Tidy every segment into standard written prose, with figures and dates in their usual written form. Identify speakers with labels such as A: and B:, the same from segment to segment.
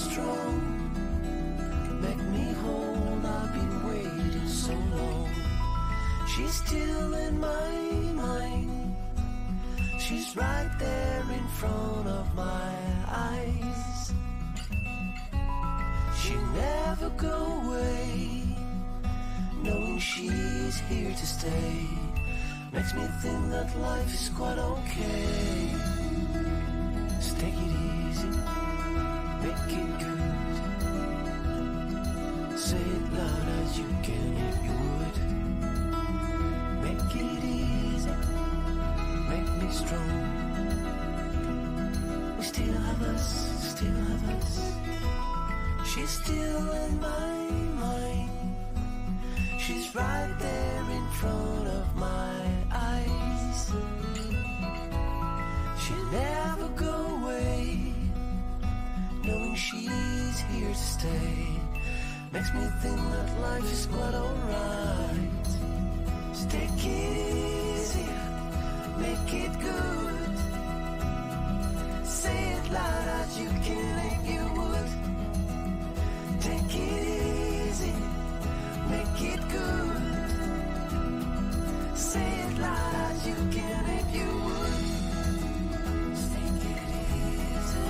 A: strong, make me whole. I've been waiting so long. She's still in my mind. She's right there in front of my eyes. She'll never go away, knowing she's here to stay. Makes me think that life is quite okay. So take it easy, make it good. Say it loud as you can if you would. Make it easy, make me strong. We still have us, still have us. She's still in my mind. She's right there in front of my eyes. She'll never go away, knowing she's here to stay. Makes me think that life is quite alright. So take it easy, make it good. Say it loud as you can if you would. Take it easy, make it good. Say it loud as you can if you would. Just take it easy.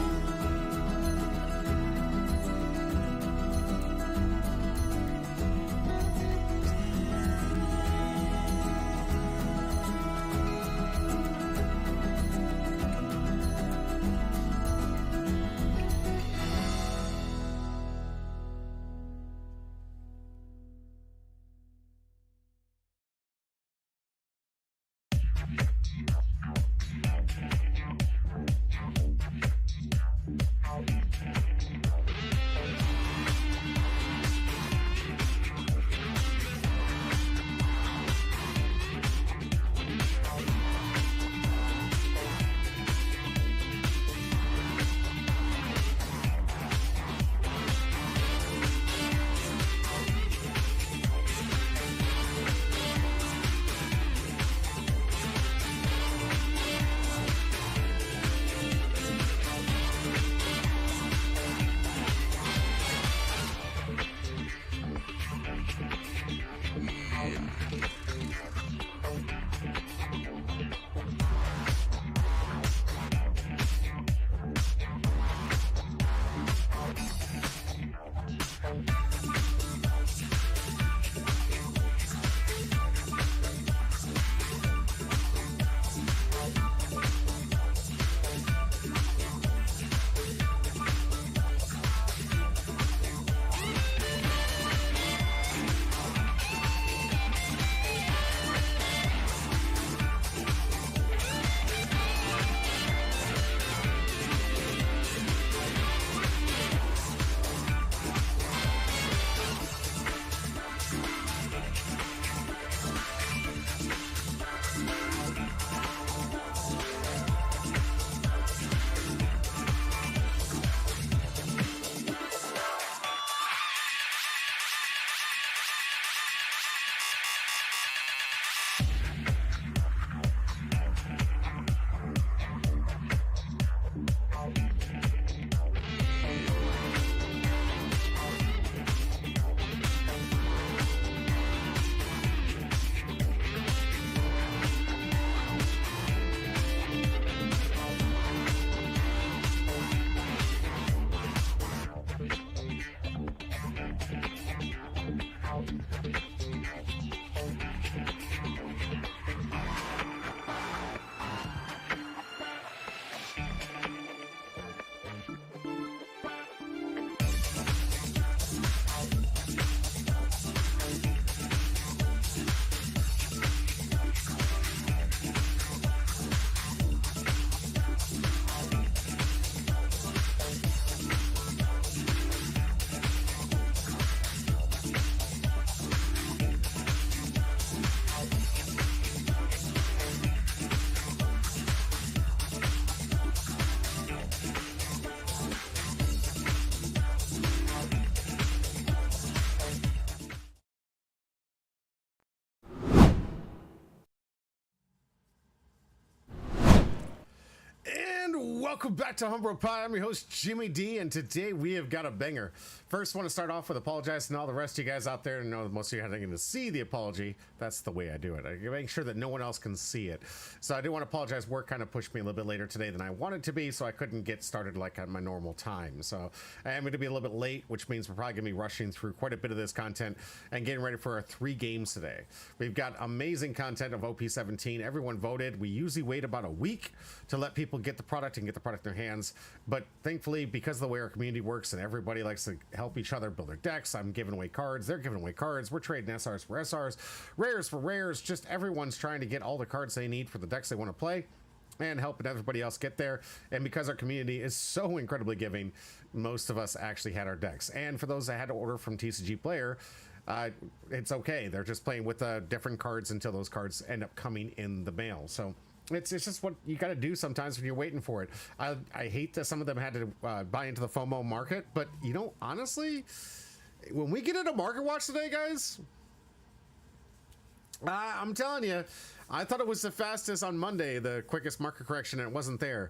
B: welcome back to Homebrew Pie. I'm your host, Jimmy D, and today we have got a banger. First, want to start off with apologizing to all the rest of you guys out there. And know that most of you are getting to see the apology. That's the way I do it. I make sure that no one else can see it. So I do want to apologize. Work kind of pushed me a little bit later today than I wanted to be, so I couldn't get started like at my normal time. So I am going to be a little bit late, which means we're probably going to be rushing through quite a bit of this content and getting ready for our 3 games today. We've got amazing content of OP17. Everyone voted. We usually wait about a week to let people get the product and get the product in their hands, but thankfully, because of the way our community works and everybody likes to help each other build their decks, I'm giving away cards, they're giving away cards, we're trading SRs for SRs, rares for rares, just everyone's trying to get all the cards they need for the decks they want to play and helping everybody else get there. And because our community is so incredibly giving, most of us actually had our decks. And for those that had to order from TCG Player, it's okay, they're just playing with different cards until those cards end up coming in the mail. So it's just what you got to do sometimes when you're waiting for it. I hate that some of them had to buy into the FOMO market, but you know, honestly, when we get into Market Watch today, guys, I'm telling you, I thought it was the fastest on Monday, the quickest market correction, and it wasn't there.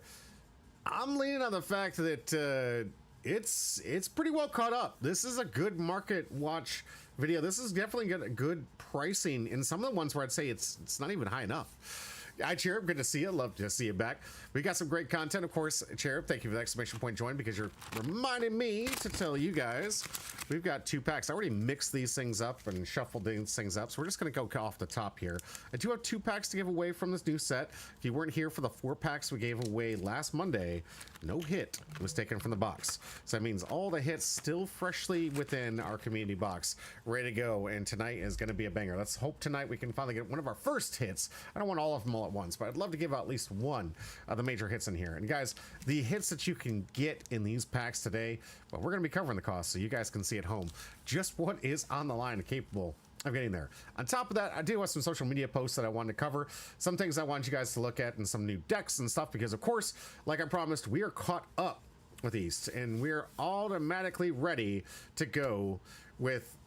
B: I'm leaning on the fact that it's pretty well caught up. This is a good Market Watch video. This is definitely good pricing in some of the ones where I'd say it's not even high enough. Hi, Cherub. Good to see you. Love to see you back. We got some great content, of course. Cherub, thank you for the exclamation point join, because you're reminding me to tell you guys we've got 2 packs. I already mixed these things up and shuffled these things up, so we're just going to go off the top here. I do have 2 packs to give away from this new set. If you weren't here for the 4 packs we gave away last Monday, no hit was taken from the box. So that means all the hits still freshly within our community box, ready to go. And tonight is going to be a banger. Let's hope tonight we can finally get one of our first hits. I don't want all of them all at once, but I'd love to give out at least one of the major hits in here. And guys, the hits that you can get in these packs today, well, we're going to be covering the cost so you guys can see at home just what is on the line and capable of getting there. On top of that, I do have some social media posts that I wanted to cover, some things I want you guys to look at, and some new decks and stuff, because of course, like I promised, we are caught up with East and we're automatically ready to go with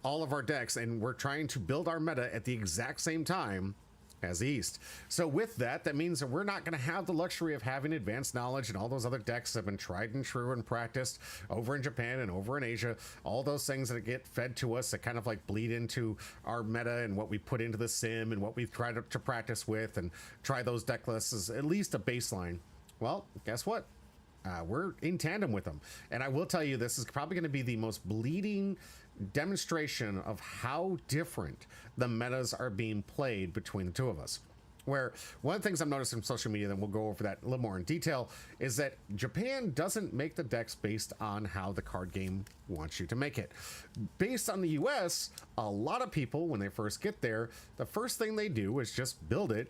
B: all of our decks, and we're trying to build our meta at the exact same time as East. So with that, that means that we're not going to have the luxury of having advanced knowledge and all those other decks that have been tried and true and practiced over in Japan and over in Asia. All those things that get fed to us that kind of like bleed into our meta and what we put into the sim and what we've tried to practice with and try those deck lists as at least a baseline. Well, guess what? We're in tandem with them. And I will tell you, this is probably going to be the most bleeding demonstration of how different the metas are being played between the two of us. Where one of the things I've noticed from social media, then we'll go over that a little more in detail, is that Japan doesn't make the decks based on how the card game wants you to make it. Based on the US, a lot of people, when they first get there, the first thing they do is just build it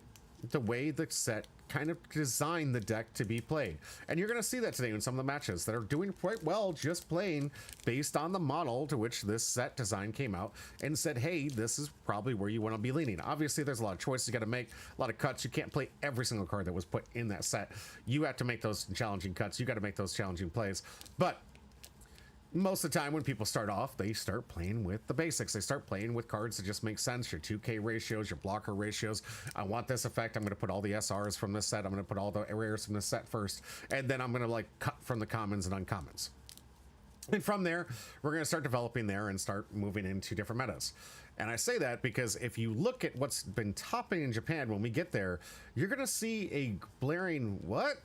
B: the way the set kind of designed the deck to be played. And you're going to see that today in some of the matches that are doing quite well, just playing based on the model to which this set design came out and said, hey, this is probably where you want to be leaning. Obviously, there's a lot of choices you got to make, a lot of cuts. You can't play every single card that was put in that set. You have to make those challenging cuts. You got to make those challenging plays. But most of the time when people start off, they start playing with the basics. They start playing with cards that just make sense. Your 2K ratios, your blocker ratios. I want this effect. I'm going to put all the SRs from this set. I'm going to put all the rares from this set first. And then I'm going to like cut from the commons and uncommons. And from there, we're going to start developing there and start moving into different metas. And I say that because if you look at what's been topping in Japan when we get there, you're going to see a blaring, what?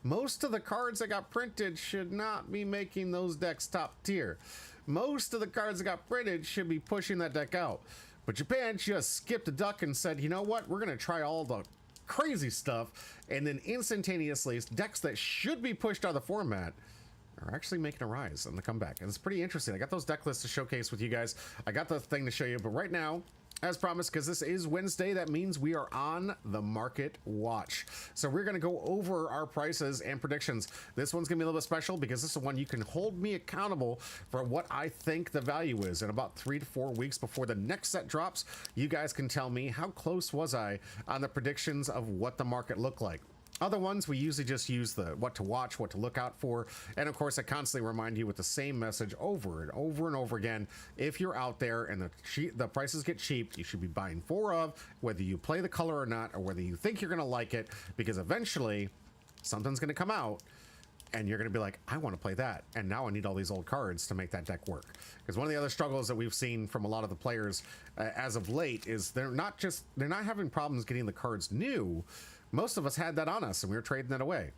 B: Most of the cards that got printed should not be making those decks top tier. Most of the cards that got printed should be pushing that deck out. But Japan just skipped a duck and said, you know what? We're going to try all the crazy stuff. And then instantaneously, decks that should be pushed out of the format are actually making a rise on the comeback. And it's pretty interesting. I got those deck lists to showcase with you guys. I got the thing to show you. But right now, as promised, because this is Wednesday, that means we are on the Market Watch. So we're going to go over our prices and predictions. This one's going to be a little bit special because this is one you can hold me accountable for what I think the value is. In about 3 to 4 weeks before the next set drops, you guys can tell me how close was I on the predictions of what the market looked like. Other ones, we usually just use the what to watch, what to look out for. And of course, I constantly remind you with the same message over and over and over again. If you're out there and the prices get cheap, you should be buying 4 of, whether you play the color or not, or whether you think you're going to like it, because eventually something's going to come out and you're going to be like, I want to play that, and now I need all these old cards to make that deck work. Because one of the other struggles that we've seen from a lot of the players as of late is they're not having problems getting the cards new. Most of us had that on us and we were trading that away.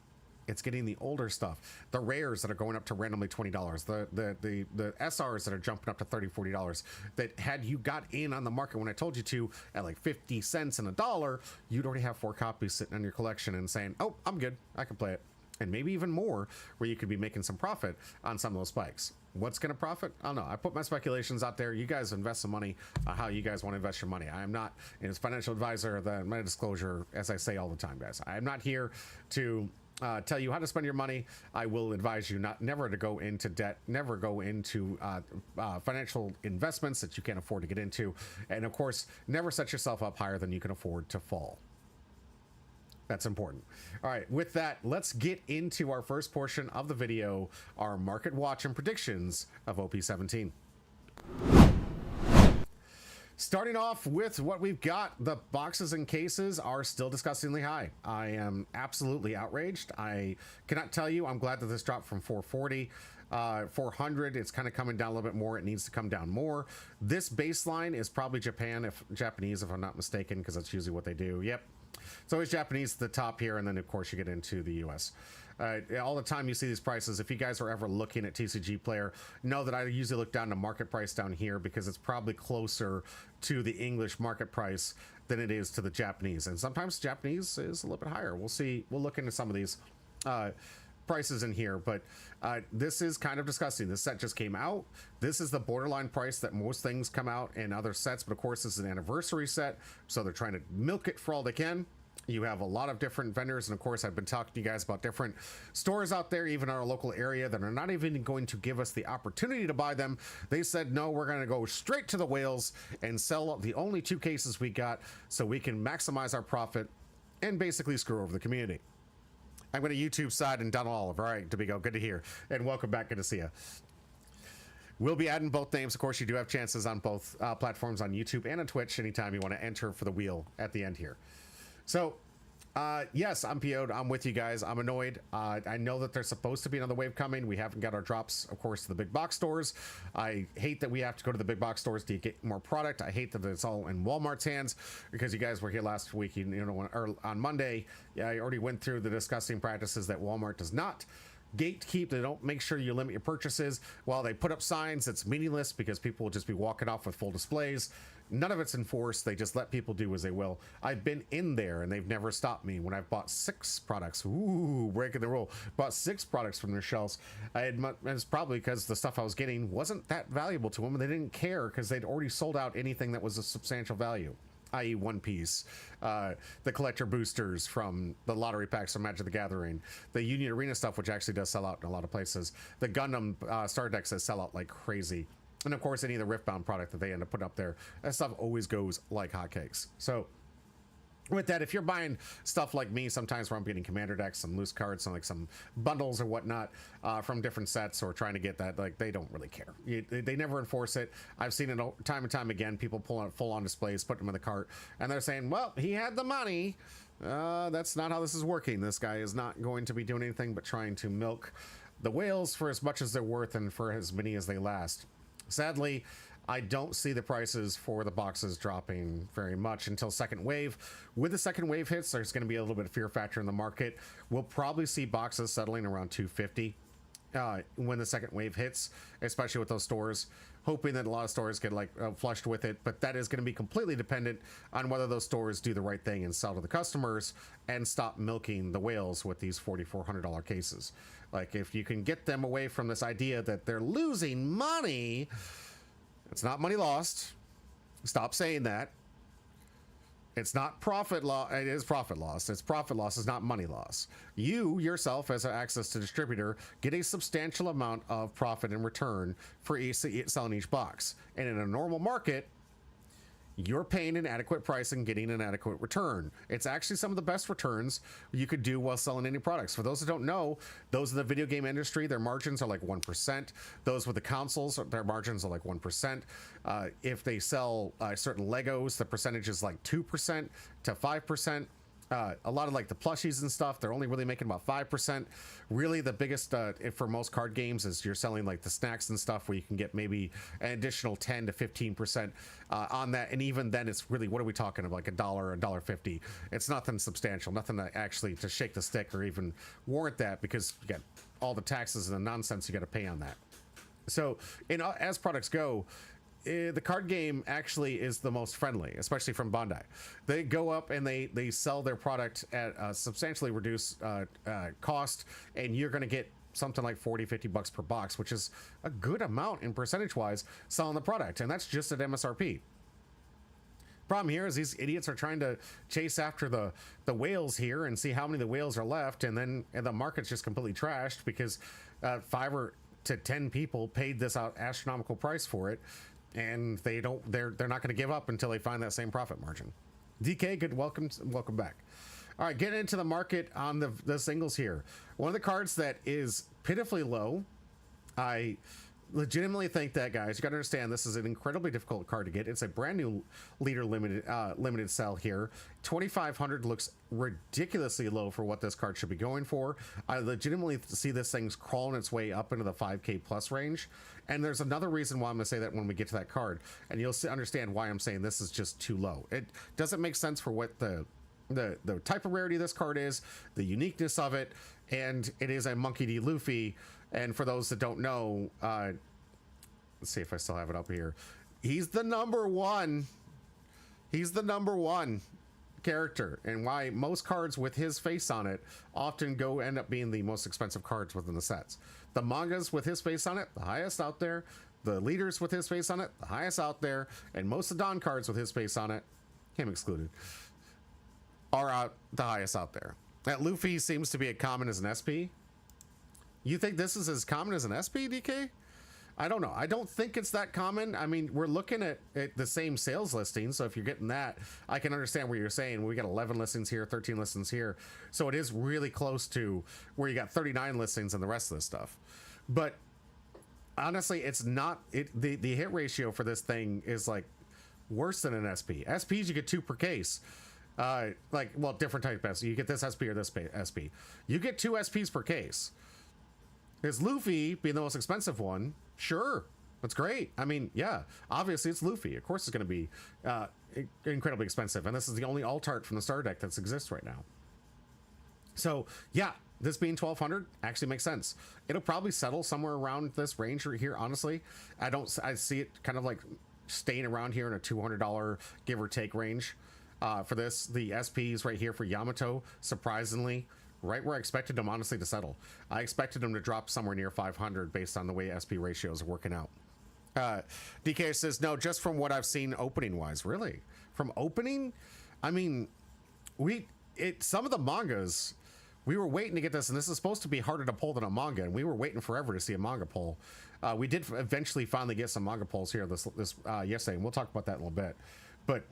B: It's getting the older stuff, the rares that are going up to randomly $20, the SRs that are jumping up to $30, $40, that had you got in on the market when I told you to at like 50 cents and $1, you'd already have 4 copies sitting in your collection and saying, oh, I'm good, I can play it. And maybe even more, where you could be making some profit on some of those spikes. What's going to profit? I don't know. I put my speculations out there. You guys invest some money how you guys want to invest your money. I am not, as financial advisor, my disclosure, as I say all the time, guys, I am not here to tell you how to spend your money. I will advise you never to go into debt, never go into financial investments that you can't afford to get into. And of course, never set yourself up higher than you can afford to fall. That's important. All right, with that, let's get into our first portion of the video, our market watch and predictions of OP17. Starting off with what we've got, the boxes and cases are still disgustingly high. I am absolutely outraged. I cannot tell you, I'm glad that this dropped from 440. 400, it's kind of coming down a little bit more. It needs to come down more. This baseline is probably Japanese, if I'm not mistaken, because that's usually what they do. Yep. It's always Japanese at the top here, and then of course you get into the US. All the time you see these prices. If you guys are ever looking at TCG Player, know that I usually look down to market price down here because it's probably closer to the English market price than it is to the Japanese. And sometimes Japanese is a little bit higher. We'll see. We'll look into some of these prices in here, but this is kind of disgusting. This set just came out. This is the borderline price that most things come out in other sets, but of course this is an anniversary set, so they're trying to milk it for all they can. You have a lot of different vendors, and of course I've been talking to you guys about different stores out there, even our local area, that are not even going to give us the opportunity to buy them. They said, no, we're going to go straight to the whales and sell the only 2 cases we got so we can maximize our profit and basically screw over the community. I'm going to YouTube side and Donald Olive. All right, Domingo, good to hear. And welcome back. Good to see you. We'll be adding both names. Of course, you do have chances on both platforms, on YouTube and on Twitch, anytime you want to enter for the wheel at the end here. So, yes, I'm PO'd. I'm with you guys. I'm annoyed. I know that there's supposed to be another wave coming. We haven't got our drops, of course, to the big box stores. I hate that we have to go to the big box stores to get more product. I hate that it's all in Walmart's hands, because you guys were here last week, you know, or on Monday. Yeah, I already went through the disgusting practices that Walmart does not gatekeep. They don't make sure you limit your purchases. While they put up signs, it's meaningless because people will just be walking off with full displays. None of it's enforced. They just let people do as they will. I've been in there and they've never stopped me when I've bought 6 products. Ooh, breaking the rule. Bought 6 products from their shelves. It's probably because the stuff I was getting wasn't that valuable to them, and they didn't care because they'd already sold out anything that was a substantial value, i.e. One Piece, the collector boosters from the lottery packs from Magic the Gathering, the Union Arena stuff, which actually does sell out in a lot of places, the Gundam star decks that sell out like crazy, and of course any of the Riftbound product that they end up putting up there. That stuff always goes like hotcakes. So with that, if you're buying stuff like me, sometimes where I'm getting commander decks, some loose cards, some bundles or whatnot from different sets, or trying to get that, like, they don't really care. They never enforce it. I've seen it time and time again. People pull out full-on displays, put them in the cart, and they're saying, well, he had the money. That's not how this is working. This guy is not going to be doing anything but trying to milk the whales for as much as they're worth and for as many as they last. Sadly, I don't see the prices for the boxes dropping very much until second wave. With the second wave hits, there's going to be a little bit of fear factor in the market. We'll probably see boxes settling around 250 when the second wave hits, especially with those stores, hoping that a lot of stores get flushed with it. But that is going to be completely dependent on whether those stores do the right thing and sell to the customers and stop milking the whales with these $4,400 cases. Like, if you can get them away from this idea that they're losing money, it's not money lost. Stop saying that. It's not profit loss. It is profit loss. It's profit loss. It's not money loss. You yourself, as an access to distributor, get a substantial amount of profit in return for selling each box. And in a normal market, you're paying an adequate price and getting an adequate return. It's actually some of the best returns you could do while selling any products. For those that don't know, those in the video game industry, their margins are like 1%. Those with the consoles, their margins are like 1%. If they sell certain Legos, the percentage is like 2% to 5%. A lot of like the plushies and stuff, they're only really making about 5%. Really, the biggest for most card games is you're selling like the snacks and stuff where you can get maybe an additional 10 to 15% on that. And even then, it's really, what are we talking about? Like $1.50. It's nothing substantial, nothing that actually to shake the stick or even warrant that, because you got all the taxes and the nonsense you got to pay on that. So, as products go, the card game actually is the most friendly, especially from Bandai. They go up and they sell their product at a substantially reduced cost, and you're going to get something like 40-50 bucks per box, which is a good amount in percentage wise selling the product, and that's just at MSRP. Problem here is these idiots are trying to chase after the whales here and see how many of the whales are left, and then the market's just completely trashed because 5 or to 10 people paid this astronomical price for it, and they're not going to give up until they find that same profit margin. DK, good, welcome back. All right, getting into the market on the singles here. One of the cards that is pitifully low, I legitimately think that, guys, you got to understand this is an incredibly difficult card to get. It's a brand new leader limited sell here. 2,500 looks ridiculously low for what this card should be going for. I legitimately see this thing's crawling its way up into the 5k plus range, and there's another reason why I'm gonna say that when we get to that card, and you'll understand why I'm saying this is just too low. It doesn't make sense for what the type of rarity this card is, the uniqueness of it, and it is a Monkey D. Luffy. And for those that don't know, let's see if I still have it up here. He's the number one character, and why most cards with his face on it often end up being the most expensive cards within the sets. The mangas with his face on it, the highest out there. The leaders with his face on it, the highest out there. And most of the Don cards with his face on it, him excluded, are the highest out there. That Luffy seems to be as common as an SP. You think this is as common as an SP, DK? I don't know. I don't think it's that common. I mean, we're looking at the same sales listing, so if you're getting that, I can understand what you're saying. We got 11 listings here, 13 listings here, so it is really close to where you got 39 listings and the rest of this stuff. But honestly, it's not. The hit ratio for this thing is like worse than an SP. SPs you get 2 per case. Different type of SP. You get this SP or this SP. You get 2 SPs per case. Is Luffy being the most expensive one? Sure, that's great. I mean, yeah, obviously it's Luffy. Of course it's going to be incredibly expensive, and this is the only alt art from the starter deck that exists right now. So yeah, this being 1,200 actually makes sense. It'll probably settle somewhere around this range right here. Honestly, I see it kind of like staying around here in a $200 give or take range for this. The SPs right here for Yamato, surprisingly, right where I expected them, honestly, to settle. I expected them to drop somewhere near 500 based on the way SP ratios are working out. DK says, no, just from what I've seen opening wise. Really? From opening? I mean, some of the mangas, we were waiting to get this, and this is supposed to be harder to pull than a manga, and we were waiting forever to see a manga pull. We did eventually finally get some manga pulls here this yesterday, and we'll talk about that in a little bit. But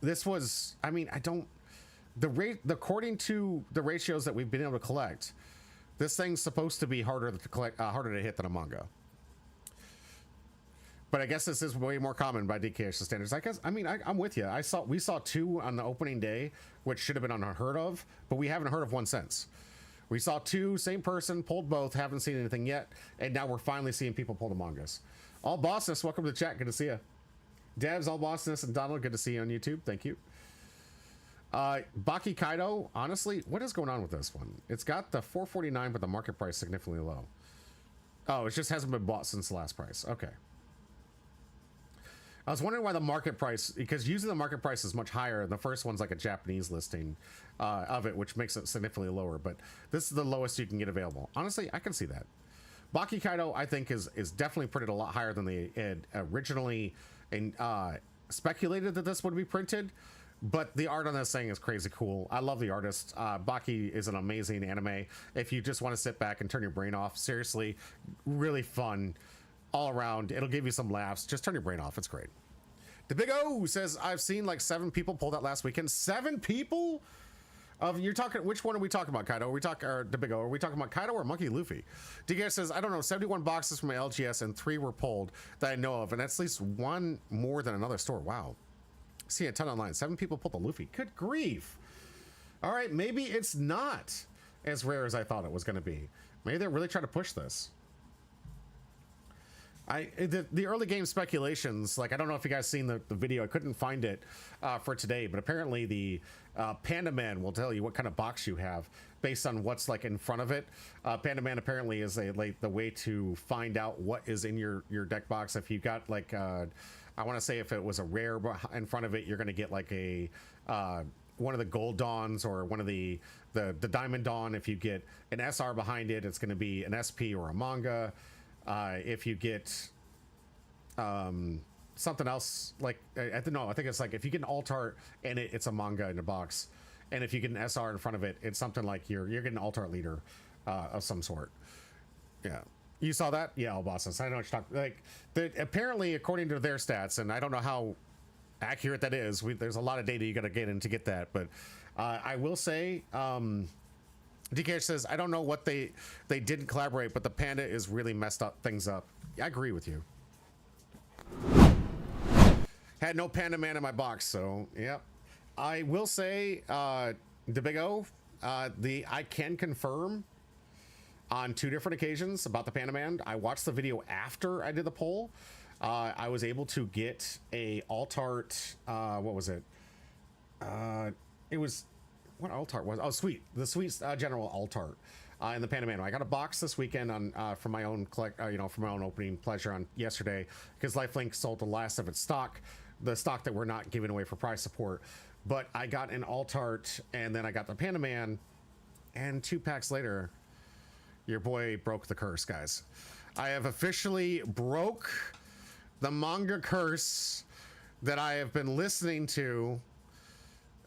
B: this was, I mean, according to the ratios that we've been able to collect, this thing's supposed to be harder to collect, harder to hit than a manga. But I guess this is way more common by DKH standards. I guess, I mean, I'm with you. We saw 2 on the opening day, which should have been unheard of, but we haven't heard of one since. We saw 2, same person, pulled both, haven't seen anything yet, and now we're finally seeing people pull the mangas. All Bossness, welcome to the chat. Good to see you. Devs, All Bossness, and Donald, good to see you on YouTube. Thank you. Baki Kaido, honestly, what is going on with this one? It's got the 449, but the market price significantly low. Oh, it just hasn't been bought since the last price. Okay. I was wondering why the market price, because usually the market price is much higher, and the first one's like a Japanese listing of it, which makes it significantly lower, but this is the lowest you can get available. Honestly, I can see that. Baki Kaido, I think, is definitely printed a lot higher than they had originally speculated that this would be printed. But the art on this thing is crazy cool. I love the artist. Baki is an amazing anime. If you just want to sit back and turn your brain off, seriously, really fun all around. It'll give you some laughs. Just turn your brain off. It's great. The Big O says, I've seen like 7 people pull that last weekend. 7 people? You're talking, which one are we talking about, Kaido? Are we talking, or the Big O? Are we talking about Kaido or Monkey Luffy? DK says, I don't know, 71 boxes from my LGS and 3 were pulled that I know of, and that's at least 1 more than another store. Wow. See a ton online. 7 people pulled the Luffy. Good grief. All right, maybe it's not as rare as I thought it was going to be. Maybe they're really trying to push this. The early game speculations, like, I don't know if you guys seen the video. I couldn't find it for today, but apparently the Panda Man will tell you what kind of box you have based on what's like in front of it. Panda Man apparently is the way to find out what is in your deck box. If you got like I want to say if it was a rare in front of it, you're going to get like a one of the gold dawns or one of the diamond dawn. If you get an SR behind it, it's going to be an SP or a manga. If you get something else, like I don't know, I think it's like if you get an alt art and it's a manga in a box, and if you get an SR in front of it, it's something like you're getting an alt art leader of some sort. Yeah, you saw that? Yeah, all bosses. I know what you're talking. Like, apparently, according to their stats, and I don't know how accurate that is. There's a lot of data you got to get in to get that, but I will say. DK says, I don't know what they didn't collaborate, but the Panda is really messed up things up. I agree with you. Had no Panda Man in my box, so yep. I will say, the Big O, I can confirm on 2 different occasions about the Panda Man. I watched the video after I did the poll. I was able to get a alt art. What was it? It was. What alt art was? Oh, sweet. The sweet general alt art in the Panda Man. I got a box this weekend on for my own for my own opening pleasure on yesterday, because Lifelink sold the last of its stock, the stock that we're not giving away for prize support. But I got an alt art, and then I got the Panda Man, and 2 packs later, your boy broke the curse, guys. I have officially broke the manga curse that I have been listening to.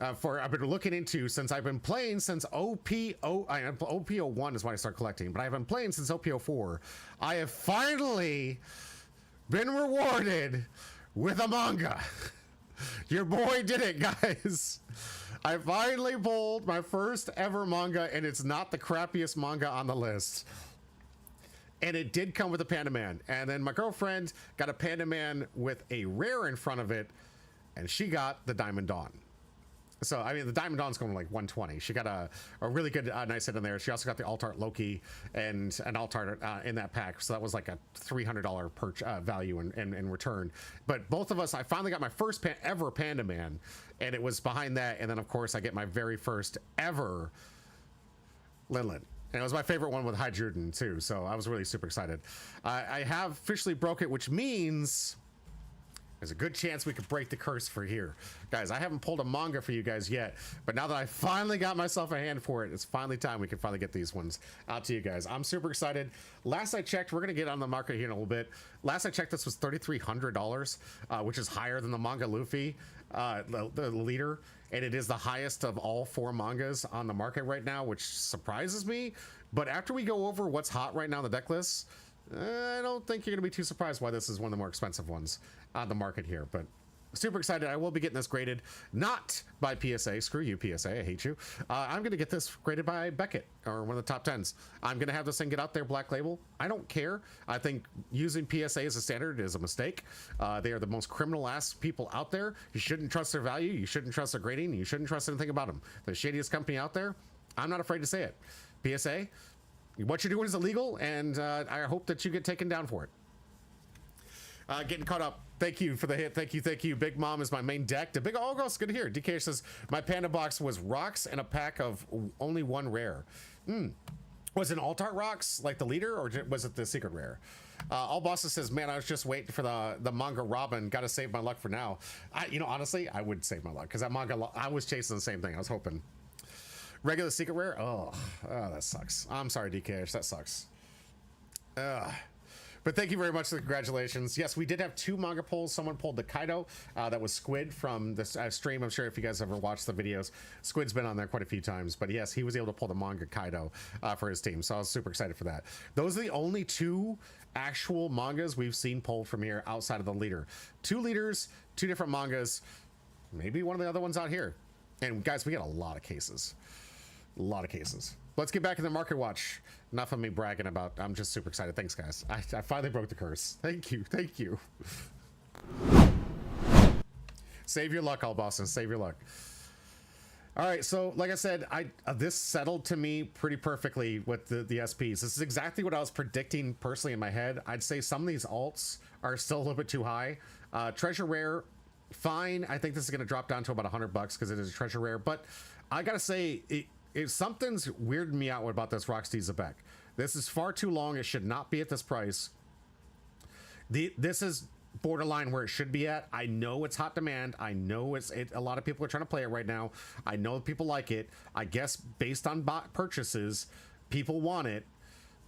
B: I've been looking into since I've been playing since OP01 is when I started collecting, but I've been playing since OP04. I have finally been rewarded with a manga. Your boy did it, guys. I finally pulled my first ever manga, and it's not the crappiest manga on the list. And it did come with a Panda Man. And then my girlfriend got a Panda Man with a rare in front of it, and she got the Diamond Dawn. So, I mean, the Diamond Dawn's going like 120. She got a really good, nice hit in there. She also got the alt art Loki and an alt art in that pack. So that was like a $300 value in return. But both of us, I finally got my first ever Panda Man, and it was behind that. And then, of course, I get my very first ever Linlin. And it was my favorite one with Hydruden, too. So I was really super excited. I have officially broke it, which means there's a good chance we could break the curse for here. Guys, I haven't pulled a manga for you guys yet, but now that I finally got myself a hand for it, it's finally time we can finally get these ones out to you guys. I'm super excited. Last I checked, we're going to get on the market here in a little bit. Last I checked, this was $3,300, which is higher than the manga Luffy, the leader, and it is the highest of all 4 mangas on the market right now, which surprises me. But after we go over what's hot right now on the deck list, I don't think you're going to be too surprised why this is one of the more expensive ones on the market here. But super excited. I will be getting this graded, not by PSA. Screw you, PSA. I hate you. I'm going to get this graded by Beckett, or one of the top 10s. I'm going to have this thing get out there, Black Label. I don't care. I think using PSA as a standard is a mistake. They are the most criminal-ass people out there. You shouldn't trust their value. You shouldn't trust their grading. You shouldn't trust anything about them. The shadiest company out there. I'm not afraid to say it. PSA, what you're doing is illegal, and I hope that you get taken down for it. Getting caught up. Thank you for the hit. Thank you. Big Mom is my main deck. The big it's good to hear. DK says my Panda box was rocks and a pack of only 1 rare. Was it alt art rocks like the leader, or was it the secret rare? All Bosses says, man, I was just waiting for the manga Robin. Got to save my luck for now. Honestly, I would save my luck because that manga, I was chasing the same thing. I was hoping. Regular secret rare? Oh, that sucks. I'm sorry, DK. That sucks. But thank you very much for the congratulations. Yes, we did have 2 manga polls. Someone pulled the Kaido. That was Squid from the stream. I'm sure if you guys ever watched the videos, Squid's been on there quite a few times. But yes, he was able to pull the manga Kaido for his team. So I was super excited for that. Those are the only 2 actual mangas we've seen pulled from here outside of the leader. 2 leaders, 2 different mangas. Maybe one of the other ones out here. And guys, we got a lot of cases. A lot of cases. Let's get back in the market watch. Enough of me bragging about. I'm just super excited. Thanks, guys. I finally broke the curse. Thank you. Save your luck, all Boston. Save your luck. All right, so like I said, this settled to me pretty perfectly with the SPs. This is exactly what I was predicting personally in my head. I'd say some of these alts are still a little bit too high. Treasure rare, fine. I think this is going to drop down to about $100 because it is a treasure rare. But I gotta say, something's weirded me out about this Roxy Zebek. This is far too long. It should not be at this price. This is borderline where it should be at. I know it's hot demand. I know a lot of people are trying to play it right now. I know people like it. I guess based on bot purchases, people want it,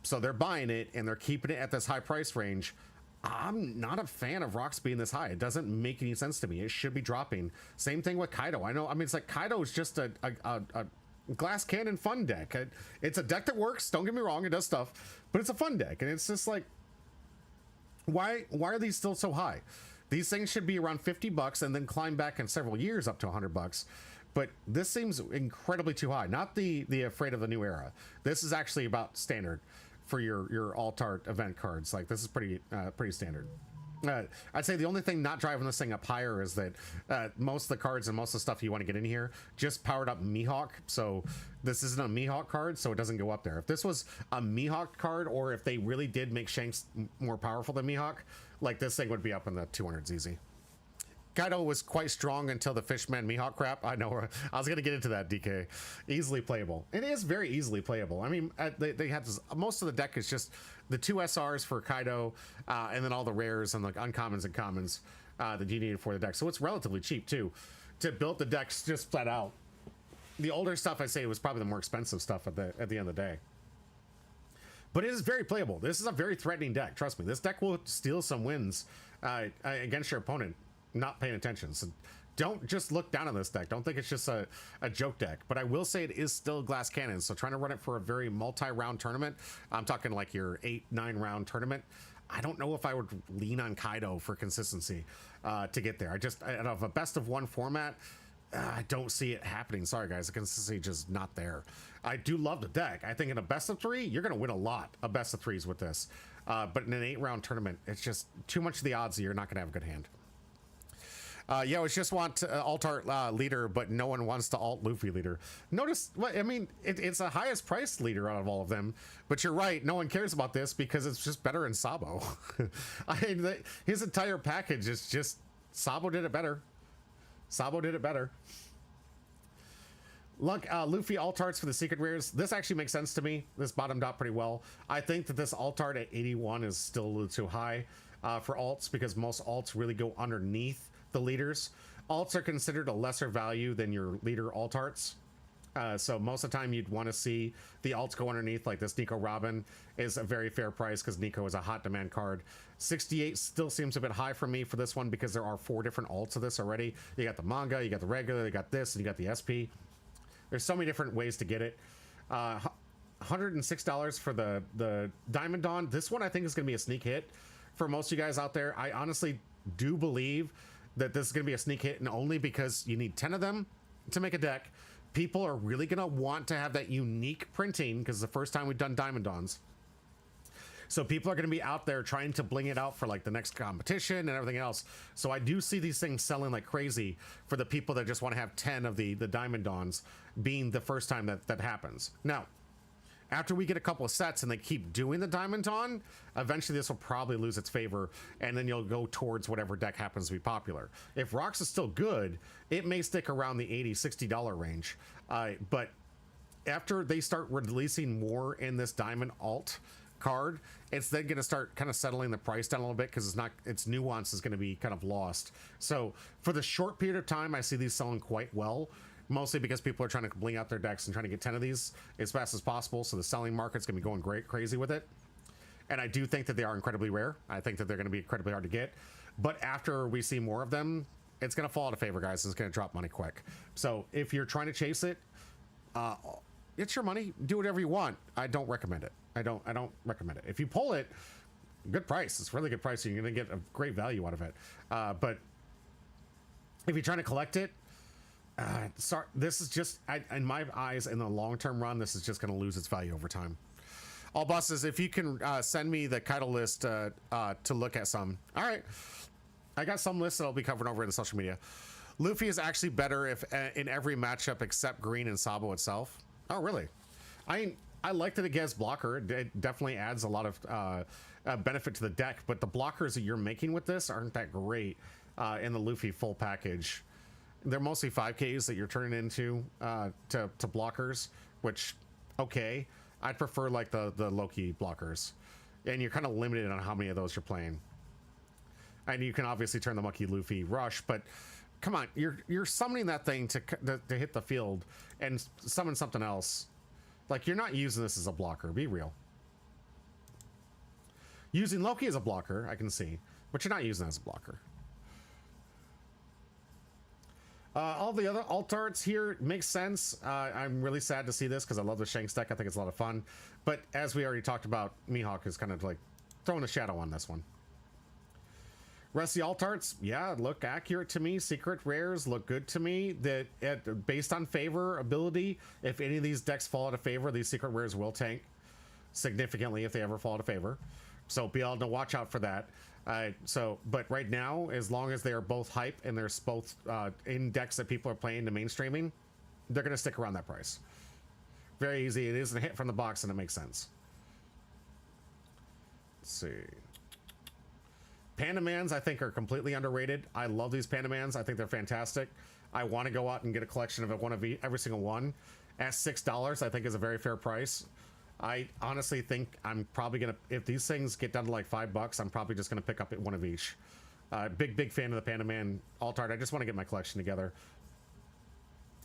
B: so they're buying it and they're keeping it at this high price range. I'm not a fan of rocks being this high. It doesn't make any sense to me. It should be dropping. Same thing with Kaido. I mean, it's like Kaido is just a glass cannon fun deck. It's a deck that works. Don't get me wrong, it does stuff, but it's a fun deck, and it's just like, why are these still so high? These things should be around $50 and then climb back in several years up to $100. But this seems incredibly too high. Not the Afraid of the New Era. This is actually about standard for your alt art event cards. Like, this is pretty standard. I'd say the only thing not driving this thing up higher is that most of the cards and most of the stuff you want to get in here just powered up Mihawk. So this isn't a Mihawk card, so it doesn't go up there. If this was a Mihawk card, or if they really did make Shanks more powerful than Mihawk, like, this thing would be up in the 200s easy. Kaido was quite strong until the Fishman Mihawk crap. I know, I was going to get into that, DK. Easily playable. It is very easily playable. I mean, they have this, most of the deck is just the 2 SRs for Kaido, and then all the rares and the uncommons and commons that you needed for the deck. So it's relatively cheap, too, to build the decks just flat out. The older stuff, I say, was probably the more expensive stuff at the end of the day. But it is very playable. This is a very threatening deck. Trust me. This deck will steal some wins against your opponent not paying attention. So don't just look down on this deck. Don't think it's just a joke deck. But I will say it is still glass cannon. So trying to run it for a very multi-round tournament, I'm talking like your 8-9 round tournament, I don't know if I would lean on Kaido for consistency to get there. Out of a best of one format, I don't see it happening. Sorry guys, the consistency just not there. I do love the deck. I think in a best of 3, you're going to win a lot of best of 3s with this. But in an 8-round tournament, it's just too much of the odds that you're not going to have a good hand. Yeah, we just want alt art leader, but no one wants to alt Luffy leader. Notice, I mean, it's the highest priced leader out of all of them, but you're right, no one cares about this because it's just better in Sabo. I mean, his entire package is just, Sabo did it better. Sabo did it better. Look, Luffy alt arts for the secret rares. This actually makes sense to me. This bottomed out pretty well. I think that this alt art at 81 is still a little too high for alts, because most alts really go underneath the leaders. Alts are considered a lesser value than your leader alt arts. So most of the time you'd want to see the alts go underneath. Like this Nico Robin is a very fair price because Nico is a hot demand card. 68 still seems a bit high for me for this one because there are 4 different alts of this already. You got the manga, you got the regular, you got this, and you got the SP. There's so many different ways to get it. $106 for the Diamond Dawn. This one I think is going to be a sneak hit for most of you guys out there. I honestly do believe that this is going to be a sneak hit, and only because you need 10 of them to make a deck. People are really going to want to have that unique printing because it's the first time we've done Diamond Dawns. So people are going to be out there trying to bling it out for like the next competition and everything else. So I do see these things selling like crazy for the people that just want to have 10 of the Diamond Dawns being the first time that happens. Now, after we get a couple of sets and they keep doing the Diamond Dawn, eventually this will probably lose its favor, and then you'll go towards whatever deck happens to be popular. If Rocks is still good, it may stick around the $80-$60 range. But after they start releasing more in this Diamond alt card, it's then going to start kind of settling the price down a little bit because its nuance is going to be kind of lost. So for the short period of time, I see these selling quite well. Mostly because people are trying to bling out their decks and trying to get 10 of these as fast as possible. So the selling market's going to be going crazy with it. And I do think that they are incredibly rare. I think that they're going to be incredibly hard to get. But after we see more of them, it's going to fall out of favor, guys. It's going to drop money quick. So if you're trying to chase it, it's your money. Do whatever you want. I don't recommend it. I don't recommend it. If you pull it, good price. It's really good price. You're going to get a great value out of it. But if you're trying to collect it, sorry, this is just, in my eyes, in the long-term run, this is just going to lose its value over time. All bosses, if you can send me the Kaido list to look at some. All right. I got some lists that I'll be covering over in the social media. Luffy is actually better if in every matchup except green and Sabo itself. Oh, really? I like that it gets blocker. It definitely adds a lot of benefit to the deck, but the blockers that you're making with this aren't that great in the Luffy full package. They're mostly 5Ks that you're turning into to blockers, which, okay. I'd prefer like the Loki blockers. And you're kind of limited on how many of those you're playing. And you can obviously turn the Monkey Luffy Rush, but come on, you're summoning that thing to hit the field and summon something else. Like, you're not using this as a blocker. Be real. Using Loki as a blocker, I can see, but you're not using it as a blocker. All the other alt arts here makes sense. I'm really sad to see this because I love the Shanks deck. I think it's a lot of fun. But as we already talked about, Mihawk is kind of like throwing a shadow on this one. Rest of the alt arts, yeah, look accurate to me. Secret rares look good to me. That based on favor ability, if any of these decks fall out of favor, these secret rares will tank significantly if they ever fall out of favor. So be able to watch out for that. But right now, as long as they are both hype and there's both in decks that people are playing to mainstreaming, they're going to stick around that price. Very easy. It is a hit from the box and it makes sense. Let's see. Pandamans, I think, are completely underrated. I love these Pandamans. I think they're fantastic. I want to go out and get a collection of one of every single one. At $6, I think is a very fair price. I honestly think I'm probably going to, if these things get down to like $5, I'm probably just going to pick up one of each. Big fan of the Pandaman alt art. I just want to get my collection together.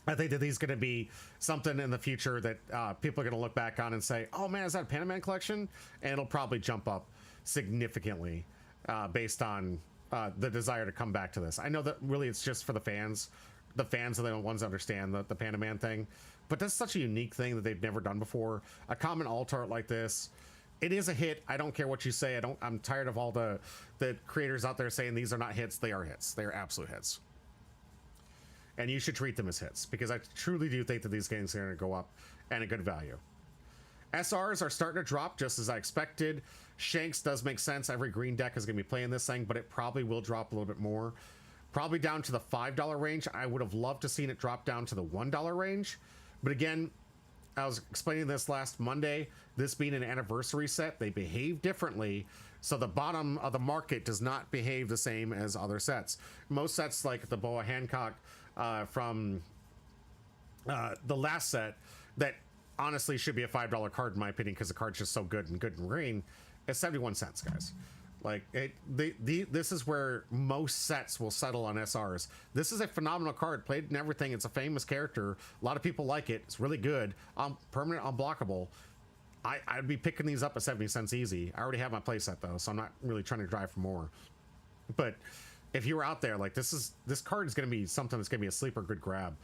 B: I think that these are going to be something in the future that people are going to look back on and say, oh man, is that a Pandaman collection? And it'll probably jump up significantly based on the desire to come back to this. I know that really it's just for the fans. The fans are the ones that understand the Pandaman thing. But that's such a unique thing that they've never done before. A common alt art like this, it is a hit. I don't care what you say. I'm tired of all the creators out there saying these are not hits. They are hits. They are absolute hits. And you should treat them as hits because I truly do think that these games are going to go up and a good value. SRs are starting to drop just as I expected. Shanks does make sense. Every green deck is going to be playing this thing, but it probably will drop a little bit more. Probably down to the $5 range. I would have loved to seen it drop down to the $1 range. But again, I was explaining this last Monday. This being an anniversary set, they behave differently. So the bottom of the market does not behave the same as other sets. Most sets like the Boa Hancock from the last set that honestly should be a $5 card in my opinion because the card's just so good and green. It's 71 cents, guys. Like this is where most sets will settle on SRs. This is a phenomenal card, played in everything. It's a famous character. A lot of people like it. It's really good. Permanent, unblockable. I'd be picking these up at 70 cents easy. I already have my playset though, so I'm not really trying to drive for more. But if you were out there, like this card is going to be something that's going to be a sleeper good grab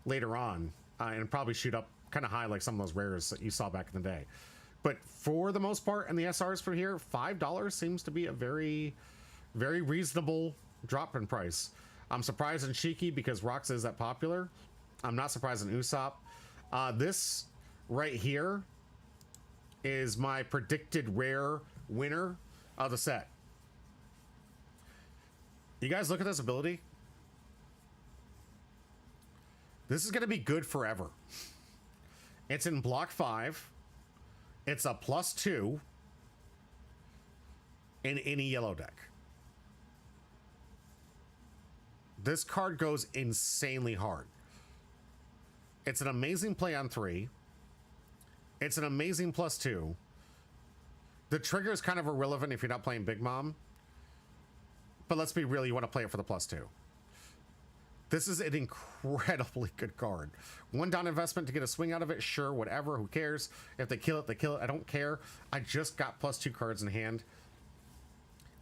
B: later on, and probably shoot up kind of high like some of those rares that you saw back in the day. But for the most part, in the SRs for here, $5 seems to be a very, very reasonable drop in price. I'm surprised in Shiki because Rox is that popular. I'm not surprised in Usopp. This right here is my predicted rare winner of the set. You guys look at this ability. This is going to be good forever. It's in block 5. It's a +2 in any yellow deck. This card goes insanely hard. It's an amazing play on 3. It's an amazing +2. The trigger is kind of irrelevant if you're not playing Big Mom. But let's be real, you want to play it for the +2. This is an incredibly good card. $1 down investment to get a swing out of it, sure, whatever, who cares? If they kill it, they kill it. I don't care. I just got +2 cards in hand.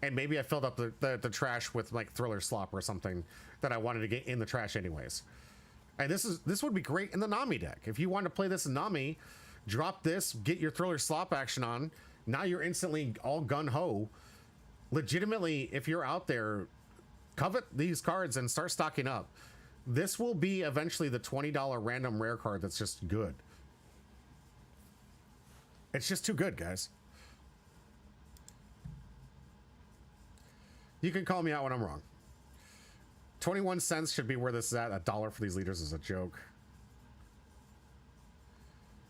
B: And maybe I filled up the trash with like Thriller Slop or something that I wanted to get in the trash anyways. And this would be great in the Nami deck. If you want to play this in Nami, drop this, get your Thriller Slop action on. Now you're instantly all gun-ho. Legitimately, if you're out there, covet these cards and start stocking up. This will be eventually the $20 random rare card that's just good. It's just too good, guys. You can call me out when I'm wrong. 21 cents should be where this is at. $1 for these leaders is a joke.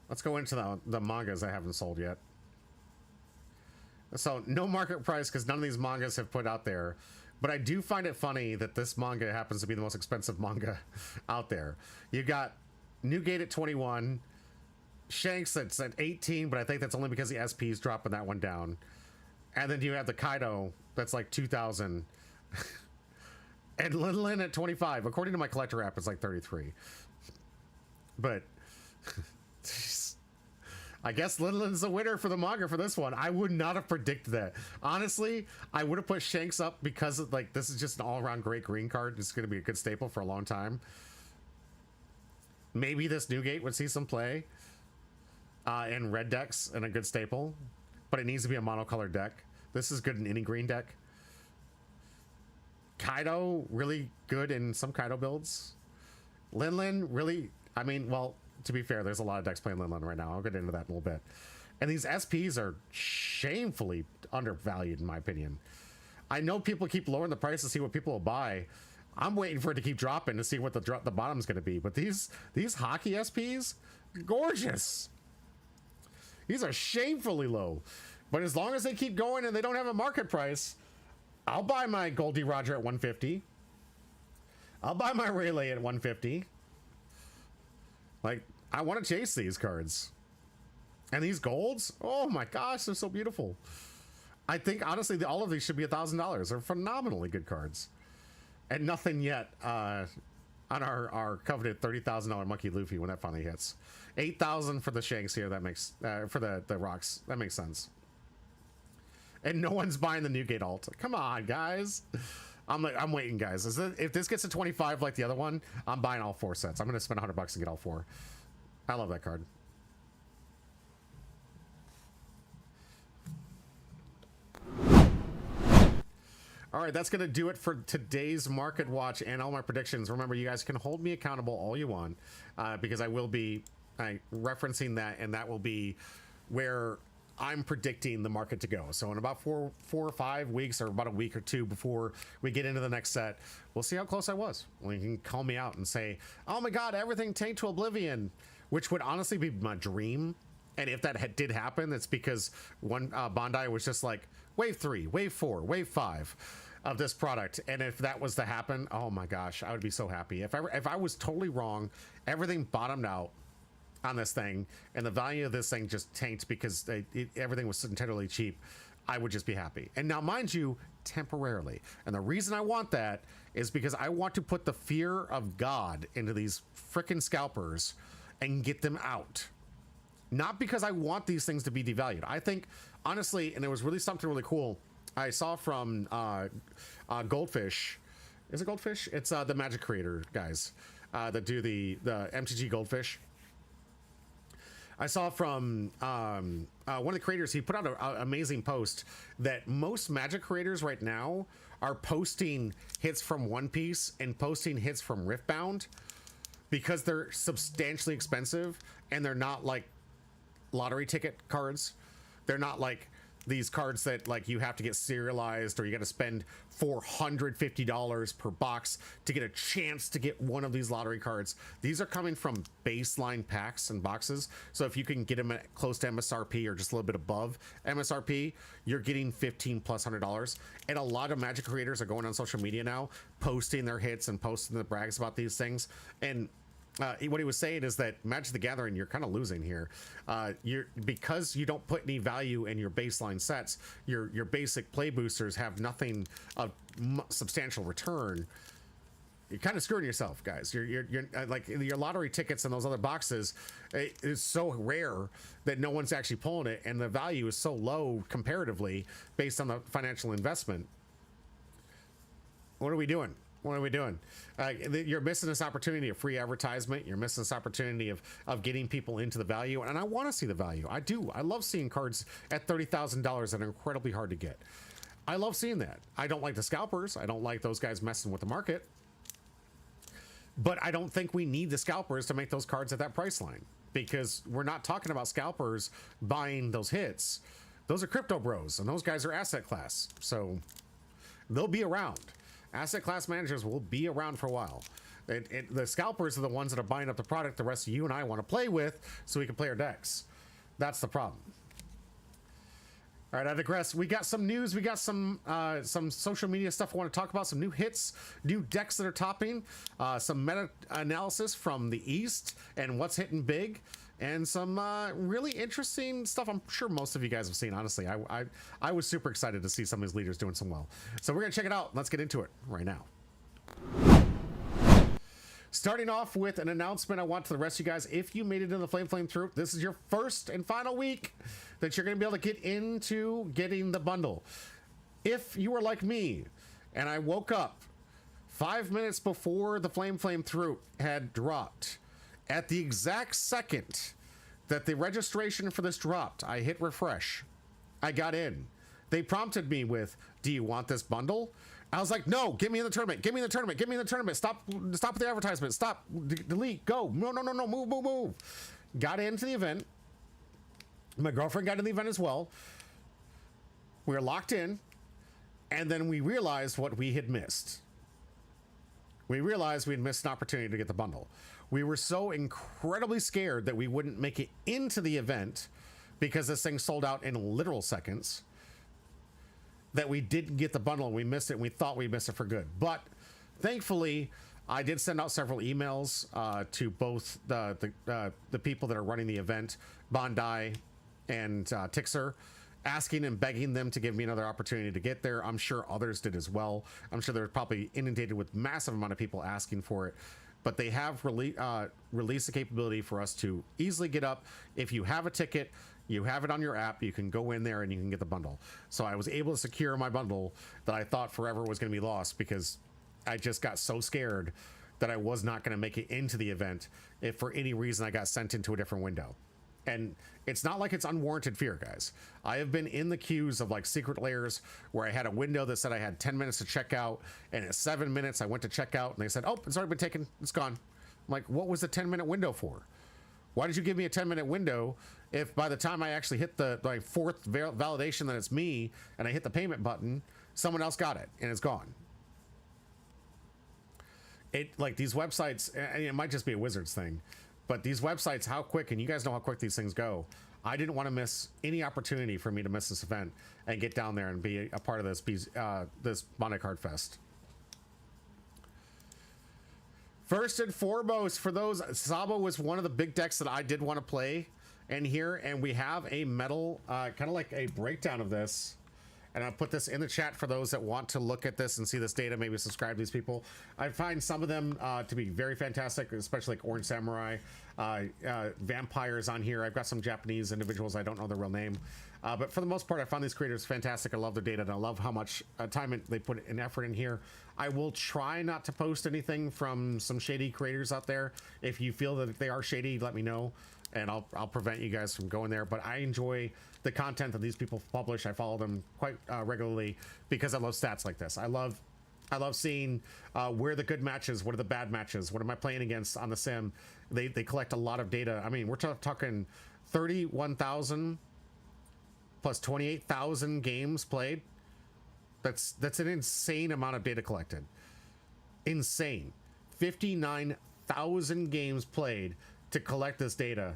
B: Let's go into the mangas I haven't sold yet. So no market price because none of these mangas have put out there. But I do find it funny that this manga happens to be the most expensive manga out there. You got Newgate at 21, Shanks that's at 18, but I think that's only because the SP is dropping that one down. And then you have the Kaido that's like 2,000. And Linlin at 25. According to my collector app, it's like 33. But I guess Linlin's the winner for the manga for this one. I would not have predicted that. Honestly, I would have put Shanks up because of, like, this is just an all-around great green card. It's going to be a good staple for a long time. Maybe this Newgate would see some play in red decks and a good staple, but it needs to be a monocolored deck. This is good in any green deck. Kaido, really good in some Kaido builds. Linlin, really, I mean, well, to be fair, there's a lot of decks playing Linlin right now. I'll get into that in a little bit. And these SPs are shamefully undervalued, in my opinion. I know people keep lowering the price to see what people will buy. I'm waiting for it to keep dropping to see what the bottom's going to be. But these hockey SPs, gorgeous. These are shamefully low. But as long as they keep going and they don't have a market price, I'll buy my Goldie Roger at 150. I'll buy my Rayleigh at 150. Like, I want to chase these cards. And these golds, oh my gosh, they're so beautiful. I think, honestly, all of these should be $1,000. They're phenomenally good cards. And nothing yet on our coveted $30,000 Monkey Luffy when that finally hits. 8,000 for the Shanks here, that makes, for the rocks, that makes sense. And no one's buying the Newgate alt. Come on, guys. I'm waiting, guys. If this gets to 25 like the other one, I'm buying all 4 sets. I'm going to spend $100 to get all 4. I love that card. All right, that's going to do it for today's Market Watch and all my predictions. Remember, you guys can hold me accountable all you want because I will be referencing that, and that will be where I'm predicting the market to go. So in about four or 5 weeks, or about a week or 2 before we get into the next set, we'll see how close I was. Well, you can call me out and say, oh my God, everything tanked to oblivion, which would honestly be my dream. And if that did happen, it's because one Bondi was just like wave 3, wave 4, wave 5 of this product. And if that was to happen, oh my gosh, I would be so happy. If I was totally wrong, everything bottomed out on this thing and the value of this thing just tanked because everything was entirely cheap, I would just be happy. And now, mind you, temporarily. And the reason I want that is because I want to put the fear of God into these frickin' scalpers and get them out. Not because I want these things to be devalued. I think, honestly, and it was really something really cool I saw from Goldfish. Is it Goldfish? It's the Magic Creator guys that do the MTG Goldfish. I saw from one of the creators, he put out an amazing post that most Magic creators right now are posting hits from One Piece and posting hits from Riftbound because they're substantially expensive and they're not like lottery ticket cards. They're not like these cards that like you have to get serialized or you got to spend $450 per box to get a chance to get one of these lottery cards. These are coming from baseline packs and boxes. So if you can get them at close to MSRP or just a little bit above MSRP, you're getting $1,500+. And a lot of Magic creators are going on social media now, posting their hits and posting the brags about these things. And what he was saying is that Magic the Gathering, you're kind of losing here. Because you don't put any value in your baseline sets, your basic play boosters have nothing of substantial return. You're kind of screwing yourself, guys. You're like your lottery tickets and those other boxes is so rare that no one's actually pulling it, and the value is so low comparatively based on the financial investment. What are we doing? What are we doing? You're missing this opportunity of free advertisement. You're missing this opportunity of getting people into the value. And I want to see the value. I do. I love seeing cards at $30,000 that are incredibly hard to get. I love seeing that. I don't like the scalpers. I don't like those guys messing with the market. But I don't think we need the scalpers to make those cards at that price line, because we're not talking about scalpers buying those hits. Those are crypto bros, and those guys are asset class. So they'll be around. asset class managers will be around for a while. The scalpers are the ones that are buying up the product the rest of you and I want to play with so we can play our decks. That's the problem. All right, I digress. We got some news. We got some social media stuff I want to talk about. Some new hits, new decks that are topping, some meta analysis from the East and what's hitting big, and some really interesting stuff I'm sure most of you guys have seen. Honestly, I was super excited to see some of these leaders doing some well. So we're going to check it out. Let's get into it right now. Starting off with an announcement I want to the rest of you guys. If you made it in the Flame through, this is your first and final week that you're going to be able to get into getting the bundle. If you were like me and I woke up 5 minutes before the Flame through had dropped, at the exact second that the registration for this dropped, I hit refresh. I got in. They prompted me with, "Do you want this bundle?" I was like, "No, get me in the tournament. Get me in the tournament. Get me in the tournament. Stop with the advertisement. Stop. Delete. Go. No. Move. Got into the event. My girlfriend got in the event as well. We were locked in. And then we realized what we had missed. We realized we had missed an opportunity to get the bundle. We were so incredibly scared that we wouldn't make it into the event because this thing sold out in literal seconds, that we didn't get the bundle and we missed it, and we thought we missed it for good. But thankfully, I did send out several emails to both the people that are running the event, Bondi and Tixer, asking and begging them to give me another opportunity to get there. I'm sure others did as well. I'm sure they're probably inundated with massive amount of people asking for it. But they have released the capability for us to easily get up. If you have a ticket, you have it on your app, you can go in there and you can get the bundle. So I was able to secure my bundle that I thought forever was going to be lost because I just got so scared that I was not going to make it into the event if for any reason I got sent into a different window. And it's not like it's unwarranted fear, guys. I have been in the queues of like secret layers where I had a window that said I had 10 minutes to check out, and at 7 minutes I went to check out and they said, "Oh, it's already been taken, it's gone." I'm like, what was the 10-minute window for? Why did you give me a 10-minute window if by the time I actually hit the fourth validation that it's me and I hit the payment button, someone else got it and it's gone? Like these websites, and it might just be a Wizards thing, but these websites, how quick, and you guys know how quick these things go. I didn't want to miss any opportunity for me to miss this event and get down there and be a part of this Bondi Card Fest. First and foremost, for those, Sabo was one of the big decks that I did want to play in here, and we have a metal, kind of like a breakdown of this. And I'll put this in the chat for those that want to look at this and see this data, maybe subscribe to these people. I find some of them to be very fantastic, especially like Orange Samurai, Vampires on here. I've got some Japanese individuals, I don't know their real name. But for the most part, I found these creators fantastic. I love their data, and I love how much time they put an effort in here. I will try not to post anything from some shady creators out there. If you feel that they are shady, let me know, and I'll prevent you guys from going there. But I enjoy the content that these people publish. I follow them quite regularly because I love stats like this. I love seeing where the good matches, what are the bad matches, what am I playing against on the sim. They collect a lot of data. I mean, we're talking 31,000 plus 28,000 games played. That's an insane amount of data collected. Insane. 59,000 games played to collect this data.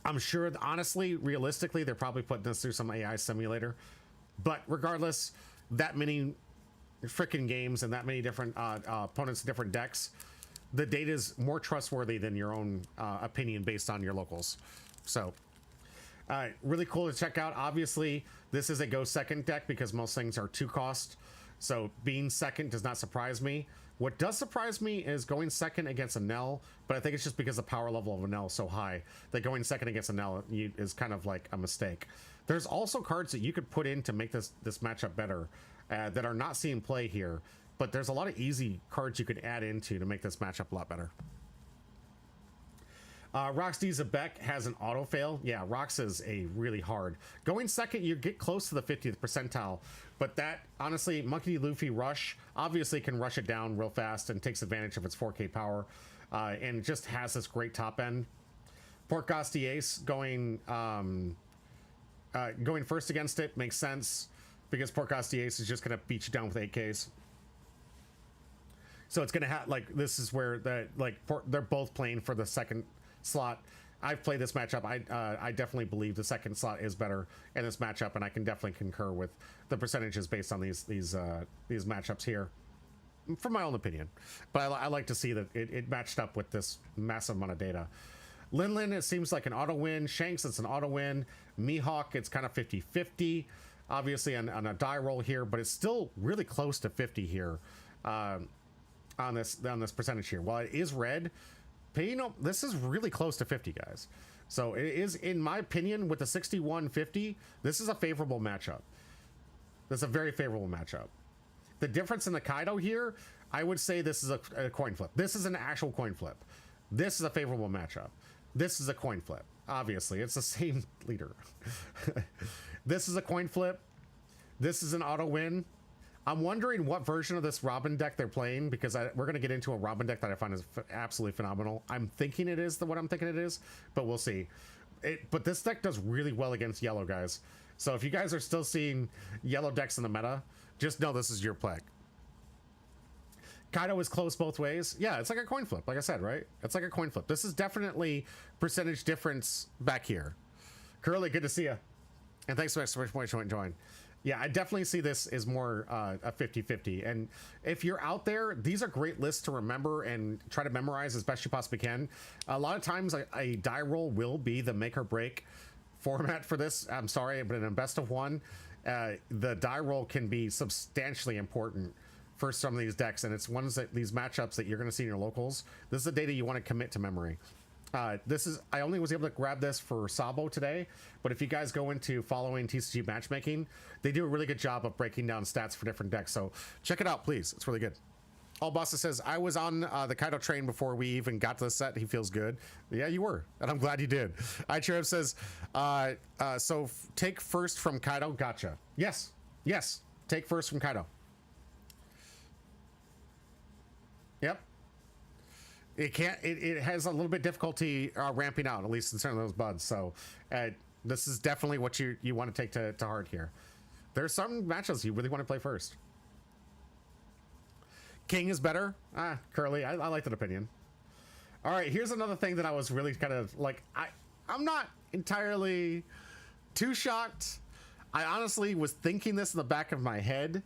B: I'm sure, honestly, realistically, they're probably putting this through some AI simulator. But regardless, that many freaking games and that many different opponents, different decks, the data is more trustworthy than your own opinion based on your locals. So, really cool to check out. Obviously, this is a go second deck because most things are 2 cost. So being second does not surprise me. What does surprise me is going second against a Nell, but I think it's just because the power level of a Nell is so high that going second against a Nell is kind of like a mistake. There's also cards that you could put in to make this matchup better that are not seeing play here, but there's a lot of easy cards you could add into to make this matchup a lot better. Rox D. Zebek has an auto fail. Yeah, Rox is a really hard. Going second, you get close to the 50th percentile, but that, honestly, Monkey D. Luffy Rush obviously can rush it down real fast and takes advantage of its 4K power, and just has this great top end. Port Gosti Ace going first against it makes sense. because Porcos Ace is just going to beat you down with 8Ks. So it's going to have, like, this is where they're both playing for the second slot. I've played this matchup. I definitely believe the second slot is better in this matchup, and I can definitely concur with the percentages based on these matchups here, from my own opinion. But I like to see that it matched up with this massive amount of data. Linlin, it seems like an auto win. Shanks, it's an auto win. Mihawk, it's kind of 50-50, obviously on a die roll here, but it's still really close to 50 here on this percentage here. While it is red, this is really close to 50, guys. So it is, in my opinion, with the 61-50, this is a favorable matchup. This is a very favorable matchup. The difference in the Kaido here, I would say this is a coin flip. This is an actual coin flip. This is a favorable matchup. This is a coin flip. Obviously, it's the same leader. This is a coin flip. This is an auto win. I'm wondering what version of this Robin deck they're playing, because we're going to get into a Robin deck that I find is absolutely phenomenal. I'm thinking it is what I'm thinking it is, but we'll see. But this deck does really well against yellow, guys. So if you guys are still seeing yellow decks in the meta, just know this is your play. Kaido is close both ways. Yeah, it's like a coin flip, like I said, right? It's like a coin flip. This is definitely percentage difference back here. Curly, good to see you. And thanks so much for joining. Yeah, I definitely see this as more a 50-50. And if you're out there, these are great lists to remember and try to memorize as best you possibly can. A lot of times a die roll will be the make or break format for this. I'm sorry, but in a best of one, the die roll can be substantially important for some of these decks, and it's these matchups that you're going to see in your locals. This is the data you want to commit to memory. I only was able to grab this for Sabo today, but if you guys go into following TCG matchmaking, they do a really good job of breaking down stats for different decks. So check it out, please. It's really good. All Bossa says, I was on the Kaido train before we even got to the set. He feels good. Yeah, you were, and I'm glad you did. iChirp says, so take first from Kaido. Gotcha. Yes, take first from Kaido. Yep. It has a little bit difficulty ramping out, at least in some of those buds. So this is definitely what you want to take to heart here. There's some matchups you really want to play first. King is better. Curly, I like that opinion. All right, here's another thing that I was really kind of like, I'm not entirely too shocked. I honestly was thinking this in the back of my head,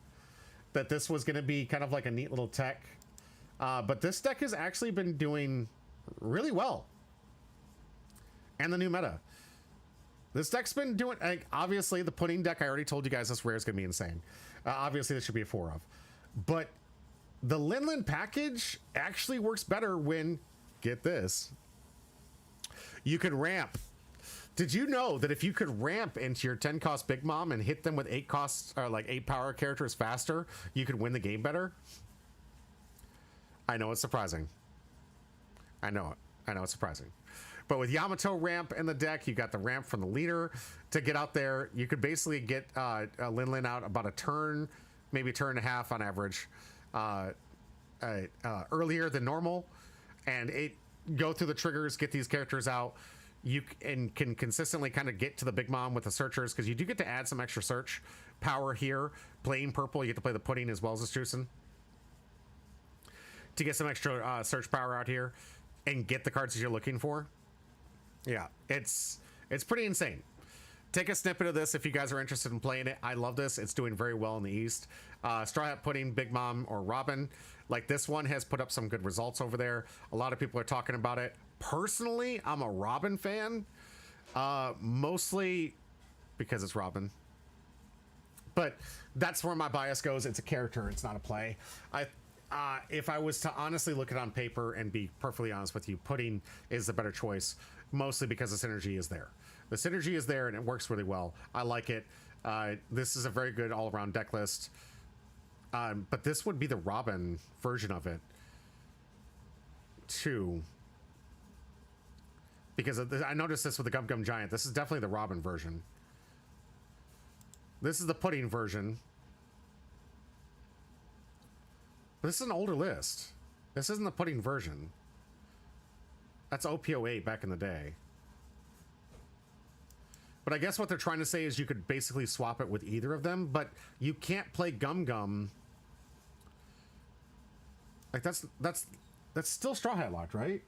B: that this was going to be kind of like a neat little tech. But this deck has actually been doing really well. And the new meta. This deck's been doing, obviously the pudding deck, I already told you guys this rare is going to be insane. Obviously this should be a 4 of. But the Linlin package actually works better when, get this, you can ramp. Did you know that if you could ramp into your 10 cost Big Mom and hit them with 8 costs, or like 8 power characters faster, you could win the game better? I know it's surprising. I know it's surprising. But with Yamato ramp in the deck, you got the ramp from the leader to get out there. You could basically get Linlin out about a turn, maybe a turn and a half on average, earlier than normal, and go through the triggers, get these characters out. You can consistently kind of get to the Big Mom with the searchers, because you do get to add some extra search power here. Playing purple, you get to play the pudding as well as the Strucin to get some extra search power out here and get the cards that you're looking for. Yeah, it's pretty insane. Take a snippet of this if you guys are interested in playing it. I love this. It's doing very well in the East. Straw Hat Pudding, Big Mom, or Robin. Like, this one has put up some good results over there. A lot of people are talking about it. Personally, I'm a Robin fan. Mostly because it's Robin. But that's where my bias goes. It's a character. It's not a play. If I was to honestly look at it on paper and be perfectly honest with you, Pudding is the better choice, mostly because the synergy is there. The synergy is there and it works really well. I like it. This is a very good all-around deck list. But this would be the Robin version of it, too. Because I noticed this with the Gum Gum Giant. This is definitely the Robin version. This is the Pudding version. This is an older list. This isn't the Pudding version. That's OP08 back in the day. But I guess what they're trying to say is you could basically swap it with either of them, but you can't play Gum Gum. Like that's still Straw Hat locked, right?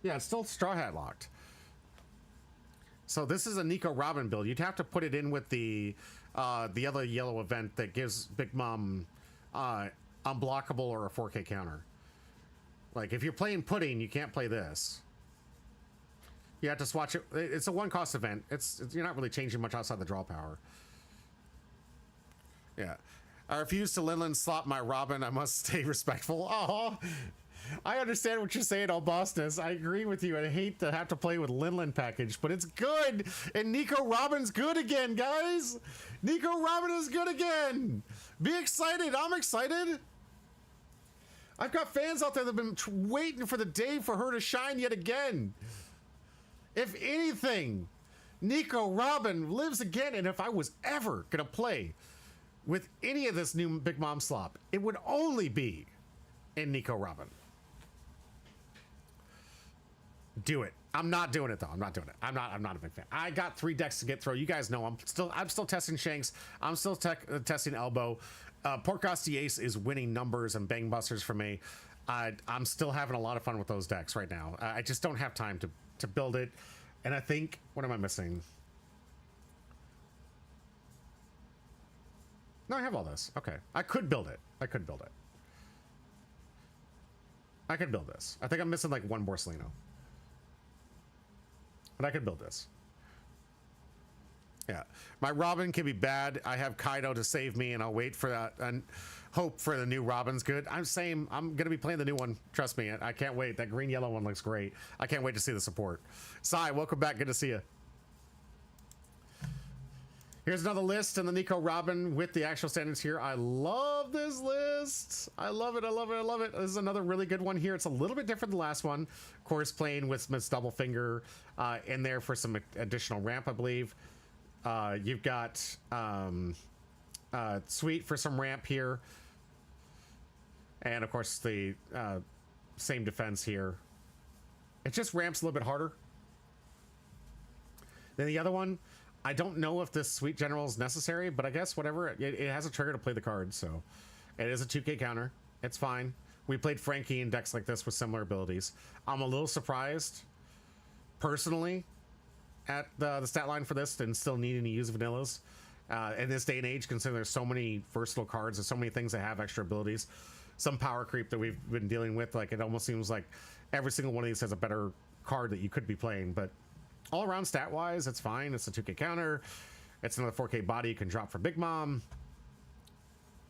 B: Yeah, it's still Straw Hat locked. So this is a Nico Robin build. You'd have to put it in with the other yellow event that gives Big Mom unblockable or a 4K counter. Like if you're playing Pudding, you can't play this. You have to swatch it. It's a one-cost event. It's you're not really changing much outside the draw power. Yeah. I refuse to Linland slot my Robin. I must stay respectful. Oh, I understand what you're saying, Albostus. I agree with you. I hate to have to play with Linland package, but it's good. And Nico Robin's good again, guys. Nico Robin is good again. Be excited. I'm excited. I've got fans out there that have been waiting for the day for her to shine yet again. If anything, Nico Robin lives again. And if I was ever going to play with any of this new Big Mom slop, it would only be in Nico Robin. Do it. I'm not doing it though. I'm not doing it. I'm not a big fan. I got 3 decks to get through. You guys know I'm still testing Shanks. I'm still testing Elbow. Portgosty Ace is winning numbers and bang busters for me. I'm still having a lot of fun with those decks right now. I just don't have time to build it. And I think, what am I missing? No, I have all this. Okay. I could build it. I could build this. I think I'm missing like one Borsalino. But I could build this. Yeah. My Robin can be bad. I have Kaido to save me, and I'll wait for that and hope for the new Robin's good. I'm saying I'm going to be playing the new one. Trust me. I can't wait. That green-yellow one looks great. I can't wait to see the support. Sai, welcome back. Good to see you. Here's another list in the Nico Robin with the actual standards here. I love this list. I love it. I love it. I love it. This is another really good one here. It's a little bit different than the last one. Of course, playing with Smith's Double Finger in there for some additional ramp, I believe. You've got Sweet for some ramp here. And, of course, the same defense here. It just ramps a little bit harder than the other one. I don't know if this Sweet General is necessary, but I guess whatever. It has a trigger to play the card, so it is a 2K counter. It's fine. We played Frankie in decks like this with similar abilities. I'm a little surprised, personally, at the stat line for this and still needing to use vanillas. In this day and age, considering there's so many versatile cards and so many things that have extra abilities. Some power creep that we've been dealing with, like it almost seems like every single one of these has a better card that you could be playing, but all around stat wise, it's fine. It's a 2K counter. It's another 4K body you can drop for Big Mom.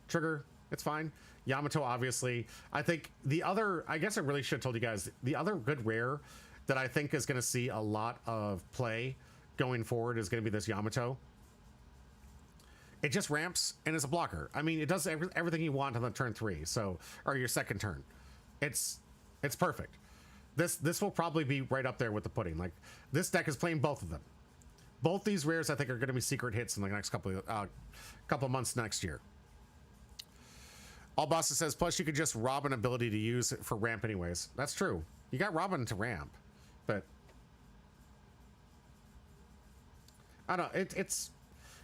B: Trigger, it's fine. Yamato, obviously. I think the other, I guess I really should have told you guys, the other good rare that I think is going to see a lot of play going forward is going to be this Yamato. It just ramps and it's a blocker. I mean, it does everything you want on the turn 3, so, or your second turn. It's perfect. This will probably be right up there with the Pudding. Like, this deck is playing both of them. Both these rares, I think, are going to be secret hits in the next couple of months next year. All Bosses says, plus you could just rob an ability to use it for ramp anyways. That's true. You got Robin to ramp, but I don't know.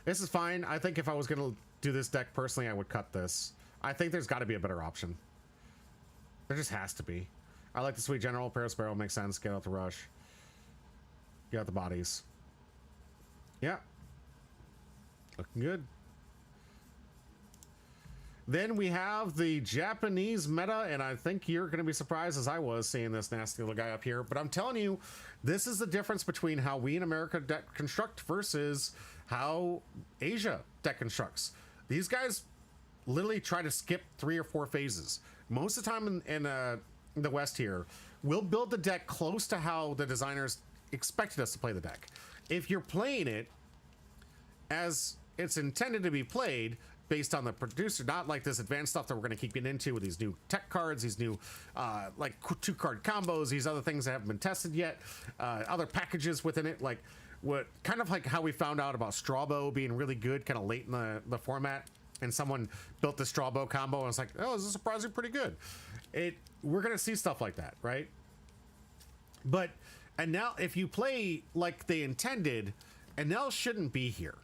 B: This is fine. I think if I was going to do this deck personally, I would cut this. I think there's got to be a better option. There just has to be. I like the Sweet General. Parasparrow makes sense. Get out the rush. Get out the bodies. Yeah. Looking good. Then we have the Japanese meta, and I think you're going to be surprised as I was seeing this nasty little guy up here. But I'm telling you, this is the difference between how we in America deck construct versus how Asia deck constructs. These guys literally try to skip 3 or 4 phases. Most of the time in the West here, we'll build the deck close to how the designers expected us to play the deck. If you're playing it as it's intended to be played, based on the producer, not like this advanced stuff that we're going to keep getting into with these new tech cards, these new like 2-card combos, these other things that haven't been tested yet, other packages within it, like what kind of like how we found out about Strawbo being really good kind of late in the format, and someone built the Strawbo combo and was like, oh, this is surprisingly pretty good. We're going to see stuff like that, right? But And now, if you play like they intended, Enel shouldn't be here.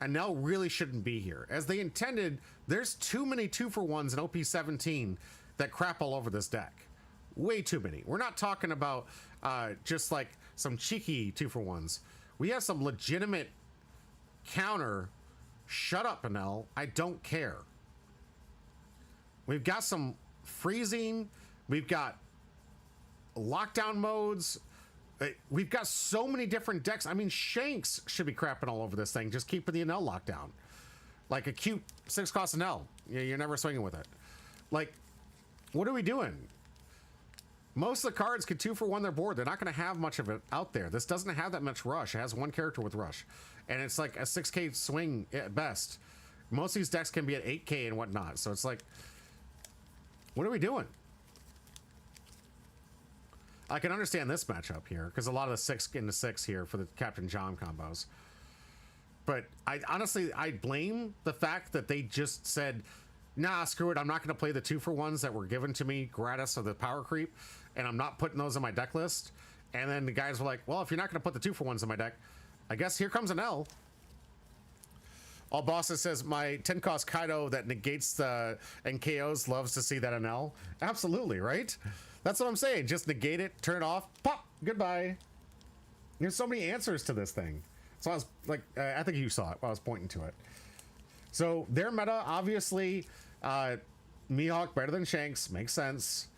B: Enel really shouldn't be here. As they intended, there's too many 2-for-1s in OP17 that crap all over this deck. Way too many. We're not talking about just like some cheeky 2-for-1s. We have some legitimate counter. Shut up, Enel. I don't care. We've got some freezing. We've got lockdown modes. We've got so many different decks. I mean, Shanks should be crapping all over this thing, just keeping the Enel lockdown. Like a cute 6-cost Enel. You're never swinging with it. Like, what are we doing? Most of the cards can 2-for-1 their board. They're not going to have much of it out there. This doesn't have that much rush. It has one character with rush. And it's like a 6K swing at best. Most of these decks can be at 8K and whatnot. So it's like, what are we doing? I can understand this matchup here because a lot of the 6 into 6 here for the Captain John combos. But I honestly, I blame the fact that they just said, nah, screw it. I'm not going to play the 2-for-1s that were given to me gratis of the power creep. And I'm not putting those on my deck list. And then the guys were like, well, if you're not going to put the 2-for-1s in my deck, I guess here comes an L. All Boston says, my 10-cost Kaido that negates the NKOs loves to see that an L. Absolutely, right? That's what I'm saying. Just negate it, turn it off, pop, goodbye. There's so many answers to this thing. So I was like, I think you saw it while I was pointing to it. So their meta, obviously, Mihawk better than Shanks, makes sense.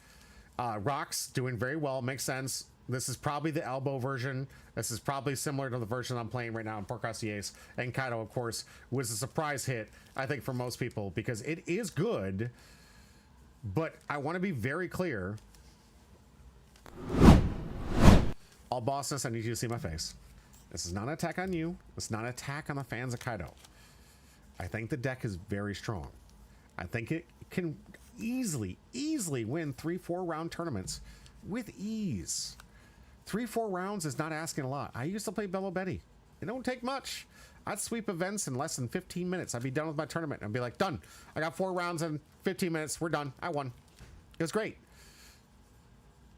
B: Rock's doing very well, makes sense. This is probably the elbow version. This is probably similar to the version I'm playing right now in Porcos the Ace. And Kaido, of course, was a surprise hit, I think, for most people, because it is good. But I want to be very clear. All Bossness, I need you to see my face. This is not an attack on you. This is not an attack on the fans of Kaido. I think the deck is very strong. I think it can easily win 3-4 round tournaments with ease. 3-4 rounds is not asking a lot. I used to play Bello Betty. It don't take much. I'd sweep events in less than 15 minutes. I'd be done with my tournament. I'd be like, done. I got 4 rounds in 15 minutes. We're done. I won. It was great.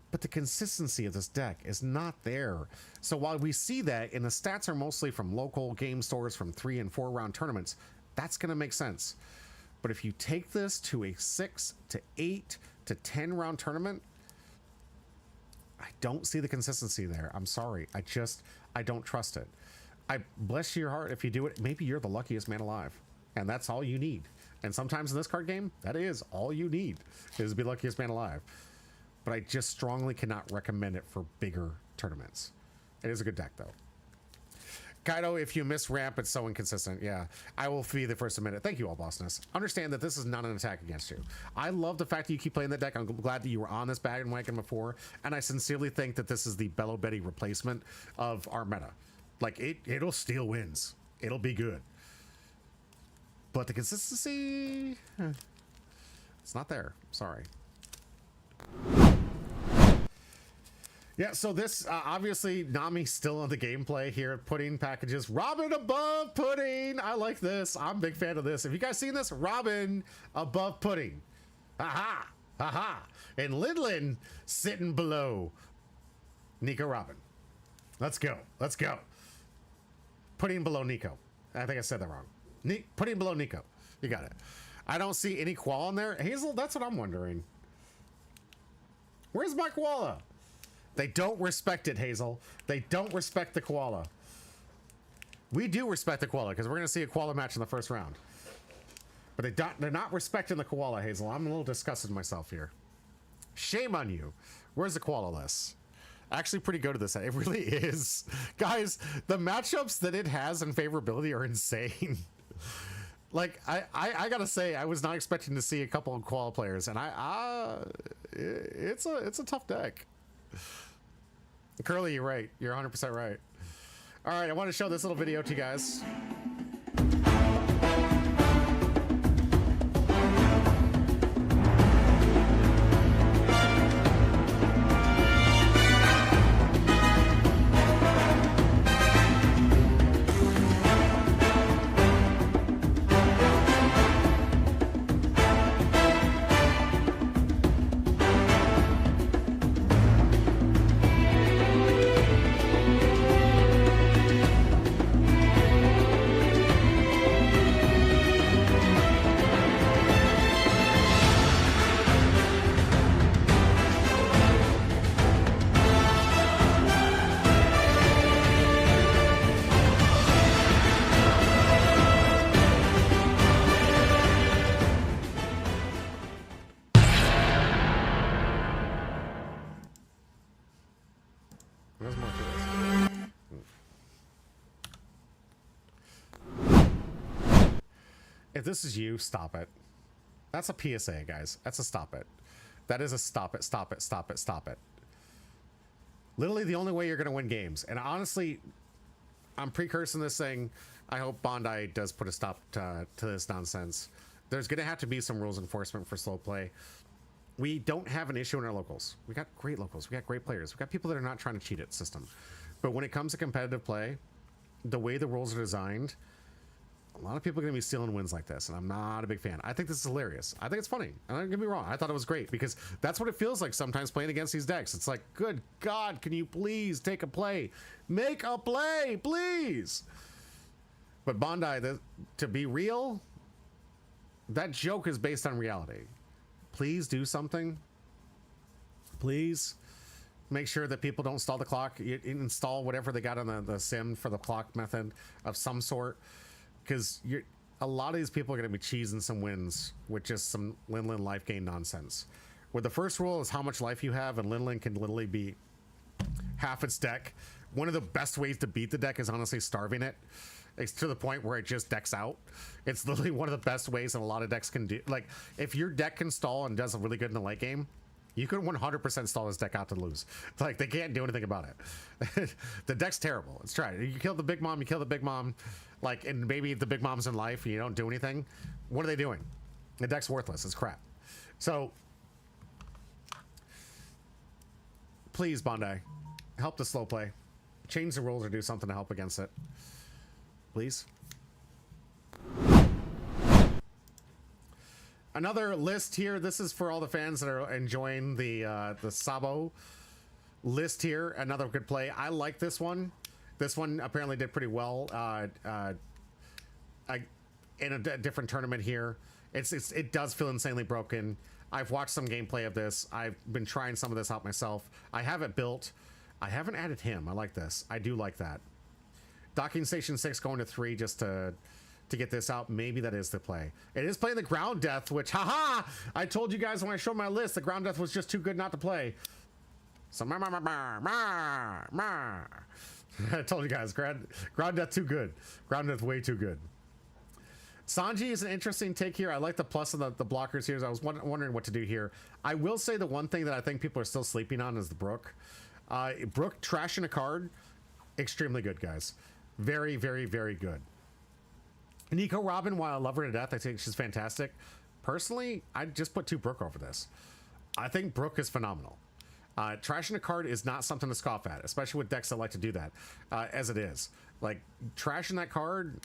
B: But the consistency of this deck is not there. So while we see that, and the stats are mostly from local game stores from 3 and 4 round tournaments, that's going to make sense. But if you take this to a 6 to 8 to 10 round tournament, I don't see the consistency there. I'm sorry. I don't trust it. I bless your heart if you do it. Maybe you're the luckiest man alive, and that's all you need. And sometimes in this card game, that is all you need, is to be luckiest man alive. But I just strongly cannot recommend it for bigger tournaments. It is a good deck, though. Kaido, if you miss ramp, it's so inconsistent. Yeah, I will be the first to admit it. Thank you, All Bossness. Understand that this is not an attack against you. I love the fact that you keep playing the deck. I'm glad that you were on this bandwagon before, and I sincerely think that this is the Bello Betty replacement of our meta. Like, it'll steal wins. It'll be good. But the consistency, it's not there. Sorry. Yeah, so this, obviously, Nami's still on the gameplay here at Pudding Packages. Robin above Pudding! I like this. I'm a big fan of this. Have you guys seen this? Robin above Pudding. Aha! Aha! And Lidlin sitting below Nico Robin. Let's go. Let's go. Pudding below Nico. I think I said that wrong. Pudding below Nico. You got it. I don't see any koala in there. Hazel, that's what I'm wondering. Where's my koala? They don't respect it, Hazel. They don't respect the koala. We do respect the koala because we're going to see a koala match in the first round. But they're not respecting the koala, Hazel. I'm a little disgusted myself here. Shame on you. Where's the koala list? Actually pretty good at this. It really is. Guys, the matchups that it has in favorability are insane. Like, I gotta say, I was not expecting to see a couple of koala players, and it's a tough deck. Curly, you're right. You're 100% right. All right, I want to show this little video to you guys. If this is you, stop it. That's a PSA, guys. That's a stop it. That is a stop it, stop it, stop it, stop it. Literally the only way you're going to win games. And honestly, I'm precursing this saying, I hope Bondi does put a stop to this nonsense. There's going to have to be some rules enforcement for slow play. We don't have an issue in our locals. We got great locals. We got great players. We got people that are not trying to cheat at system. But when it comes to competitive play, the way the rules are designed, a lot of people are going to be stealing wins like this, and I'm not a big fan. I think this is hilarious. I think it's funny. And don't get me wrong, I thought it was great because that's what it feels like sometimes playing against these decks. It's like, good God, can you please take a play? Make a play, please. But Bondi, to be real, that joke is based on reality. Please do something. Please make sure that people don't stall the clock. You install whatever they got on the sim for the clock method of some sort. Because a lot of these people are going to be cheesing some wins with just some Linlin life gain nonsense. Where the first rule is how much life you have, and Linlin can literally be half its deck. One of the best ways to beat the deck is honestly starving it. It's to the point where it just decks out. It's literally one of the best ways that a lot of decks can do. Like, if your deck can stall and does really good in the late game, you could 100% stall this deck out to lose. Like, they can't do anything about it. The deck's terrible. It's tried. You kill the big mom, you kill the big mom. Like, and maybe the big mom's in life and you don't do anything. What are they doing? The deck's worthless. It's crap. So, please, Bondi, help the slow play. Change the rules or do something to help against it. Please. Another list here. This is for all the fans that are enjoying the Sabo list here. Another good play. I like this one. This one apparently did pretty well in a different tournament here. It does feel insanely broken. I've watched some gameplay of this. I've been trying some of this out myself. I have it built. I haven't added him. I like this. I do like that. Docking Station 6 going to 3 just to get this out. Maybe that is the play. It is playing the Ground Death, which, haha! I told you guys when I showed my list, the Ground Death was just too good not to play. So, I told you guys, Ground Death too good. Ground Death way too good. Sanji is an interesting take here. I like the plus of the blockers here. I was wondering what to do here. I will say the one thing that I think people are still sleeping on is the Brook. Brook trashing a card, extremely good, guys. Very, very, very good. Nico Robin, while I love her to death, I think she's fantastic. Personally, I'd just put 2 Brook over this. I think Brook is phenomenal. Trashing a card is not something to scoff at, especially with decks that like to do that, as it is. Like, trashing that card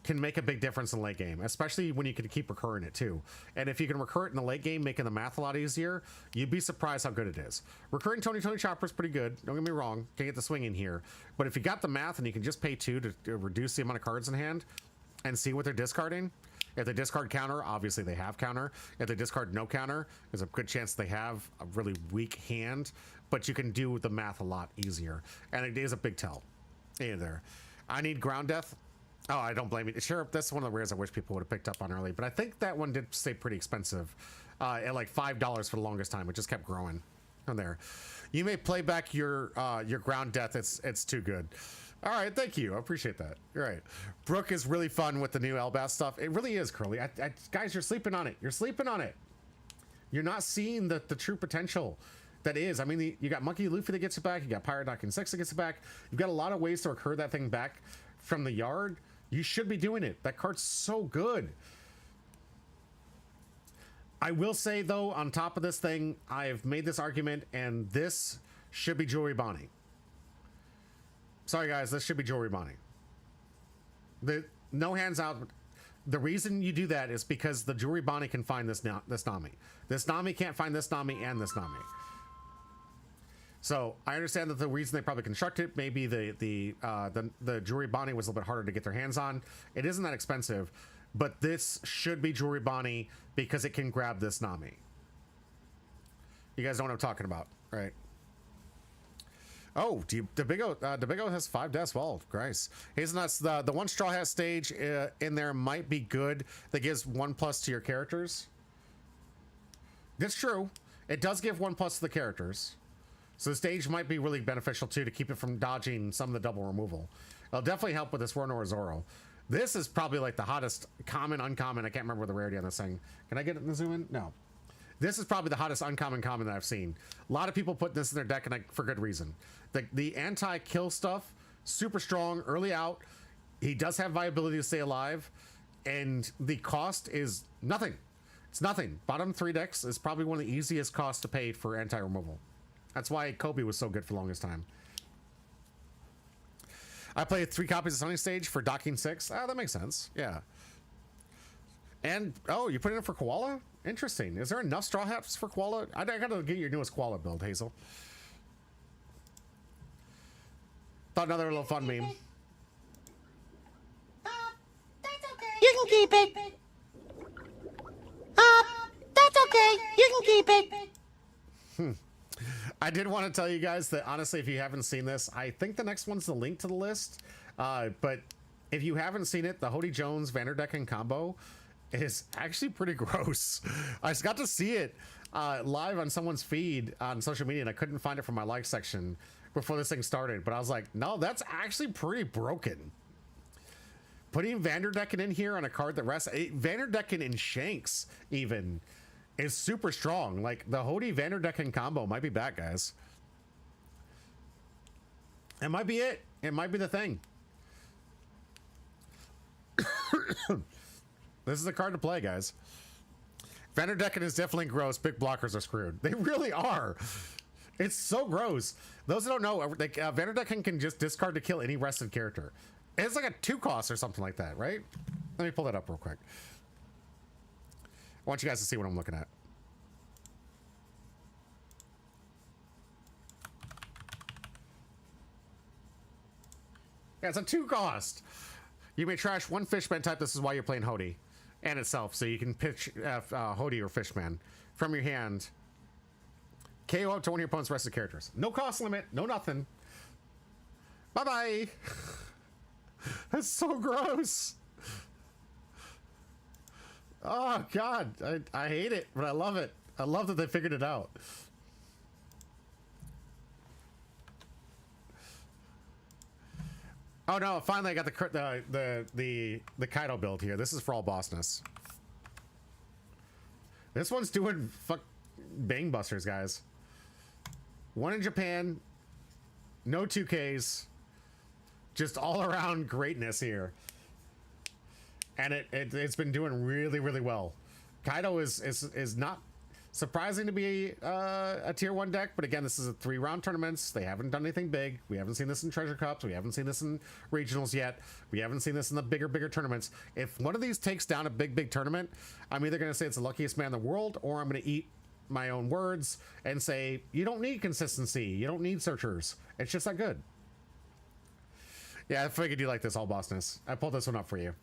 B: can make a big difference in the late game, especially when you can keep recurring it too. And if you can recur it in the late game, making the math a lot easier, you'd be surprised how good it is. Recurring Tony Chopper is pretty good. Don't get me wrong. Can't get the swing in here. But if you got the math and you can just pay 2 to reduce the amount of cards in hand and see what they're discarding. If they discard counter, obviously they have counter. If they discard no counter, there's a good chance they have a really weak hand, but you can do the math a lot easier. And it is a big tell. Either. I need Ground Death. Oh, I don't blame you. Sure, that's one of the rares I wish people would have picked up on early, but I think that one did stay pretty expensive at like $5 for the longest time. It just kept growing on there. You may play back your Ground Death. It's too good. All right, thank you. I appreciate that. You're right. Brook is really fun with the new Elbas stuff. It really is, Curly. Guys, you're sleeping on it. You're sleeping on it. You're not seeing the true potential that is. I mean, you got Monkey Luffy that gets it back. You got Pirate Docking 6 that gets it back. You've got a lot of ways to recur that thing back from the yard. You should be doing it. That card's so good. I will say, though, on top of this thing, I've made this argument, and this should be Jewelry Bonnie. Sorry, guys, this should be Jewelry Bonnie. The no hands out. The reason you do that is because the Jewelry Bonnie can find this Nami. This Nami can't find this Nami and this Nami. So I understand that the reason they probably constructed it, maybe the Jewelry Bonnie was a little bit harder to get their hands on. It isn't that expensive, but this should be Jewelry Bonnie because it can grab this Nami. You guys know what I'm talking about, right? Oh, Debigo has 5 deaths. Well, Christ. Hazelnuts, the one Straw Hat stage in there might be good. That gives 1+ to your characters. That's true. It does give 1+ to the characters. So the stage might be really beneficial too to keep it from dodging some of the double removal. It'll definitely help with this Rono or Zoro. This is probably like the hottest common, uncommon. I can't remember the rarity on this thing. Can I get it in the zoom in? No. This is probably the hottest uncommon common that I've seen. A lot of people put this in their deck, and for good reason. The anti-kill stuff, super strong, early out. He does have viability to stay alive, and the cost is nothing. It's nothing. Bottom 3 decks is probably one of the easiest costs to pay for anti-removal. That's why Kobe was so good for the longest time. I played 3 copies of Sunny Stage for docking 6. Ah, that makes sense. Yeah. And, oh, you put it in for Koala? Interesting. Is there enough Straw Hats for Koala? I gotta get your newest Koala build, Hazel. Thought another little fun meme.
C: That's okay. You can keep it. That's okay. You can keep it.
B: I did want to tell you guys that, honestly, if you haven't seen this, I think the next one's the link to the list. But if you haven't seen it, the Hody Jones Vanderdecken combo is actually pretty gross. I just got to see it live on someone's feed on social media, and I couldn't find it from my like section before this thing started. But I was like, no, that's actually pretty broken. Putting Vanderdecken in here on a card that rests, Vanderdecken in Shanks even, is super strong. Like, the Hody Vanderdecken combo might be back, guys. It might be it. It might be the thing. This is a card to play, guys. Vanderdecken is definitely gross. Big blockers are screwed. They really are. It's so gross. Those who don't know, like, Vanderdecken can just discard to kill any rested character. It's like a 2 cost or something like that, right? Let me pull that up real quick. I want you guys to see what I'm looking at. Yeah, it's a 2 cost. You may trash 1 Fishman type. This is why you're playing Hody and itself. So you can pitch Hody or Fishman from your hand. KO up to one of your opponent's rested characters. No cost limit. No nothing. Bye-bye. That's so gross. Oh, God. I hate it, but I love it. I love that they figured it out. Oh, no. Finally, I got the Kaido build here. This is for all bossness. This one's doing bang busters, guys. 1 in Japan. No 2Ks. Just all around greatness here. And it's been doing really, really well. Kaido is not surprising to be a tier 1 deck, but again, this is a 3-round tournaments. They haven't done anything big. We haven't seen this in Treasure Cups. We haven't seen this in regionals yet. We haven't seen this in the bigger tournaments. If one of these takes down a big tournament, I'm either going to say it's the luckiest man in the world, or I'm going to eat my own words and say, you don't need consistency. You don't need searchers. It's just that good. Yeah, I figured you like this all bossness. I pulled this one up for you.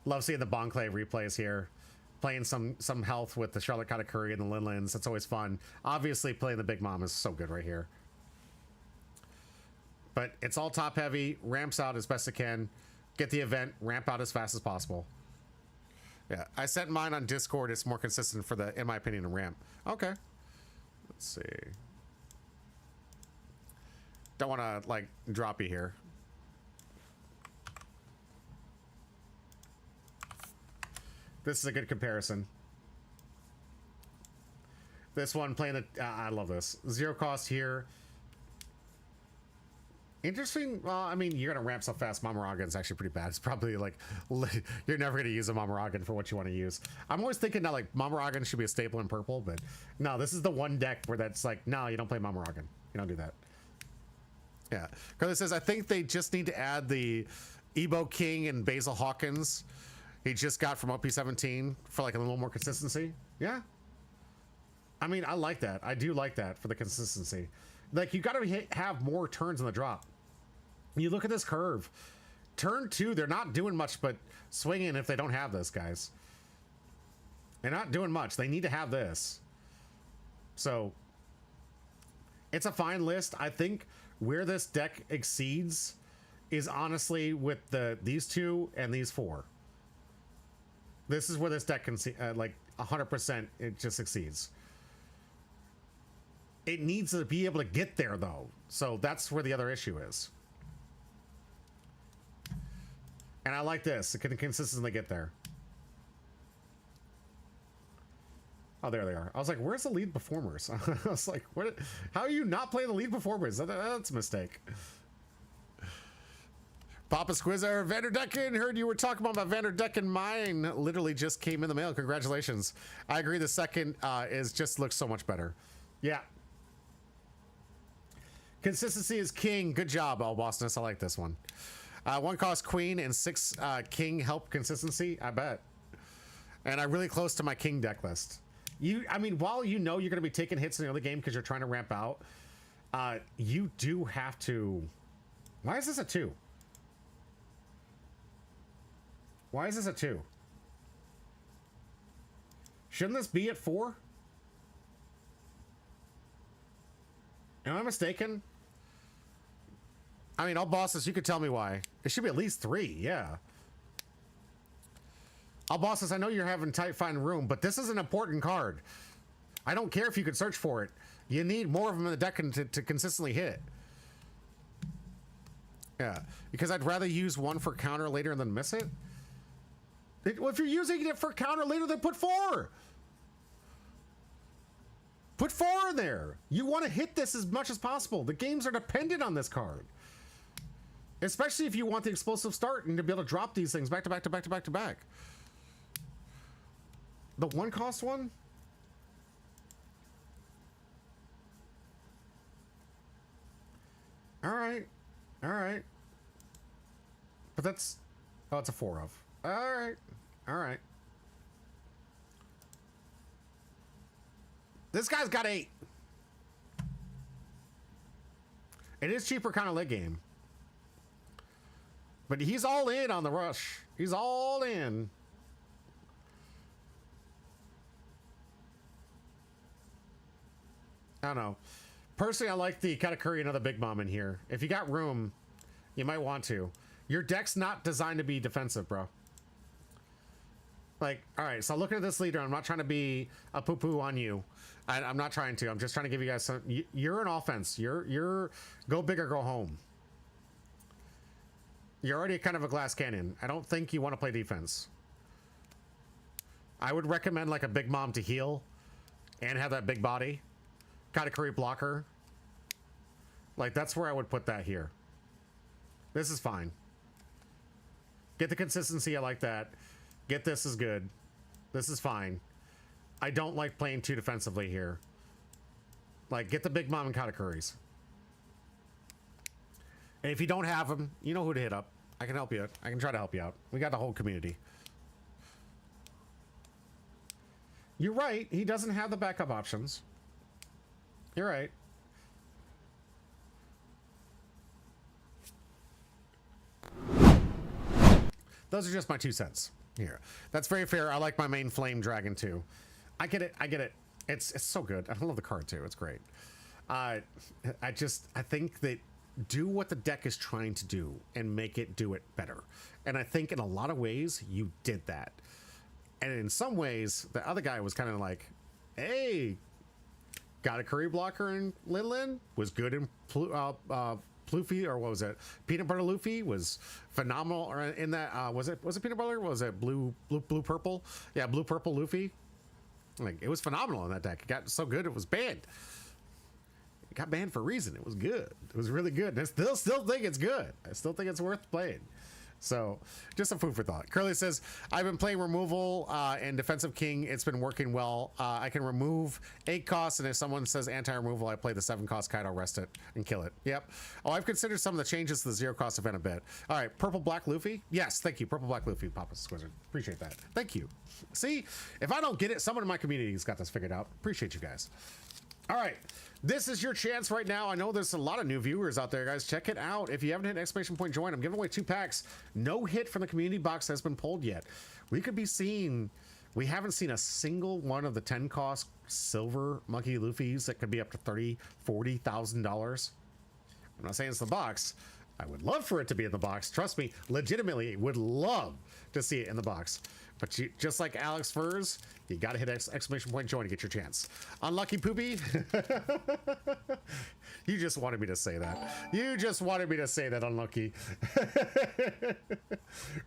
B: Love seeing the Bonclave replays here. Playing some health with the Charlotte Katakuri and the Linlands. That's always fun. Obviously, playing the Big Mom is so good right here. But it's all top heavy. Ramps out as best it can. Get the event. Ramp out as fast as possible. Yeah, I set mine on Discord. It's more consistent for the, in my opinion, a ramp. Okay. Let's see. Don't want to, like, drop you here. This is a good comparison. This one playing the... I love this. 0 cost here. Interesting. Well, I mean, you're going to ramp so fast. Mamoragan is actually pretty bad. It's probably like... You're never going to use a Mamoragan for what you want to use. I'm always thinking that, like, Mamoragan should be a staple in purple, but... No, this is the one deck where that's like, no, you don't play Mamoragan. You don't do that. Yeah. Because it says, I think they just need to add the Ebo King and Basil Hawkins he just got from OP17 for like a little more consistency. Yeah. I mean, I like that. I do like that for the consistency. Like, you got to have more turns in the drop. You look at this curve. Turn 2, they're not doing much but swinging if they don't have this, guys. They're not doing much. They need to have this. So, it's a fine list. I think where this deck exceeds is honestly with these 2 and these 4. This is where this deck can see, like 100%, it just succeeds. It needs to be able to get there though. So that's where the other issue is. And I like this. It can consistently get there. Oh, there they are. I was like, where's the lead performers? I was like, what? How are you not playing the lead performers? That's a mistake. Papa Squizzer, Vanderdecken, heard you were talking about Vanderdecken. Mine literally just came in the mail. Congratulations. I agree. The second is just looks so much better. Yeah. Consistency is king. Good job, All Bossness. I like this one. 1 cost queen and 6 king help consistency. I bet. And I'm really close to my king deck list. I mean, while you know you're going to be taking hits in the early game because you're trying to ramp out, you do have to. Why is this a 2? Why is this a 2? Shouldn't this be at 4? Am I mistaken? I mean, All Bosses, you could tell me why. It should be at least 3, yeah. All Bosses, I know you're having tight find room, but this is an important card. I don't care if you could search for it. You need more of them in the deck to consistently hit. Yeah, because I'd rather use 1 for counter later than miss it. Well, if you're using it for counter later, then put 4. Put 4 in there. You want to hit this as much as possible. The games are dependent on this card. Especially if you want the explosive start and to be able to drop these things back to back to back to back to back. The 1 cost one? Alright. Alright. But that's... Oh, it's a 4 of. Alright. Alright. This guy's got 8. It is cheaper kind of late game. But he's all in on the rush. He's all in. I don't know. Personally, I like the Katakuri and another Big Mom in here. If you got room, you might want to. Your deck's not designed to be defensive, bro. Like, all right, so looking at this leader, I'm not trying to be a poo-poo on you. I'm not trying to. I'm just trying to give you guys some... You're an offense. You're go big or go home. You're already kind of a glass cannon. I don't think you want to play defense. I would recommend like a Big Mom to heal and have that big body. Katakuri blocker. Like, that's where I would put that here. This is fine. Get the consistency. I like that. Get this is good. This is fine. I don't like playing too defensively here. Like, get the Big Mom and Katakuris. And if you don't have them, you know who to hit up. I can help you. I can try to help you out. We got the whole community. You're right. He doesn't have the backup options. You're right. Those are just my 2 cents here. That's very fair. I like my main flame dragon too. I get it. I get it. It's so good. I love the card too. It's great. I think that do what the deck is trying to do and make it do it better. And I think in a lot of ways you did that. And in some ways the other guy was kind of like, hey, got a curry blocker in Linlin, was good in Floofy, or what was it? Peanut Butter Luffy was phenomenal in that. Was it Peanut Butter? Was it blue purple? Yeah, blue purple Luffy. Like, it was phenomenal in that deck. It got so good it was banned. It got banned for a reason. It was good. It was really good. And I still think it's good. I still think it's worth playing. So, just some food for thought. Curly says, I've been playing removal and defensive king. It's been working well. I can remove 8 costs, and if someone says anti-removal, I play the 7 cost kite. I'll rest it and kill it. Yep. Oh, I've considered some of the changes to the 0 cost event a bit. All right, purple black Luffy. Yes, thank you. Purple black Luffy, Papa Squizard. Appreciate that. Thank you. See, if I don't get it, someone in my community has got this figured out. Appreciate you guys. All right, this is your chance right now. I know there's a lot of new viewers out there, guys. Check it out. If you haven't hit exclamation point join, I'm giving away 2 packs. No hit from the community box has been pulled yet. We could be seeing, we haven't seen a single one of the 10 cost silver monkey Luffy's that could be up to $30,000, $40,000. I'm not saying it's the box, I would love for it to be in the box. Trust me, legitimately would love to see it in the box. But you, just like Alex Furs, you gotta hit exclamation point join to get your chance. Unlucky Poopy. You just wanted me to say that. You just wanted me to say that, Unlucky.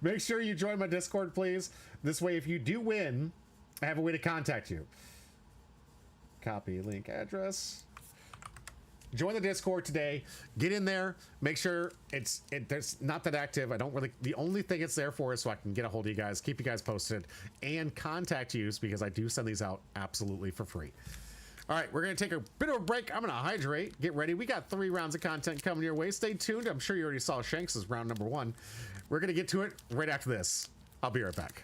B: Make sure you join my Discord, please. This way, if you do win, I have a way to contact you. Copy link address. Join the Discord today. Get in there. Make sure it's not that active. I don't really. The only thing it's there for is so I can get a hold of you guys, keep you guys posted, and contact you because I do send these out absolutely for free. All right, we're gonna take a bit of a break. I'm gonna hydrate. Get ready. We got 3 rounds of content coming your way. Stay tuned. I'm sure you already saw Shanks' round number 1. We're gonna get to it right after this. I'll be right back.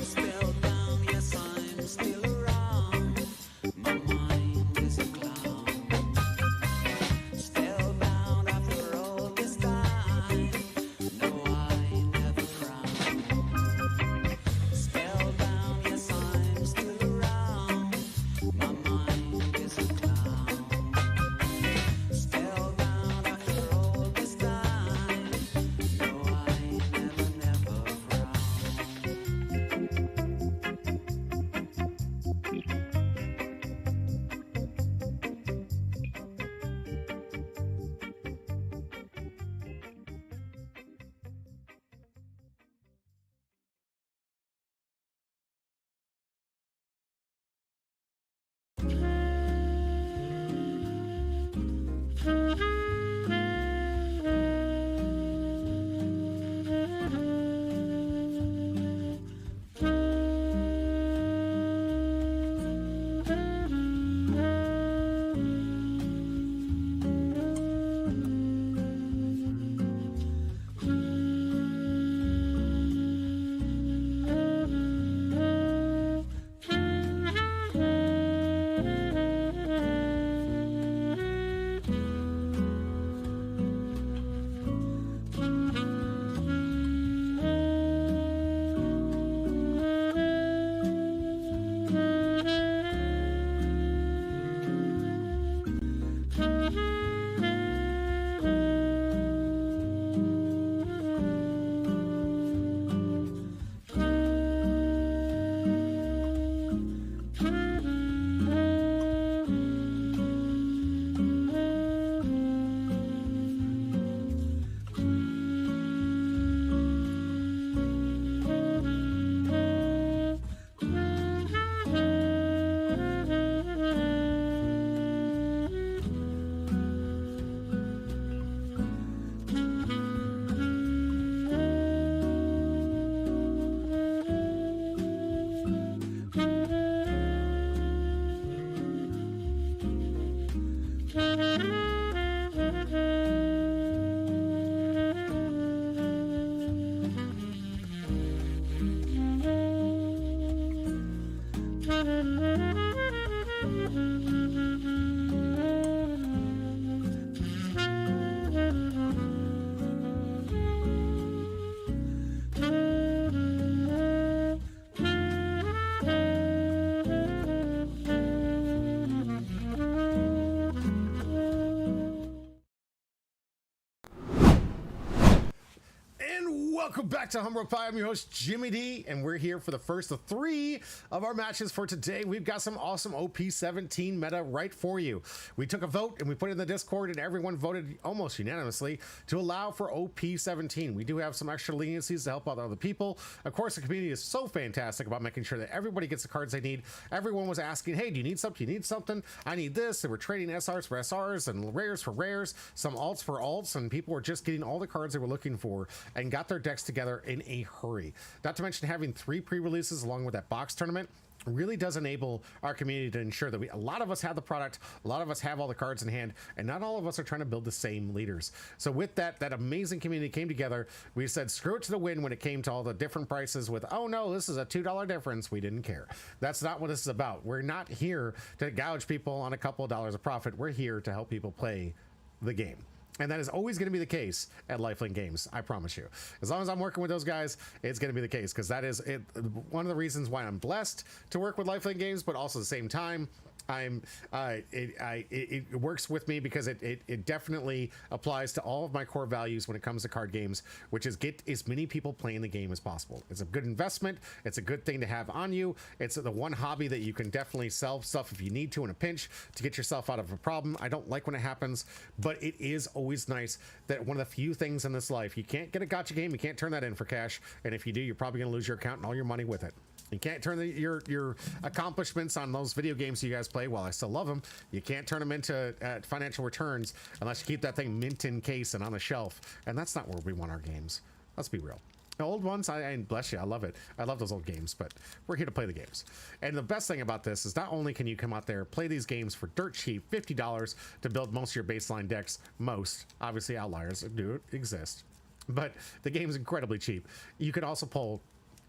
A: Spellbound, yes, I'm still around. My mind is a clown. Spellbound after all this time. No, I never frown. Spellbound, yes, I'm still around. My mind is a clown. Spellbound after all this time. No, I never frown.
B: Welcome back to Humble Pie. I'm your host, Jimmy D, and we're here for the first of 3 of our matches for today. We've got some awesome OP17 meta right for you. We took a vote and we put it in the Discord, and everyone voted almost unanimously to allow for OP17. We do have some extra leniencies to help out other people. Of course, the community is so fantastic about making sure that everybody gets the cards they need. Everyone was asking, hey, do you need something? Do you need something? I need this. They were trading SRs for SRs and rares for rares, some alts for alts, and people were just getting all the cards they were looking for and got their decks together in a hurry. Not to mention having 3 pre-releases along with that box tournament really does enable our community to ensure that a lot of us have the product, a lot of us have all the cards in hand, and not all of us are trying to build the same leaders. So with that amazing community came together. We said screw it to the wind when it came to all the different prices with, oh no, this is a $2 difference. We didn't care. That's not what this is about. We're not here to gouge people on a couple of dollars of profit. We're here to help people play the game. And that is always going to be the case at Lifelink Games, I promise you. As long as I'm working with those guys, it's going to be the case, because that is it, one of the reasons why I'm blessed to work with Lifelink Games, but also at the same time, it works with me because it definitely applies to all of my core values when it comes to card games, which is get as many people playing the game as possible. It's a good investment. It's a good thing to have on you. It's the one hobby that you can definitely sell stuff if you need to in a pinch to get yourself out of a problem. I don't like when it happens, but it is always nice that one of the few things in this life, you can't get a gacha game, you can't turn that in for cash, and if you do, you're probably going to lose your account and all your money with it. You can't turn your accomplishments on those video games you guys play, while I still love them, you can't turn them into financial returns unless you keep that thing mint in case and on the shelf. And that's not where we want our games. Let's be real. Old ones, I bless you, I love it. I love those old games, but we're here to play the games. And the best thing about this is not only can you come out there, play these games for dirt cheap, $50 to build most of your baseline decks, obviously outliers do exist, but the game's incredibly cheap. You can also pull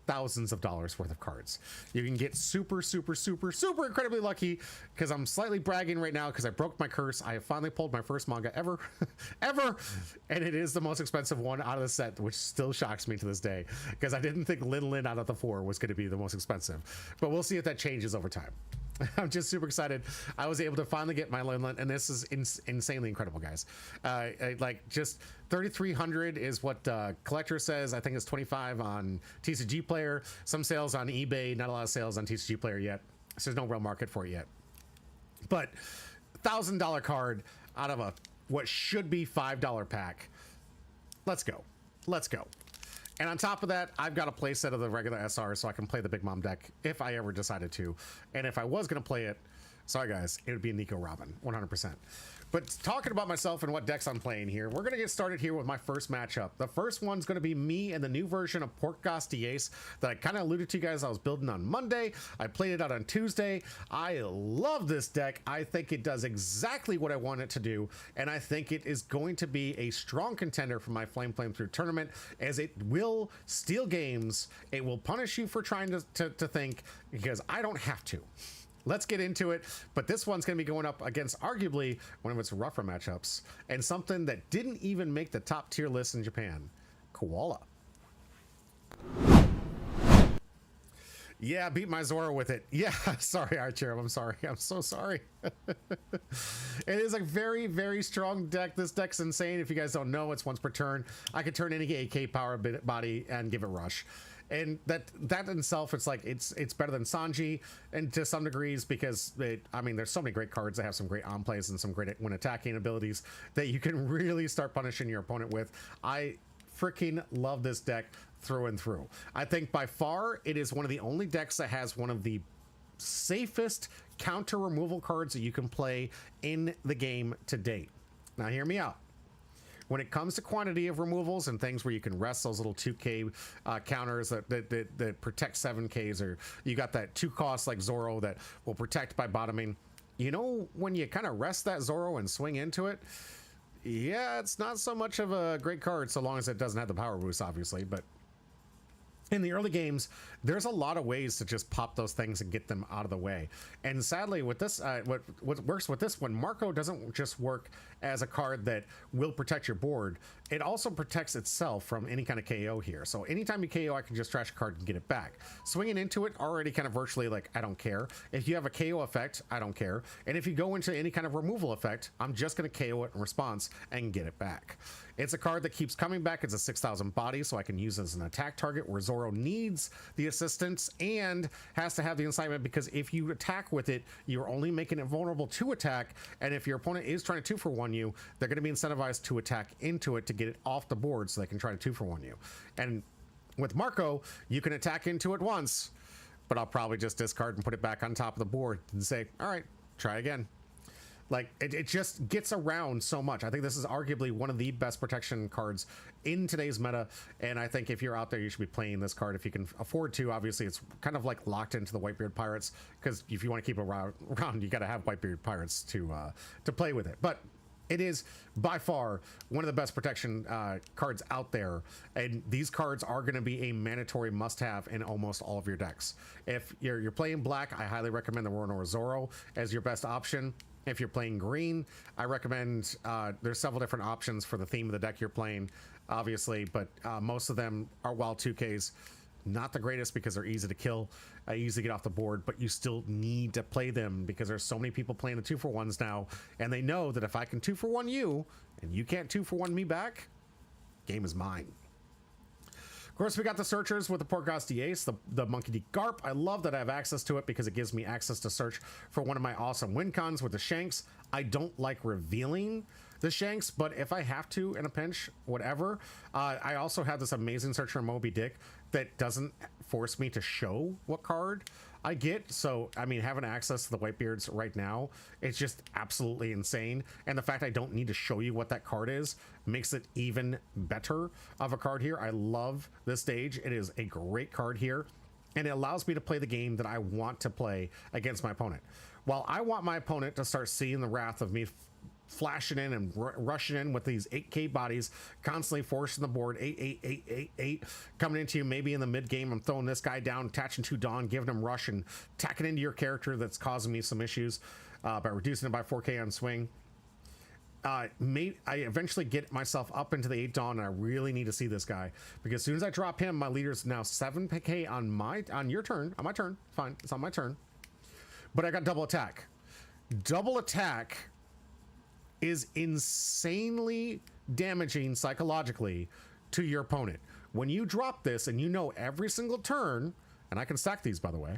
B: thousands of dollars worth of cards. You can get super incredibly lucky, because I'm slightly bragging right now because I broke my curse. I have finally pulled my first manga ever ever, and it is the most expensive one out of the set, which still shocks me to this day, because I didn't think Lin out of the 4 was going to be the most expensive, but we'll see if that changes over time. I'm just super excited. I was able to finally get my Lifelink, and this is insanely incredible, guys. Like, just 3,300 is what Collector says. I think it's 25 on TCG Player. Some sales on eBay, not a lot of sales on TCG Player yet. So there's no real market for it yet. But $1,000 card out of a what should be $5 pack. Let's go. Let's go. And on top of that, I've got a playset of the regular SR so I can play the Big Mom deck if I ever decided to. And if I was going to play it, sorry guys, it would be Nico Robin, 100%. But talking about myself and what decks I'm playing here, we're going to get started here with my first matchup. The first one's going to be me and the new version of OPTCG that I kind of alluded to you guys I was building on Monday. I played it out on Tuesday. I love this deck. I think it does exactly what I want it to do, and I think it is going to be a strong contender for my Flame Through tournament, as it will steal games. It will punish you for trying to think, because I don't have to. Let's get into it, but this one's going to be going up against arguably one of its rougher matchups, and something that didn't even make the top tier list in Japan, Koala. Yeah, beat my Zoro with it. Yeah, sorry, Archer, I'm sorry. I'm so sorry. It is a very strong deck. This deck's insane. If you guys don't know, it's once per turn. I can turn any AK power body and give it rush. And that in itself, it's like it's better than Sanji, and to some degrees, because I mean, there's so many great cards that have some great on plays and some great when attacking abilities that you can really start punishing your opponent with. I freaking love this deck through and through. I think by far it is one of the only decks that has one of the safest counter removal cards that you can play in the game to date. Now hear me out. When it comes to quantity of removals and things where you can rest those little 2k counters that protect 7ks, or you got that 2 cost like Zoro that will protect by bottoming, you know, when you kind of rest that Zoro and swing into it, yeah, it's not so much of a great card so long as it doesn't have the power boost, obviously. But in the early games, there's a lot of ways to just pop those things and get them out of the way. And sadly, with this, what works with this one, Marco doesn't just work as a card that will protect your board. It also protects itself from any kind of KO here. So anytime you KO, I can just trash a card and get it back. Swinging into it, already kind of virtually like, I don't care. If you have a KO effect, I don't care. And if you go into any kind of removal effect, I'm just going to KO it in response and get it back. It's a card that keeps coming back. It's a 6,000 body, so I can use it as an attack target where Zoro needs the assistance and has to have the incitement, because if you attack with it, you're only making it vulnerable to attack. And if your opponent is trying to 2-for-1 you, they're going to be incentivized to attack into it to get it off the board so they can try to 2-for-1 you. And with Marco, you can attack into it once, but I'll probably just discard and put it back on top of the board and say, all right, try again. Like, it just gets around so much. I think this is arguably one of the best protection cards in today's meta, and I think if you're out there, you should be playing this card if you can afford to. Obviously, it's kind of like locked into the Whitebeard Pirates, because if you want to keep it around, you got to have Whitebeard Pirates to play with it. But it is by far one of the best protection cards out there, and these cards are going to be a mandatory must-have in almost all of your decks. If you're playing black, I highly recommend the Roronoa Zoro as your best option. If you're playing green, I recommend, there's several different options for the theme of the deck you're playing, obviously, but most of them are wild 2Ks. Not the greatest because they're easy to kill, easy to get off the board, but you still need to play them because there's so many people playing the 2-for-1s now, and they know that if I can 2-for-1 you, and you can't 2-for-1 me back, game is mine. Of course, we got the searchers with the OPTCG, the Monkey D. Garp. I love that I have access to it because it gives me access to search for one of my awesome win cons with the Shanks. I don't like revealing the Shanks, but if I have to in a pinch, whatever. I also have this amazing search for Moby Dick that doesn't force me to show what card I get, so I mean, having access to the Whitebeards right now, it's just absolutely insane. And the fact I don't need to show you what that card is makes it even better of a card here. I love this stage. It is a great card here, and it allows me to play the game that I want to play against my opponent. While I want my opponent to start seeing the wrath of me flashing in and rushing in with these 8k bodies, constantly forcing the board 8 coming into you. Maybe in the mid game I'm throwing this guy down, attaching 2 Dawn, giving him rush and tacking into your character. That's causing me some issues by reducing it by 4k on swing. I eventually get myself up into the 8 Dawn, and I really need to see this guy, because as soon as I drop him, my leader's now 7k on your turn, on my turn. Fine, it's on my turn, but I got double attack. Double attack is insanely damaging psychologically to your opponent. When you drop this, and you know every single turn, and I can stack these by the way,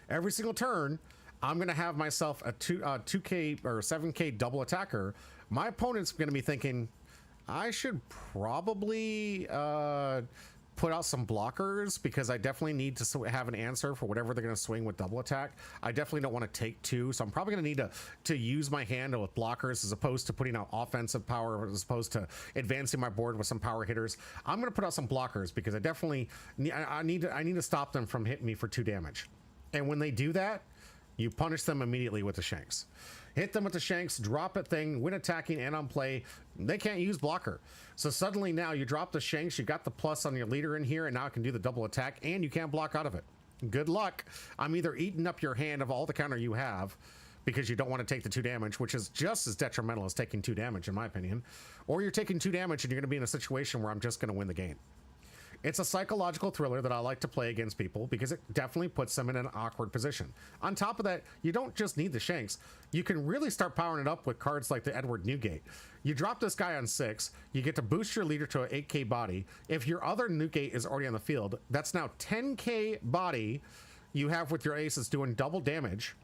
B: every single turn I'm gonna have myself a 2k or 7k double attacker. My opponent's gonna be thinking, I should probably put out some blockers, because I definitely need to have an answer for whatever they're going to swing with double attack. I definitely don't want to take 2, so I'm probably going to need to use my hand with blockers as opposed to putting out offensive power, as opposed to advancing my board with some power hitters. I'm going to put out some blockers, because I definitely need to stop them from hitting me for 2 damage. And when they do that, you punish them immediately with the Shanks. Hit them with the Shanks, drop a thing, win attacking and on play. They can't use blocker. So suddenly now you drop the Shanks, you got the plus on your leader in here, and now I can do the double attack, and you can't block out of it. Good luck. I'm either eating up your hand of all the counter you have, because you don't want to take the 2 damage, which is just as detrimental as taking 2 damage in my opinion, or you're taking 2 damage and you're going to be in a situation where I'm just going to win the game. It's a psychological thriller that I like to play against people, because it definitely puts them in an awkward position. On top of that, you don't just need the Shanks. You can really start powering it up with cards like the Edward Newgate. You drop this guy on 6, you get to boost your leader to an 8k body. If your other Newgate is already on the field, that's now 10k body you have with your aces doing double damage.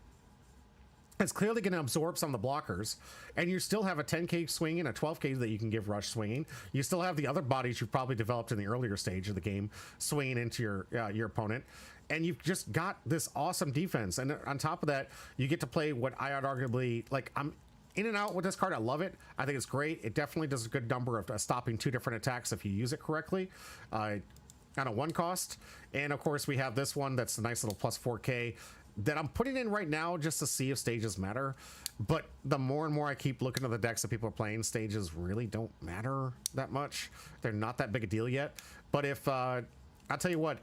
B: It's clearly going to absorb some of the blockers, and you still have a 10k swing and a 12k that you can give rush swinging. You still have the other bodies you've probably developed in the earlier stage of the game swinging into your opponent, and you've just got this awesome defense. And on top of that, you get to play what I would arguably, like, I'm in and out with this card. I love it. I think it's great. It definitely does a good number of stopping 2 different attacks if you use it correctly on a 1 cost. And of course we have this one that's a nice little plus 4k that I'm putting in right now just to see if stages matter. But the more and more I keep looking at the decks that people are playing, stages really don't matter that much. They're not that big a deal yet. But if I'll tell you what,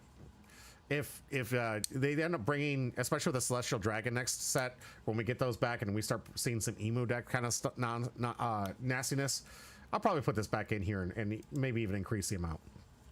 B: if they end up bringing, especially with the Celestial Dragon next set, when we get those back and we start seeing some emo deck kind of nastiness, I'll probably put this back in here and maybe even increase the amount.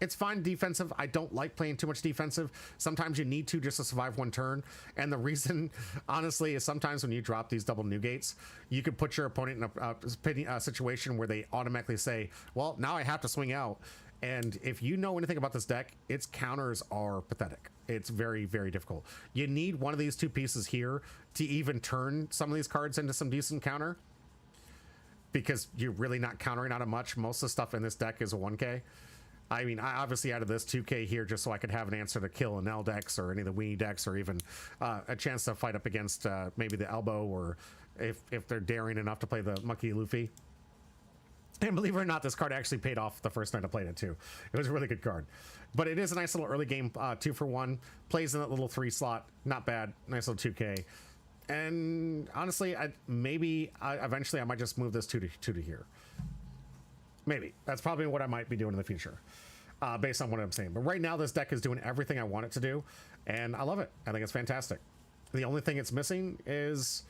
B: It's fine defensive. I don't like playing too much defensive. Sometimes you need to just to survive 1 turn. And the reason, honestly, is sometimes when you drop these double Newgates, you can put your opponent in a situation where they automatically say, well, now I have to swing out. And if you know anything about this deck, its counters are pathetic. It's very, very difficult. You need one of these 2 pieces here to even turn some of these cards into some decent counter, because you're really not countering out of much. Most of the stuff in this deck is a 1k. I mean, I obviously added this 2k here just so I could have an answer to kill an L decks or any of the weenie decks, or even a chance to fight up against maybe the elbow, or if they're daring enough to play the Monkey Luffy. And believe it or not, this card actually paid off the first night I played it too. It was a really good card. But it is a nice little early game 2 for 1. Plays in that little 3 slot. Not bad. Nice little 2k. And honestly, eventually I might just move this 2 to here. Maybe. That's probably what I might be doing in the future, based on what I'm saying. But right now, this deck is doing everything I want it to do, and I love it. I think it's fantastic. The only thing it's missing is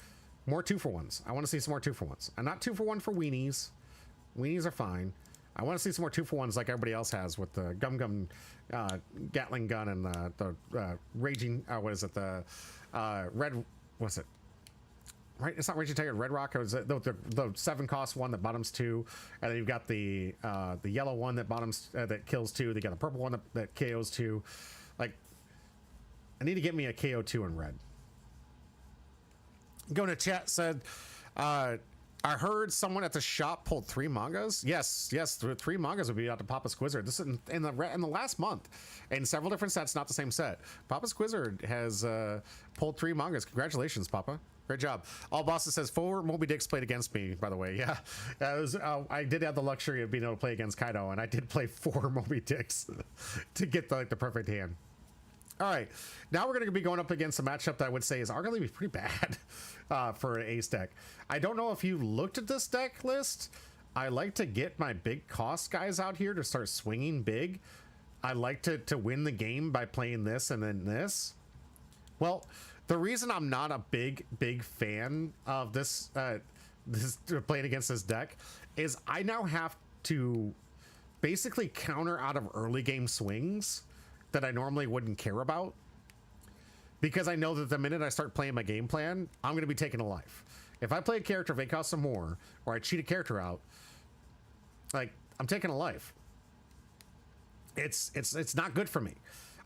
B: more 2-for-1s. I want to see some more 2-for-1s. And not 2-for-1 for weenies. Weenies are fine. I want to see some more 2-for-1s like everybody else has with the Gum Gatling gun and the Raging, what is it? The Red, what's it? Right, it's not Raging Tiger, Red Rock. It was the 7 cost one that bottoms 2, and then you've got the yellow one that bottoms that kills 2. They got the purple one that KOs 2. Like, I need to get me a KO 2 in red. Going to chat said, I heard someone at the shop pulled 3 mangas. Yes, 3 mangas would be out to Papa's Quizzard. This is in the last month, in several different sets, not the same set. Papa's Quizzard has pulled 3 mangas. Congratulations, Papa. Great job. All Bosses says 4 Moby Dicks played against me. By the way, yeah, I did have the luxury of being able to play against Kaido, and I did play 4 Moby Dicks to get the perfect hand. All right, now we're going to be going up against a matchup that I would say is arguably pretty bad for an ace deck. I don't know if you looked at this deck list. I like to get my big cost guys out here to start swinging big. I like to win the game by playing this and then this. Well, the reason I'm not a big fan of this playing against this deck is I now have to basically counter out of early game swings that I normally wouldn't care about, because I know that the minute I start playing my game plan, I'm going to be taking a life. If I play a character, if they cost some more, or I cheat a character out, like, I'm taking a life. It's not good for me.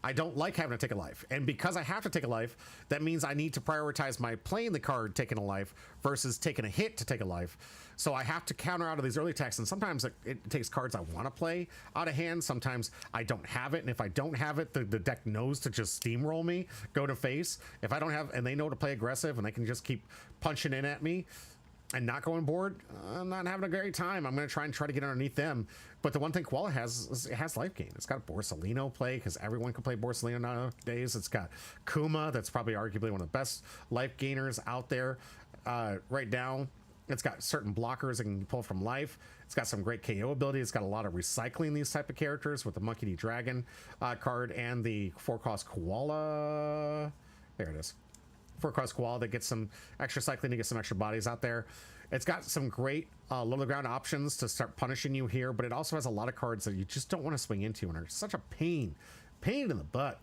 B: I don't like having to take a life. And because I have to take a life, that means I need to prioritize my playing the card taking a life versus taking a hit to take a life. So I have to counter out of these early attacks. And sometimes it takes cards I want to play out of hand. Sometimes I don't have it. And if I don't have it, the deck knows to just steamroll me, go to face. If I don't have, and they know to play aggressive and they can just keep punching in at me and not going board, I'm not having a great time. I'm going to try to get underneath them. But the one thing Koala has is it has life gain. It's got Borsalino play, because everyone can play Borsalino nowadays. It's got Kuma, that's probably arguably one of the best life gainers out there right now. It's got certain blockers it can pull from life. It's got some great KO ability. It's got a lot of recycling these type of characters with the Monkey D. Dragon card and the 4-cost Koala. There it is. 4-cost Koala that gets some extra cycling to get some extra bodies out there. It's got some great low-to-the-ground options to start punishing you here, but it also has a lot of cards that you just don't want to swing into and are such a pain in the butt.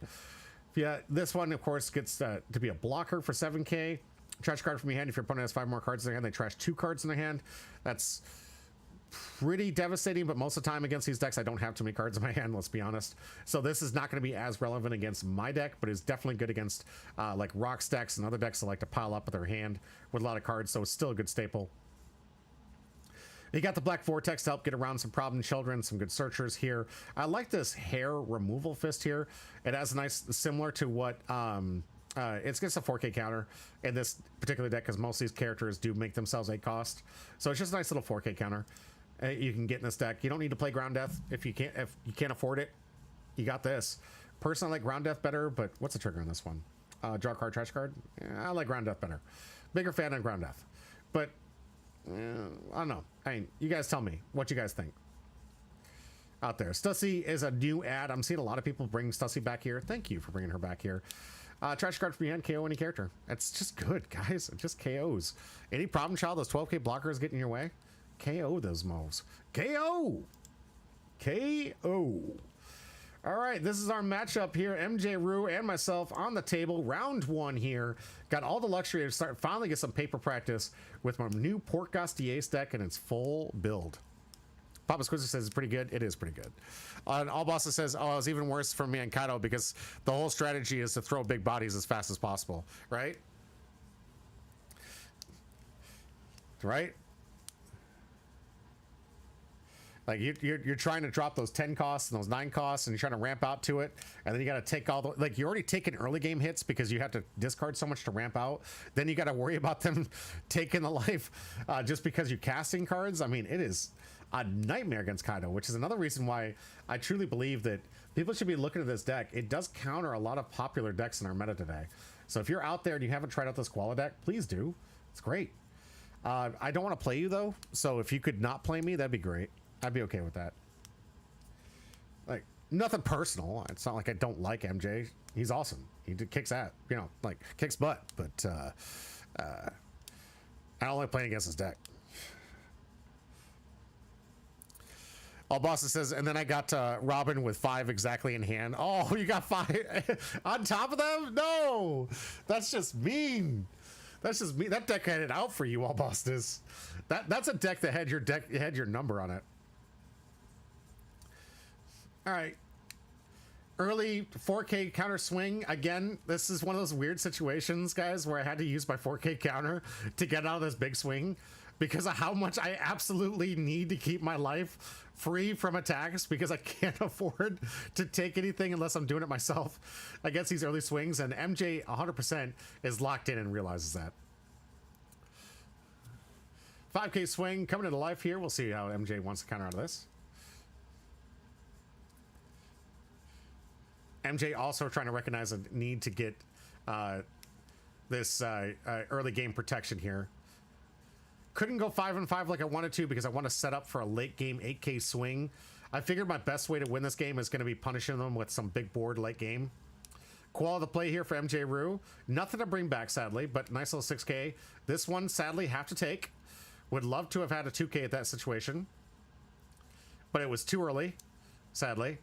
B: Yeah, this one, of course, gets to be a blocker for 7k. Trash card from your hand. If your opponent has 5 more cards in their hand, they trash 2 cards in their hand. That's pretty devastating, but most of the time against these decks, I don't have too many cards in my hand, let's be honest. So this is not going to be as relevant against my deck, but it's definitely good against like Rocks decks and other decks that like to pile up with their hand with a lot of cards, so it's still a good staple. You got the Black Vortex to help get around some problem children, some good searchers here. I like this hair removal fist here. It has a nice, similar to what it's just a 4k counter in this particular deck, because most of these characters do make themselves 8 cost. So it's just a nice little 4k counter you can get in this deck. You don't need to play Ground Death if you can't afford it. You got this. Personally, I like Ground Death better, but what's the trigger on this one? Draw card, trash card. Yeah, I like Ground Death better. Bigger fan of Ground Death, but I don't know. I mean, you guys tell me what you guys think out there. Stussy is a new ad. I'm seeing a lot of people bring Stussy back here. Thank you for bringing her back here. Trash card from your hand, KO any character. It's just good, guys. It just KOs. Any problem child, those 12k blockers getting in your way? KO those moves. KO! KO! All right, this is our matchup here. MJ Rue and myself on the table. Round 1 here. Got all the luxury to finally get some paper practice with my new Port Gastier deck and its full build. Papa Squizzer says it's pretty good. It is pretty good. And All Bosses says, oh, it's even worse for me and Kaido because the whole strategy is to throw big bodies as fast as possible, right? Right? Like you're trying to drop those 10 costs and those 9 costs, and you're trying to ramp out to it, and then you got to take all the, like, you're already taking early game hits because you have to discard so much to ramp out. Then you got to worry about them taking the life just because you're casting cards. I mean, it is a nightmare against Kaido, which is another reason why I truly believe that people should be looking at this deck. It does counter a lot of popular decks in our meta today. So if you're out there and you haven't tried out this Koala deck, please do. It's great. I don't want to play you though, so if you could not play me, that'd be great. I'd be okay with that. Like, nothing personal. It's not like I don't like MJ. He's awesome. He kicks ass, you know, like kicks butt. But I don't like playing against his deck. All Bosses says, and then I got Robin with 5 exactly in hand. Oh, you got 5 on top of them? No, that's just mean. That's just me. That deck had it out for you, All Bosses. That's a deck that had your number on it. All right, early 4k counter swing again. This is one of those weird situations, guys, where I had to use my 4k counter to get out of this big swing. because of how much I absolutely need to keep my life free from attacks because I can't afford to take anything unless I'm doing it myself against these early swings. And MJ 100% is locked in and realizes that. 5K swing coming into life here. We'll see how MJ wants to counter out of this. MJ also trying to recognize a need to get this early game protection here. Couldn't go 5 and 5 like I wanted to because I want to set up for a late game 8K swing. I figured my best way to win this game is going to be punishing them with some big board late game. Qual the play here for MJ Rue. Nothing to bring back, sadly, but nice little 6K. This one, sadly, have to take. Would love to have had a 2K at that situation, but it was too early, sadly,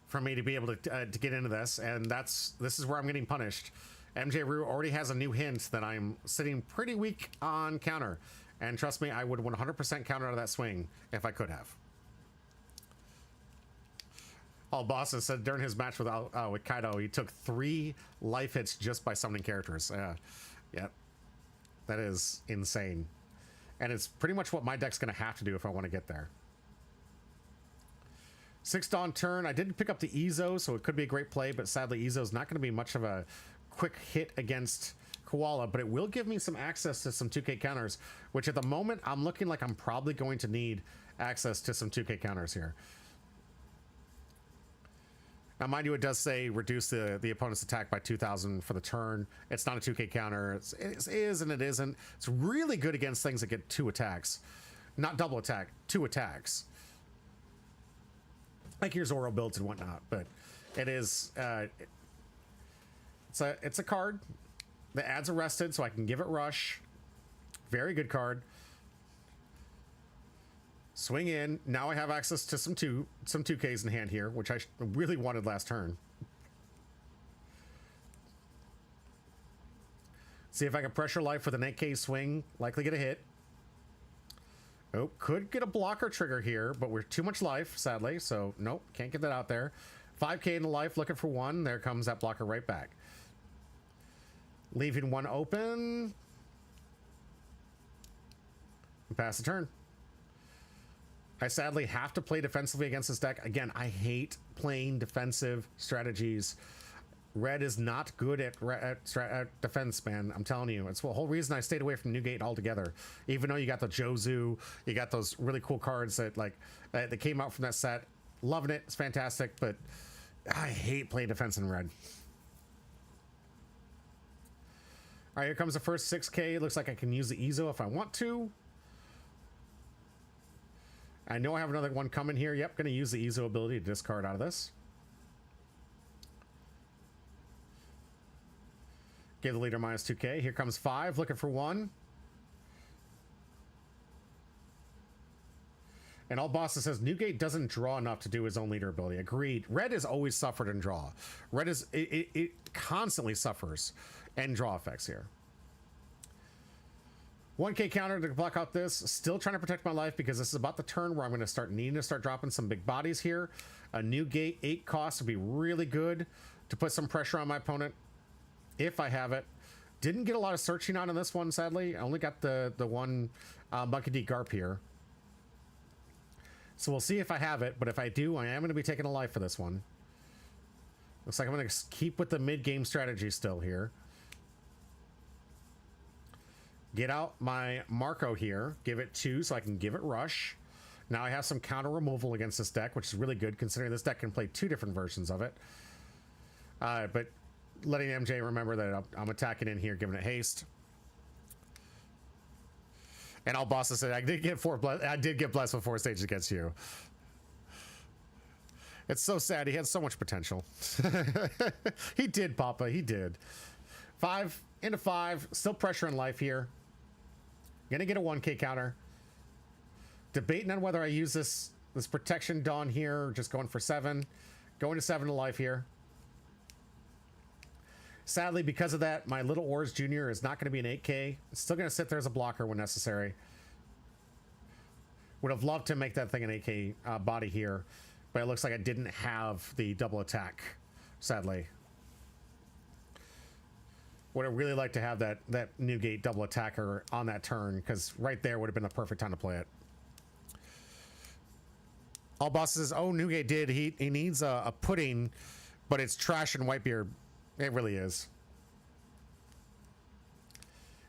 B: for me to be able to get into this, and this is where I'm getting punished. MJ Rue already has a new hint that I'm sitting pretty weak on counter, and trust me, I would 100% counter out of that swing if I could have. All Boston said during his match with Kaido, he took 3 life hits just by summoning characters. Yep. That is insane. And it's pretty much what my deck's going to have to do if I want to get there. 6 Dawn turn. I didn't pick up the Ezo, so it could be a great play, but sadly Ezo's not going to be much of a quick hit against Koala, but it will give me some access to some 2K counters, which at the moment I'm looking like I'm probably going to need access to some 2K counters here. Now, mind you, it does say reduce the opponent's attack by 2,000 for the turn. It's not a 2K counter. It is and it isn't. It's really good against things that get 2 attacks. Not double attack, 2 attacks. Like your Zoro builds and whatnot, but it is... it's a card that adds Arrested, so I can give it Rush. Very good card. Swing in. Now I have access to some 2Ks in hand here, which I really wanted last turn. See if I can pressure life with an 8K swing. Likely get a hit. Oh, could get a blocker trigger here, but we're too much life, sadly. So, nope, can't get that out there. 5K into life, looking for 1. There comes that blocker right back. Leaving 1 open. And pass the turn. I sadly have to play defensively against this deck. Again, I hate playing defensive strategies. Red is not good at defense, man. I'm telling you. It's the whole reason I stayed away from Newgate altogether. Even though you got the Jozu, you got those really cool cards that that came out from that set. Loving it. It's fantastic, but I hate playing defense in red. All right, here comes the first 6K. Looks like I can use the Ezo if I want to. I know I have another one coming here. Yep, going to use the Ezo ability to discard out of this. Give the leader minus 2K. Here comes 5, looking for 1. And All Boston says Newgate doesn't draw enough to do his own leader ability. Agreed. Red has always suffered in draw. Red is it constantly suffers and draw effects here. 1K counter to block out this. Still trying to protect my life because this is about the turn where I'm going to start needing to start dropping some big bodies here. A Newgate 8 cost would be really good to put some pressure on my opponent if I have it. Didn't get a lot of searching on in this one, sadly. I only got the one Monkey D Garp here. So we'll see if I have it, but if I do, I am going to be taking a life for this one. Looks like I'm going to keep with the mid-game strategy still here. Get out my Marco here. Give it 2 so I can give it Rush. Now I have some counter removal against this deck, which is really good considering this deck can play 2 different versions of it. But letting MJ remember that I'm attacking in here, giving it haste. And All Bossa said, I did get blessed with 4 stages against you. It's so sad. He had so much potential. He did, Papa. He did. 5 into 5. Still pressure in life here. Gonna get a 1K counter. Debating on whether I use this protection Dawn here or just going for 7. Going to 7 to life here. Sadly, because of that, my Little Oars Jr. is not going to be an 8K. It's still going to sit there as a blocker when necessary. Would have loved to make that thing an 8K body here, but it looks like I didn't have the double attack, sadly. Would have really liked to have that Newgate double attacker on that turn, because right there would have been the perfect time to play it. All bosses, oh, Newgate did. He needs a pudding, but it's trash and Whitebeard. It really is.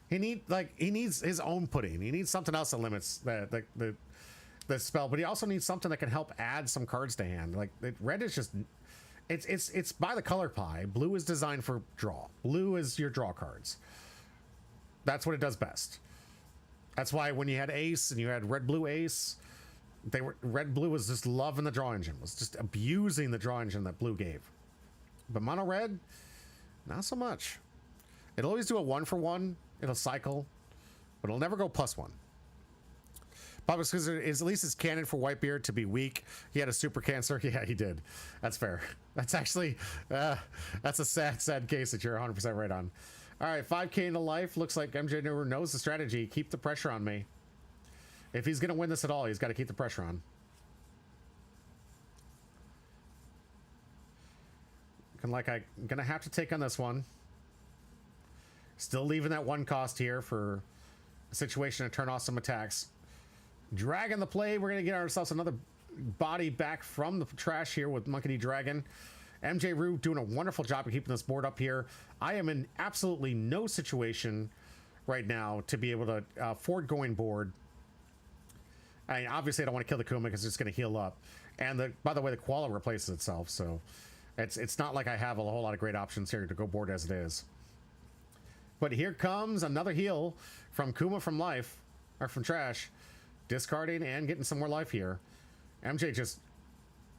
B: He needs his own pudding. He needs something else that limits the spell, but he also needs something that can help add some cards to hand. Like red is just, it's by the color pie. Blue is designed for draw. Blue is your draw cards. That's what it does best. That's why when you had Ace and you had red blue Ace, red blue was just loving the draw engine, was just abusing the draw engine that blue gave. But mono red, not so much. It'll always do a 1-for-1. It'll cycle, but it'll never go +1. Probably because at least it's canon for Whitebeard to be weak. He had a super cancer. Yeah, he did. That's fair. That's actually, that's a sad case that you're 100% right on. All right, 5K into life. Looks like MJ Newer knows the strategy. Keep the pressure on me. If he's going to win this at all, he's got to keep the pressure on. I'm going to have to take on this one. Still leaving that 1 cost here for a situation to turn off some attacks. Dragon the play. We're going to get ourselves another body back from the trash here with Monkey D. Dragon. MJ Rue doing a wonderful job of keeping this board up here. I am in absolutely no situation right now to be able to afford going board. I mean, obviously I don't want to kill the Kuma because it's going to heal up. And by the way, the Koala replaces itself, so it's not like I have a whole lot of great options here to go board as it is. But here comes another heal from Kuma from life, or from trash, discarding and getting some more life here. MJ just,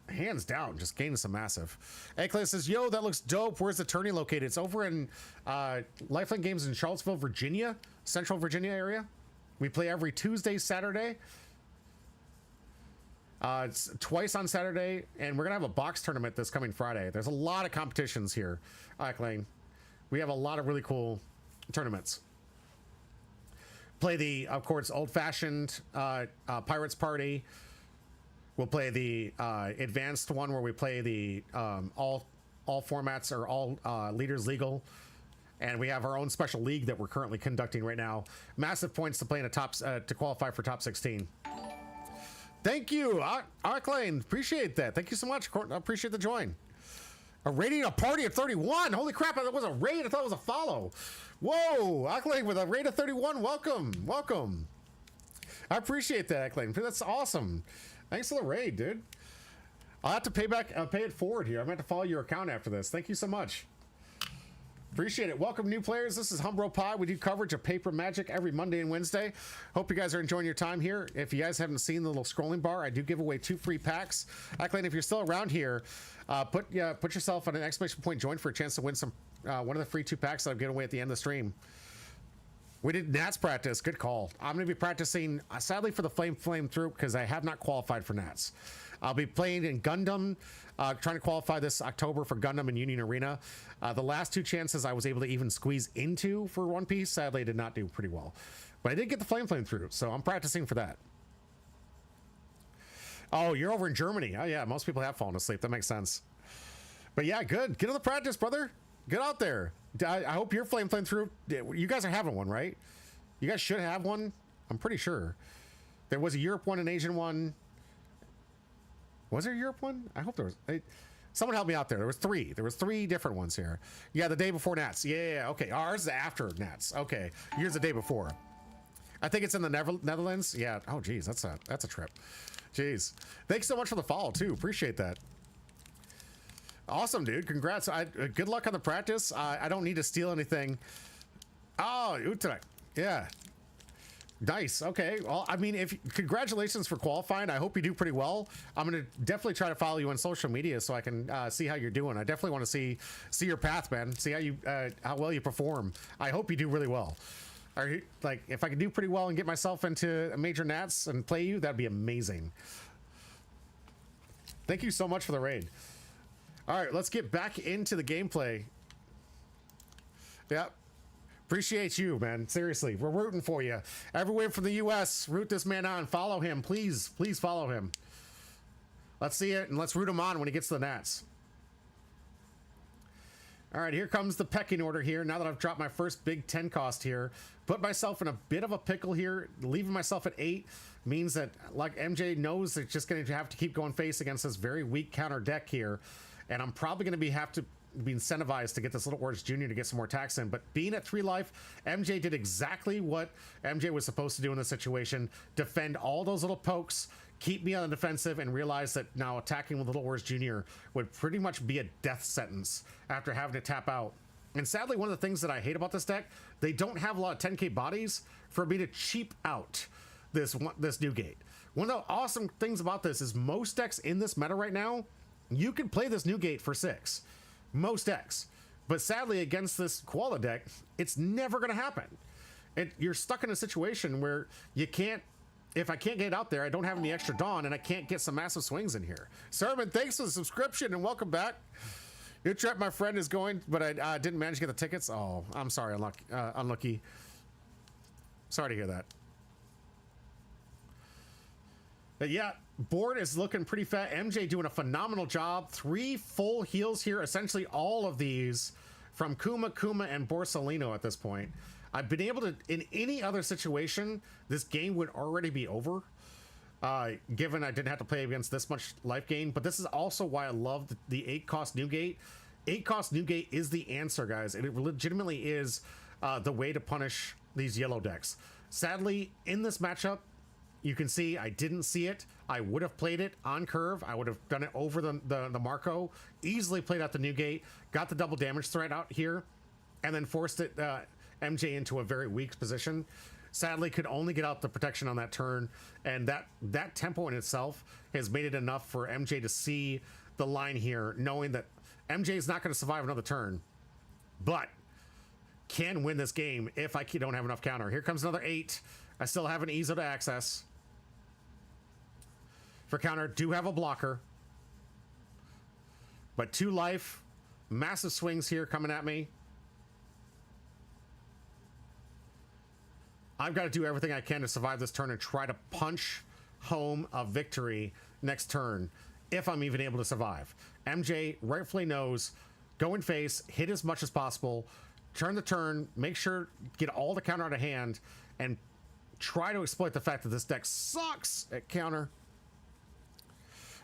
B: hands down, just gaining some massive. Eclair says, yo, that looks dope. Where's the tourney located? It's over in Lifelink Games in Charlottesville, Virginia, Central Virginia area. We play every Tuesday, Saturday. It's twice on Saturday, and we're going to have a box tournament this coming Friday. There's a lot of competitions here, Eclair. We have a lot of really cool tournaments. Play the, of course, old-fashioned Pirates Party. We'll play the advanced one where we play the all formats or all leaders legal, and we have our own special league that we're currently conducting right now. Massive points to play in a to qualify for top 16. Thank you, Arklane. Appreciate that. Thank you so much. I appreciate the join. A rating a party of 31. Holy crap! That was a raid. I thought it was a follow. Whoa, Arklane with a rate of 31. Welcome. I appreciate that, Arklane. That's awesome. Thanks for the raid, dude. I'll have to pay it forward here. I'm going to have to follow your account after this. Thank you so much. Appreciate it. Welcome, new players. This is Humbro Pie. We do coverage of Paper Magic every Monday and Wednesday. Hope you guys are enjoying your time here. If you guys haven't seen the little scrolling bar, I do give away 2 free packs. Acklane, if you're still around here, put yourself on an exclamation point join for a chance to win some one of the free 2 packs that I'm giving away at the end of the stream. We did Nats practice. Good call. I'm going to be practicing, sadly, for the Flame through because I have not qualified for Nats. I'll be playing in Gundam, trying to qualify this October for Gundam and Union Arena. The last 2 chances I was able to even squeeze into for One Piece, sadly, I did not do pretty well. But I did get the Flame through, so I'm practicing for that. Oh, you're over in Germany. Oh, yeah, most people have fallen asleep. That makes sense. But yeah, good. Get on the practice, brother. Get out there. I hope your Flame through. You guys are having one, right? You guys should have one. I'm pretty sure. There was a Europe one, an Asian one. Was there a Europe one? I hope there was. Someone help me out there. There was 3. There was 3 different ones here. Yeah, the day before Nats. Yeah, okay. Ours is after Nats. Okay. Yours the day before. I think it's in the Netherlands. Yeah. Oh, geez. That's a trip. Jeez. Thanks so much for the follow, too. Appreciate that. Awesome, dude. Congrats. Good luck on the practice. I don't need to steal anything. Oh, Utrecht. Yeah. Nice. Okay. Well, I mean, congratulations for qualifying. I hope you do pretty well. I'm going to definitely try to follow you on social media so I can see how you're doing. I definitely want to see your path, man. See how well you perform. I hope you do really well. If I could do pretty well and get myself into a major Nats and play you, that'd be amazing. Thank you so much for the raid. All right, let's get back into the gameplay. Yep. Appreciate you, man. Seriously, we're rooting for you. Everywhere from the U.S., root this man on. Follow him, please. Please follow him. Let's see it, and let's root him on when he gets to the Nats. All right, here comes the pecking order here. Now that I've dropped my first big 10 cost here, put myself in a bit of a pickle here. Leaving myself at 8 means that, like MJ knows, it's just going to have to keep going face against this very weak counter deck here. And I'm probably going to have to be incentivized to get this Little Orange Jr. to get some more attacks in. But being at 3 life, MJ did exactly what MJ was supposed to do in this situation. Defend all those little pokes, keep me on the defensive, and realize that now attacking with Little Wars Jr. would pretty much be a death sentence after having to tap out. And sadly, one of the things that I hate about this deck, they don't have a lot of 10k bodies for me to cheap out this new gate. One of the awesome things about this is most decks in this meta right now, you can play this new gate for 6. Most decks. But sadly, against this Koala deck, it's never going to happen. You're stuck in a situation where you can't. If I can't get out there, I don't have any extra Dawn, and I can't get some massive swings in here. Sermon, thanks for the subscription, and welcome back. Your trap, my friend, is going, but I didn't manage to get the tickets. Oh, I'm sorry, unlucky. Sorry to hear that. But yeah, board is looking pretty fat. MJ doing a phenomenal job. 3 full heals here, essentially all of these from Kuma, and Borsalino at this point. I've been able to, in any other situation, this game would already be over, given I didn't have to play against this much life gain. But this is also why I love the 8 cost new gate. 8 cost new gate is the answer, guys, and it legitimately is the way to punish these yellow decks. Sadly, in this matchup, you can see I didn't see it. I would have played it on curve. I would have done it over the Marco, easily played out the new gate, got the double damage threat out here, and then forced it MJ into a very weak position. Sadly, could only get out the protection on that turn, and that tempo in itself has made it enough for MJ to see the line here, knowing that MJ is not going to survive another turn, but can win this game if I don't have enough counter. Here comes another 8. I still have an Ezo to access. For counter, do have a blocker, but 2 life, massive swings here coming at me. I've got to do everything I can to survive this turn and try to punch home a victory next turn, if I'm even able to survive. MJ rightfully knows, go in face, hit as much as possible, turn the turn, make sure, get all the counter out of hand, and try to exploit the fact that this deck sucks at counter.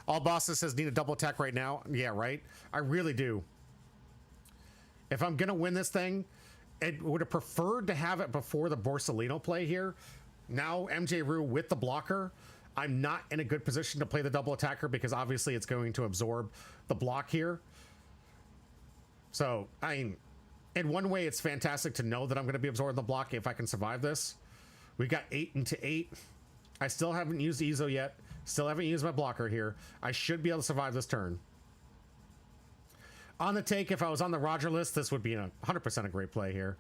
B: All bosses says need a double attack right now. Yeah, right? I really do. If I'm going to win this thing, it would have preferred to have it before the Borsalino play here. Now MJ Rue with the blocker, I'm not in a good position to play the double attacker because obviously it's going to absorb the block here. So, I mean, in one way it's fantastic to know that I'm going to be absorbing the block if I can survive this. We got 8 into 8. I still haven't used Ezo yet. Still haven't used my blocker here. I should be able to survive this turn. On the take, if I was on the Roger list, this would be 100% a great play here.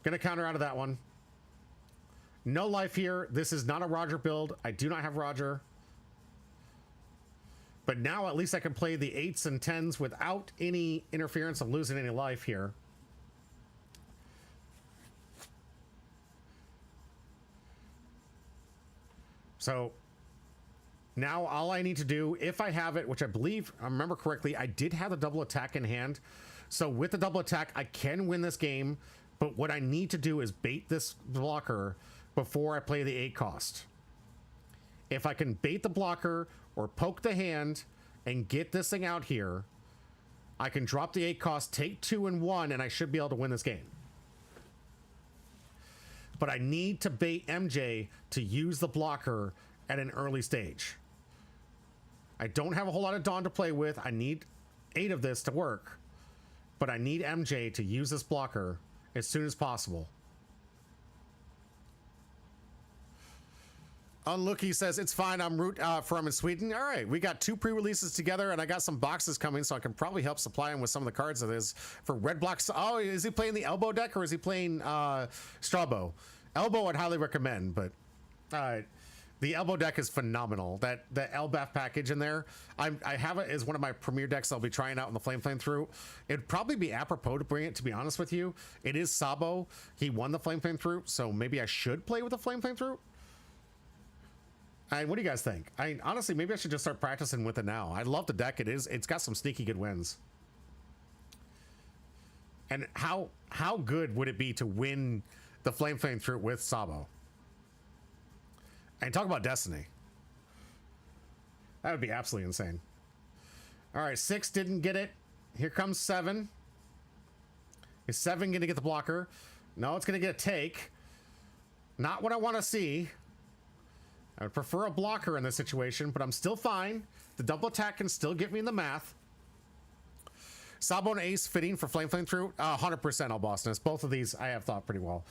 B: Gonna counter out of that one. No life here. This is not a Roger build. I do not have Roger. But now at least I can play the 8s and 10s without any interference of losing any life here. So now all I need to do, if I have it, which I believe, I remember correctly, I did have the double attack in hand. So with the double attack, I can win this game. But what I need to do is bait this blocker before I play the 8 cost. If I can bait the blocker or poke the hand and get this thing out here, I can drop the 8 cost, take 2 and 1, and I should be able to win this game. But I need to bait MJ to use the blocker at an early stage. I don't have a whole lot of Dawn to play with. I need 8 of this to work, but I need MJ to use this blocker as soon as possible. Unlucky says, it's fine, I'm root from in Sweden. All right, we got 2 pre-releases together, and I got some boxes coming, so I can probably help supply him with some of the cards of this for Red Blocks. Oh, is he playing the Elbow deck, or is he playing Strawbow? Elbow I'd highly recommend, but the Elbow deck is phenomenal. The Elbaf package in there, I have it as one of my premier decks I'll be trying out in the Flame Through. It'd probably be apropos to bring it, to be honest with you. It is Sabo. He won the Flame Through, so maybe I should play with the Flame Through. What do you guys think? Honestly, maybe I should just start practicing with it now. I love the deck. It's got some sneaky good wins. And how good would it be to win the Flame through with Sabo? And talk about destiny. That would be absolutely insane. All right, 6 didn't get it. Here comes 7. Is 7 going to get the blocker? No, it's going to get a take. Not what I want to see. I would prefer a blocker in this situation, but I'm still fine. The double attack can still get me in the math. Sabo and Ace fitting for Flame through. 100% all bossness. Both of these I have thought pretty well.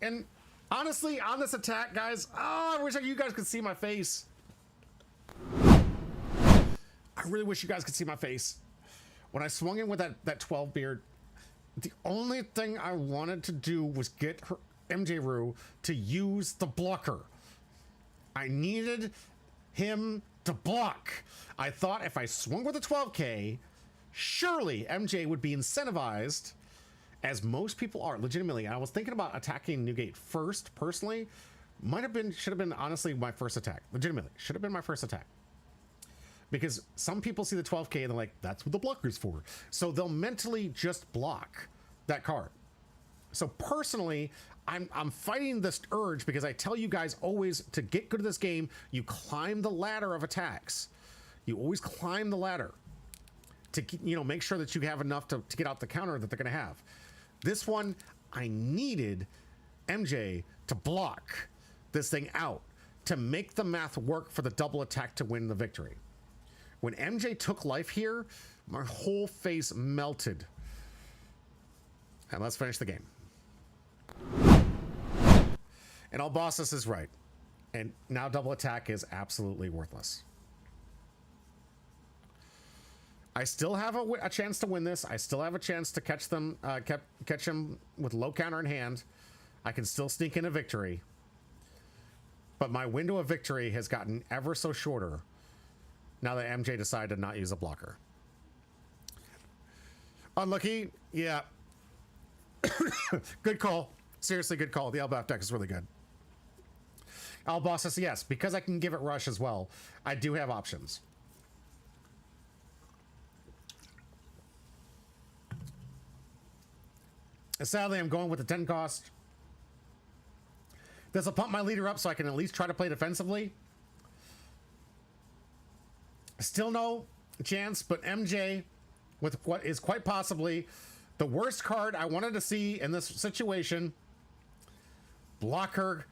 B: And honestly, on this attack, guys, I wish you guys could see my face. I really wish you guys could see my face. When I swung in with that 12 beard, the only thing I wanted to do was get her MJ Rue to use the blocker. I needed him to block. I thought if I swung with a 12K, surely MJ would be incentivized, as most people are, legitimately. I was thinking about attacking Newgate first, personally. Should have been honestly my first attack. Legitimately, should have been my first attack. Because some people see the 12K and they're like, that's what the blocker's for. So they'll mentally just block that card. So personally, I'm fighting this urge because I tell you guys always, to get good at this game, you climb the ladder of attacks. You always climb the ladder to, you know, make sure that you have enough to get out the counter that they're going to have. This one, I needed MJ to block this thing out to make the math work for the double attack to win the victory. When MJ took life here, my whole face melted. And let's finish the game. And all bosses is right. And now double attack is absolutely worthless. I still have a chance to win this. I still have a chance to catch them, catch him with low counter in hand. I can still sneak in a victory. But my window of victory has gotten ever so shorter now that MJ decided to not use a blocker. Unlucky, yeah. Good call. Seriously, good call. The Elbaf deck is really good. All bosses, yes, because I can give it rush as well. I do have options. Sadly, I'm going with the 10 cost. This will pump my leader up so I can at least try to play defensively. Still no chance, but MJ with what is quite possibly the worst card I wanted to see in this situation. Blocker.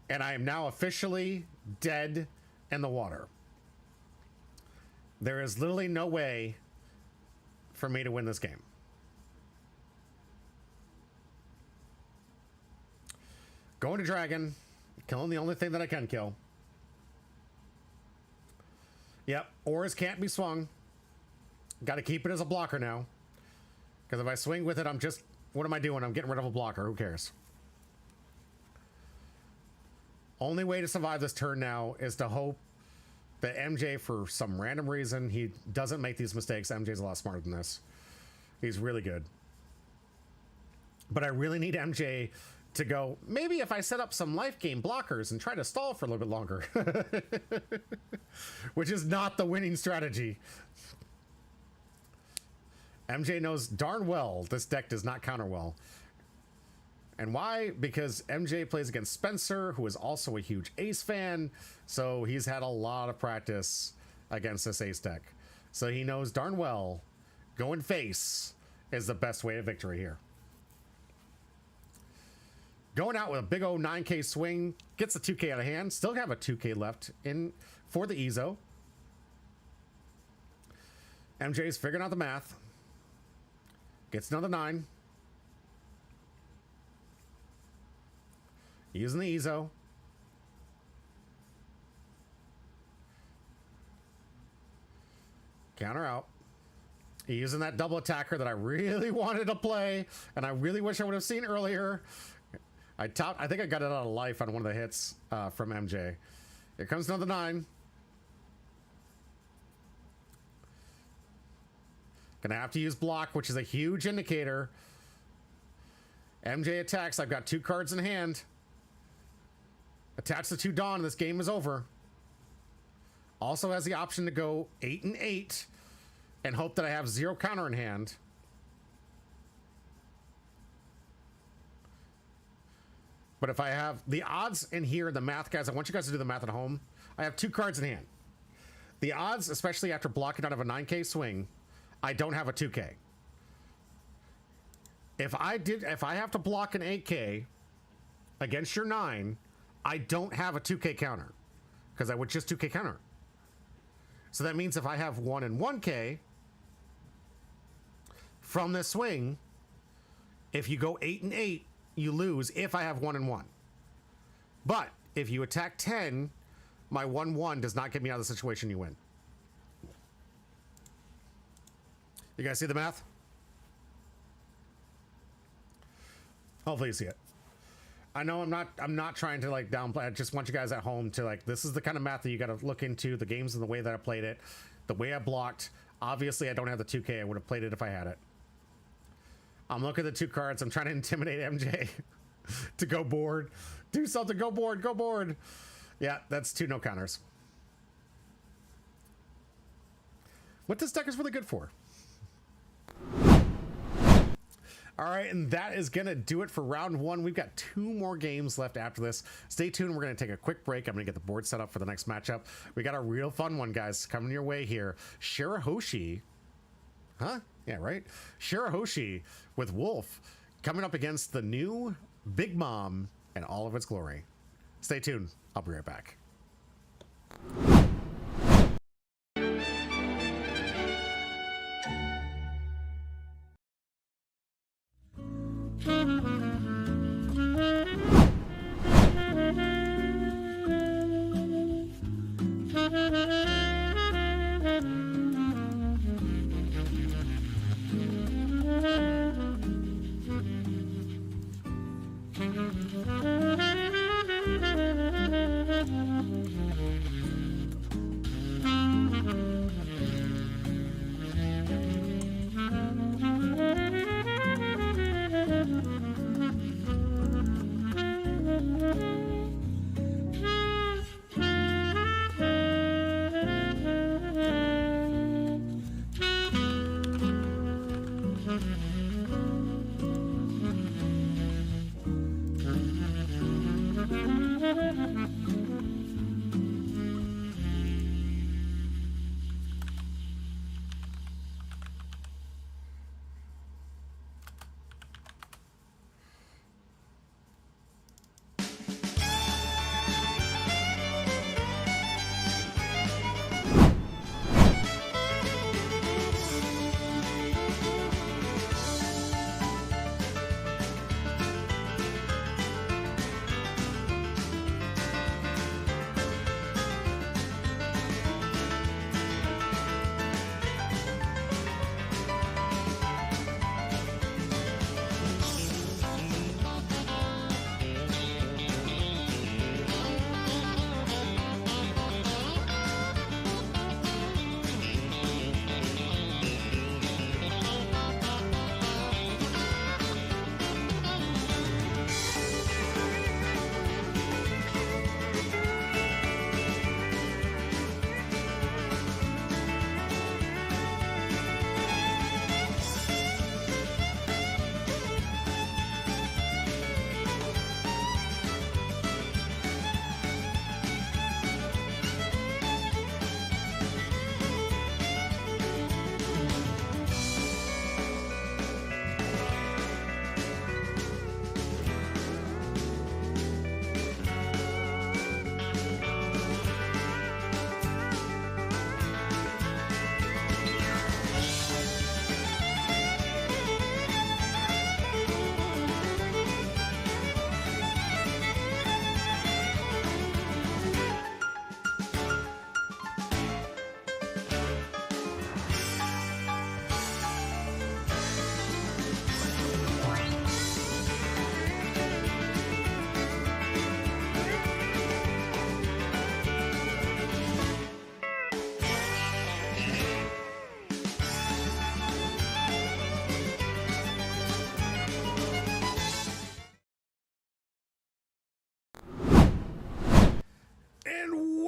B: And I am now officially dead in the water. There is literally no way for me to win this game. Going to Dragon, killing the only thing that I can kill. Yep, Auras can't be swung. Got to keep it as a blocker now. Because if I swing with it, I'm just... What am I doing? I'm getting rid of a blocker. Who cares? Only way to survive this turn now is to hope that MJ, for some random reason, he doesn't make these mistakes. MJ's a lot smarter than this. He's really good. But I really need MJ to go, maybe if I set up some life game blockers and try to stall for a little bit longer. Which is not the winning strategy. MJ knows darn well this deck does not counter well. And why? Because MJ plays against Spencer, who is also a huge Ace fan, so he's had a lot of practice against this Ace deck. So he knows darn well going face is the best way to victory here. Going out with a big old 9K swing, gets the 2K out of hand, still have a 2K left in for the EZO. MJ's figuring out the math. Gets another 9. Using the EZO. Counter out. Using that double attacker that I really wanted to play, and I really wish I would have seen earlier. I think I got it out of life on one of the hits from MJ. Here comes another 9. Gonna have to use block, which is a huge indicator. MJ attacks. I've got 2 cards in hand. Attach the 2 Dawn, and this game is over. Also has the option to go 8 and 8. and hope that I have 0 counter in hand. But if I have the odds in here, the math, guys, I want you guys to do the math at home. I have 2 cards in hand. The odds, especially after blocking out of a 9K swing, I don't have a 2K. If I have to block an 8K against your 9, I don't have a 2K counter because I would just 2K counter. So that means if I have 1 and 1K from this swing, if you go 8 and 8, you lose if I have 1 and 1. But if you attack 10, my 1-1 does not get me out of the situation, you win. You guys see the math? Hopefully you see it. I know I'm not trying to like downplay. I just want you guys at home to like, this is the kind of math that you got to look into, the games and the way that I played it, the way I blocked. Obviously I don't have the 2K. I would have played it if I had it. I'm looking at the 2 cards. I'm trying to intimidate MJ to go board. Do something, go board, go board. Yeah, that's 2 no counters. What this deck is really good for. All right, and that is going to do it for round 1. We've got 2 more games left after this. Stay tuned. We're going to take a quick break. I'm going to get the board set up for the next matchup. We got a real fun one, guys, coming your way here. Shirahoshi. Huh? Yeah, right? Shirahoshi with Wolf coming up against the new Big Mom in all of its glory. Stay tuned. I'll be right back.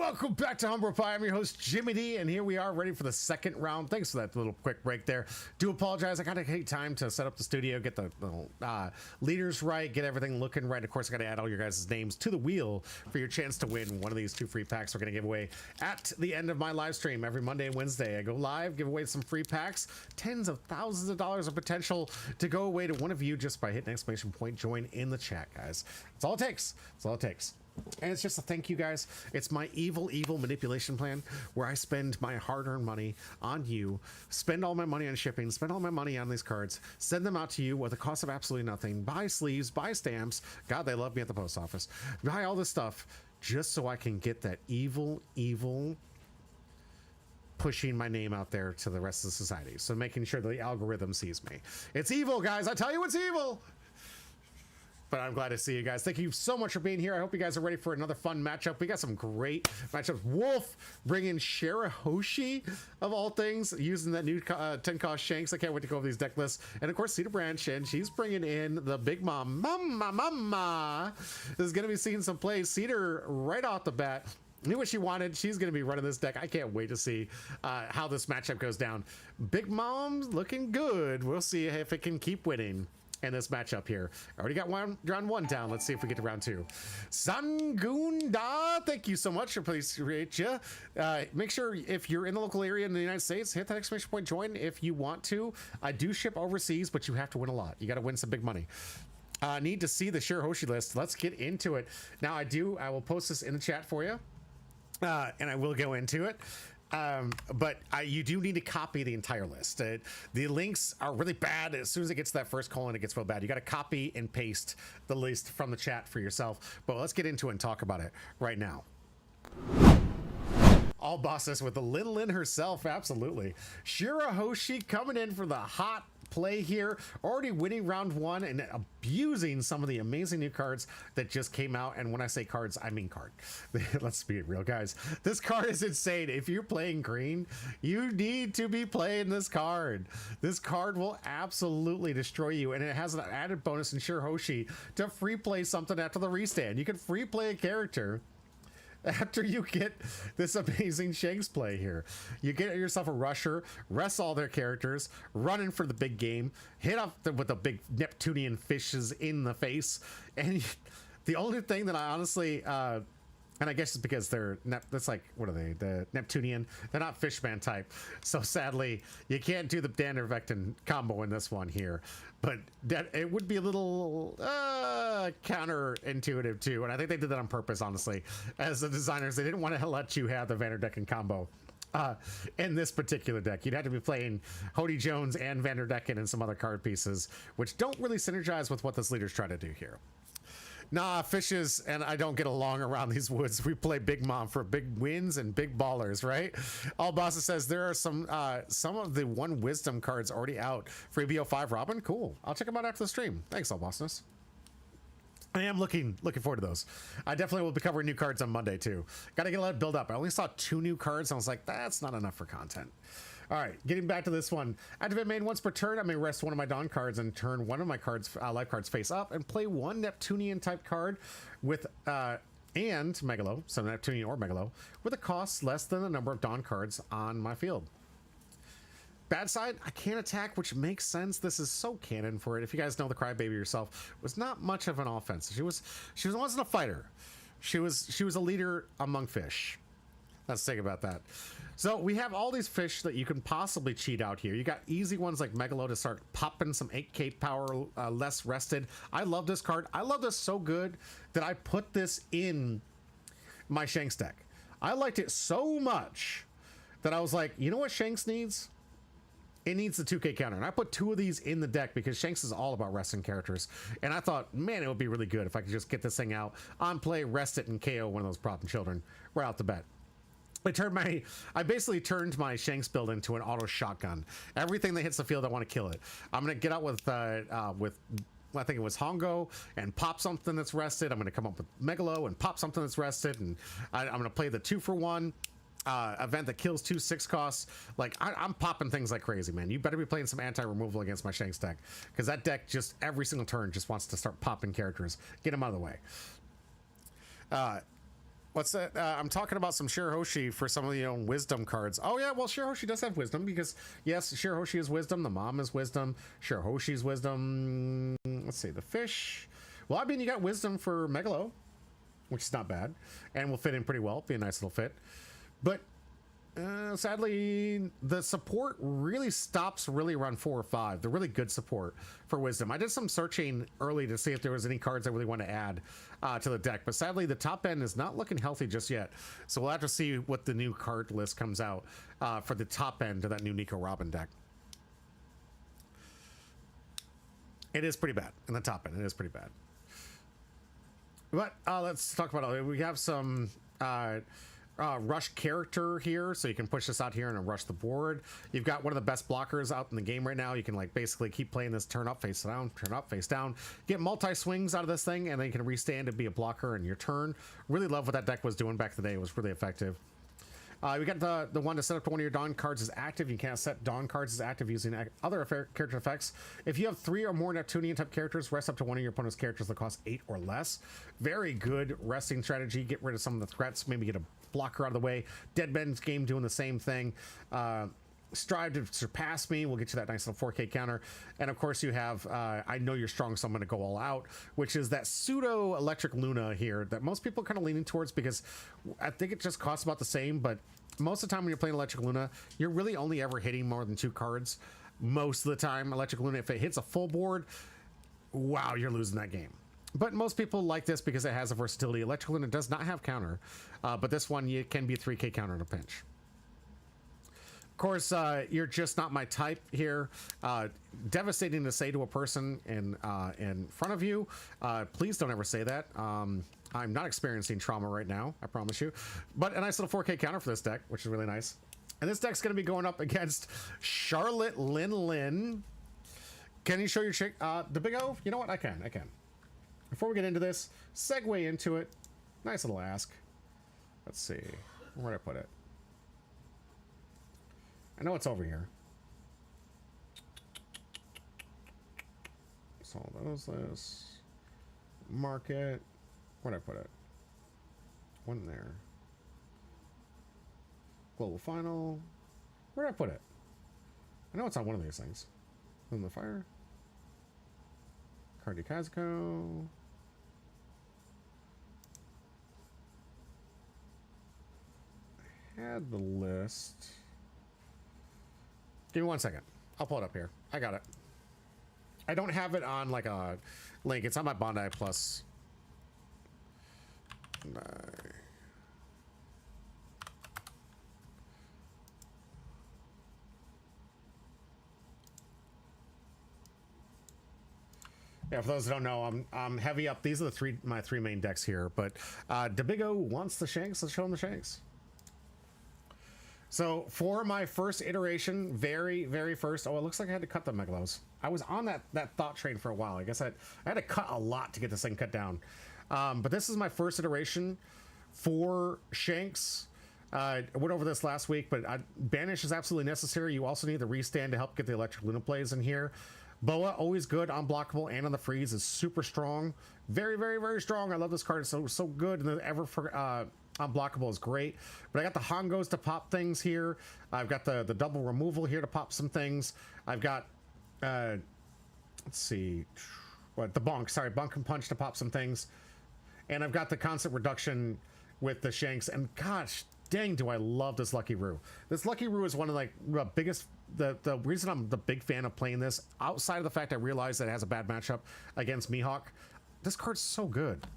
B: Welcome back to Humble Pie. I'm your host, Jimmy D, and here we are ready for the second round. Thanks for that little quick break there. Do apologize. I got to take time to set up the studio, get the leaders right, get everything looking right. Of course, I got to add all your guys' names to the wheel for your chance to win one of these 2 free packs we're going to give away at the end of my live stream every Monday and Wednesday. I go live, give away some free packs, tens of thousands of dollars of potential to go away to one of you just by hitting exclamation point join in the chat, guys. That's all it takes. That's all it takes. And it's just a thank you, guys. It's my evil manipulation plan where I spend my hard-earned money on you, spend all my money on shipping, spend all my money on these cards, send them out to you with the cost of absolutely nothing, buy sleeves, buy stamps. God, they love me at the post office. Buy all this stuff just so I can get that evil pushing my name out there to the rest of the society. So making sure the algorithm sees me. It's evil, guys. I tell you it's evil. But I'm glad to see you guys. Thank you so much for being here. I hope you guys are ready for another fun matchup. We got some great matchups. Wolf bringing Shirahoshi, of all things, using that new 10-cost Shanks. I can't wait to go over these deck lists. And of course, Cedar Branch, and she's bringing in the Big Mom. Mama. This is going to be seeing some plays. Cedar, right off the bat, knew what she wanted. She's going to be running this deck. I can't wait to see how this matchup goes down. Big Mom's looking good. We'll see if it can keep winning in this matchup here. Already got round 1 down. Let's see if we get to round 2. Sangunda, thank you so much. Appreciate you. Make sure if you're in the local area in the United States, hit that exclamation point join if you want to. I do ship overseas, but you have to win a lot. You got to win some big money. Need to see the Shirahoshi list. Let's get into it. Now I will post this in the chat for you. And I will go into it. But you do need to copy the entire list. The links are really bad. As soon as it gets to that first colon, it gets real bad. You got to copy and paste the list from the chat for yourself. But let's get into it and talk about it right now. All bosses with the little Lin herself, absolutely. Shirahoshi coming in for the hot play here, already winning round 1 and abusing some of the amazing new cards that just came out. And when I say cards, I mean card. Let's be real, guys. This card is insane. If you're playing green, you need to be playing this card. This card will absolutely destroy you, and it has an added bonus in Shirahoshi to free play something after the restand. You can free play a character after you get this amazing Shanks play here. You get yourself a rusher, rest all their characters, running for the big game, hit off with the big Neptunian fishes in the face. And the only thing that I honestly, and I guess it's because that's like, what are they? The Neptunian. They're not Fishman type. So sadly, you can't do the Dandervectin combo in this one here. But it would be a little counterintuitive too. And I think they did that on purpose, honestly. As the designers, they didn't want to let you have the Vanderdecken combo. In this particular deck, you'd have to be playing Hody Jones and Vanderdecken and some other card pieces, which don't really synergize with what this leader's trying to do here. Nah, fishes and I don't get along around these woods. We play Big Mom for big wins and big ballers, right? All Bossa says there are some of the 1 wisdom cards already out for EBO5 Robin. Cool. I'll check them out after the stream. Thanks, All Bossness. I am looking forward to those. I definitely will be covering new cards on Monday too. Got to get a lot of build up. I only saw 2 new cards. And I was like, that's not enough for content. All right, getting back to this one. Activate main once per turn. I may rest one of my Dawn cards and turn one of my cards, life cards face up, and play 1 Neptunian type card with and Megalo, so Neptunian or Megalo, with a cost less than the number of Dawn cards on my field. Bad side, I can't attack, which makes sense. This is so canon for it. If you guys know the Crybaby yourself, was not much of an offense. She wasn't a fighter. She was a leader among fish. Let's think about that. So we have all these fish that you can possibly cheat out here. You got easy ones like Megalo to start popping some 8k power, less rested. I love this card. I love this so good that I put this in my Shanks deck. I liked it so much that I was like, you know what Shanks needs? It needs the 2k counter. And I put 2 of these in the deck because Shanks is all about resting characters. And I thought, man, it would be really good if I could just get this thing out on play, rest it, and KO one of those problem children right out the bat. I basically turned my Shanks build into an auto shotgun. Everything that hits the field, I want to kill it. I'm going to get out with I think it was Hongo and pop something that's rested. I'm going to come up with Megalo and pop something that's rested. And I'm going to play the 2-for-1 event that kills 2 6 costs. Like, I'm popping things like crazy, man. You better be playing some anti-removal against my Shanks deck, because that deck just every single turn just wants to start popping characters. Get them out of the way. What's that? I'm talking about some Shirahoshi for some of the wisdom cards. Oh yeah, well Shirahoshi does have wisdom because yes, Shirahoshi is wisdom. The mom is wisdom. Shirahoshi's wisdom. Let's see, the fish. Well, I mean, you got wisdom for Megalo, which is not bad, and will fit in pretty well. Be a nice little fit, but sadly, the support really stops around 4 or 5. The really good support for wisdom. I did some searching early to see if there was any cards I really want to add to the deck, but sadly, the top end is not looking healthy just yet. So we'll have to see what the new card list comes out for the top end of that new Nico Robin deck. It is pretty bad in the top end. It is pretty bad. But let's talk about it. We have some rush character here, so you can push this out here and rush the board. You've got one of the best blockers out in the game right now. You can like basically keep playing this turn up, face down, turn up, face down, get multi swings out of this thing, and then you can restand and be a blocker in your turn. Really love what that deck was doing back in the day. It was really effective. We got the one to set up to one of your Dawn cards is active. You can't set Dawn cards as active using other character effects. If you have 3 or more Neptunian type characters, rest up to one of your opponent's characters that cost 8 or less. Very good resting strategy. Get rid of some of the threats. Maybe get a blocker out of the way. Deadman's Game doing the same thing. Strive to surpass me. We'll get you that nice little 4K counter. And of course you have I know you're strong, so I'm going to go all out, which is that pseudo electric Luna here that most people are kind of leaning towards because I think it just costs about the same, but most of the time when you're playing electric Luna, you're really only ever hitting more than 2 cards. Most of the time, electric Luna, if it hits a full board, wow, you're losing that game. But most people like this because it has a versatility. Electric Luna does not have counter, but this one you can be a 3K counter in a pinch. Of course, you're just not my type here. Devastating to say to a person in front of you. Please don't ever say that. I'm not experiencing trauma right now, I promise you. But a nice little 4K counter for this deck, which is really nice. And this deck's going to be going up against Charlotte Lin. Can you show your chick? The Big O? You know what? I can. Before we get into this, segue into it. Nice little ask. Let's see. Where'd I put it? I know it's over here. So those this. Market. Where'd I put it? One there. Global Final. Where'd I put it? I know it's on one of these things. In the Fire. Cardi Kazuko. I had the list. Give me 1 second. I'll pull it up here. I got it. I don't have it on like a link. It's on my Bondi Plus. Yeah, for those who don't know, I'm heavy up. These are my three main decks here. But Debigo wants the Shanks. Let's show him the Shanks. So for my first iteration, very first. Oh, it looks like I had to cut the Megalos. I was on that thought train for a while. I guess I had to cut a lot to get this thing cut down. But this is my first iteration for Shanks. I went over this last week, but Banish is absolutely necessary. You also need the restand to help get the Electric Luna plays in here. Boa, always good, unblockable, and on the freeze is super strong. Very strong. I love this card. It's so good. And the unblockable is great. But I got the Hongos to pop things here. I've got the double removal here to pop some things. I've got, let's see, the Bonk and Punch to pop some things. And I've got the constant reduction with the Shanks. And gosh, dang, do I love this Lucky Roo. This Lucky Roo is one of the biggest, the reason I'm the big fan of playing this, outside of the fact I realize that it has a bad matchup against Mihawk, this card's so good.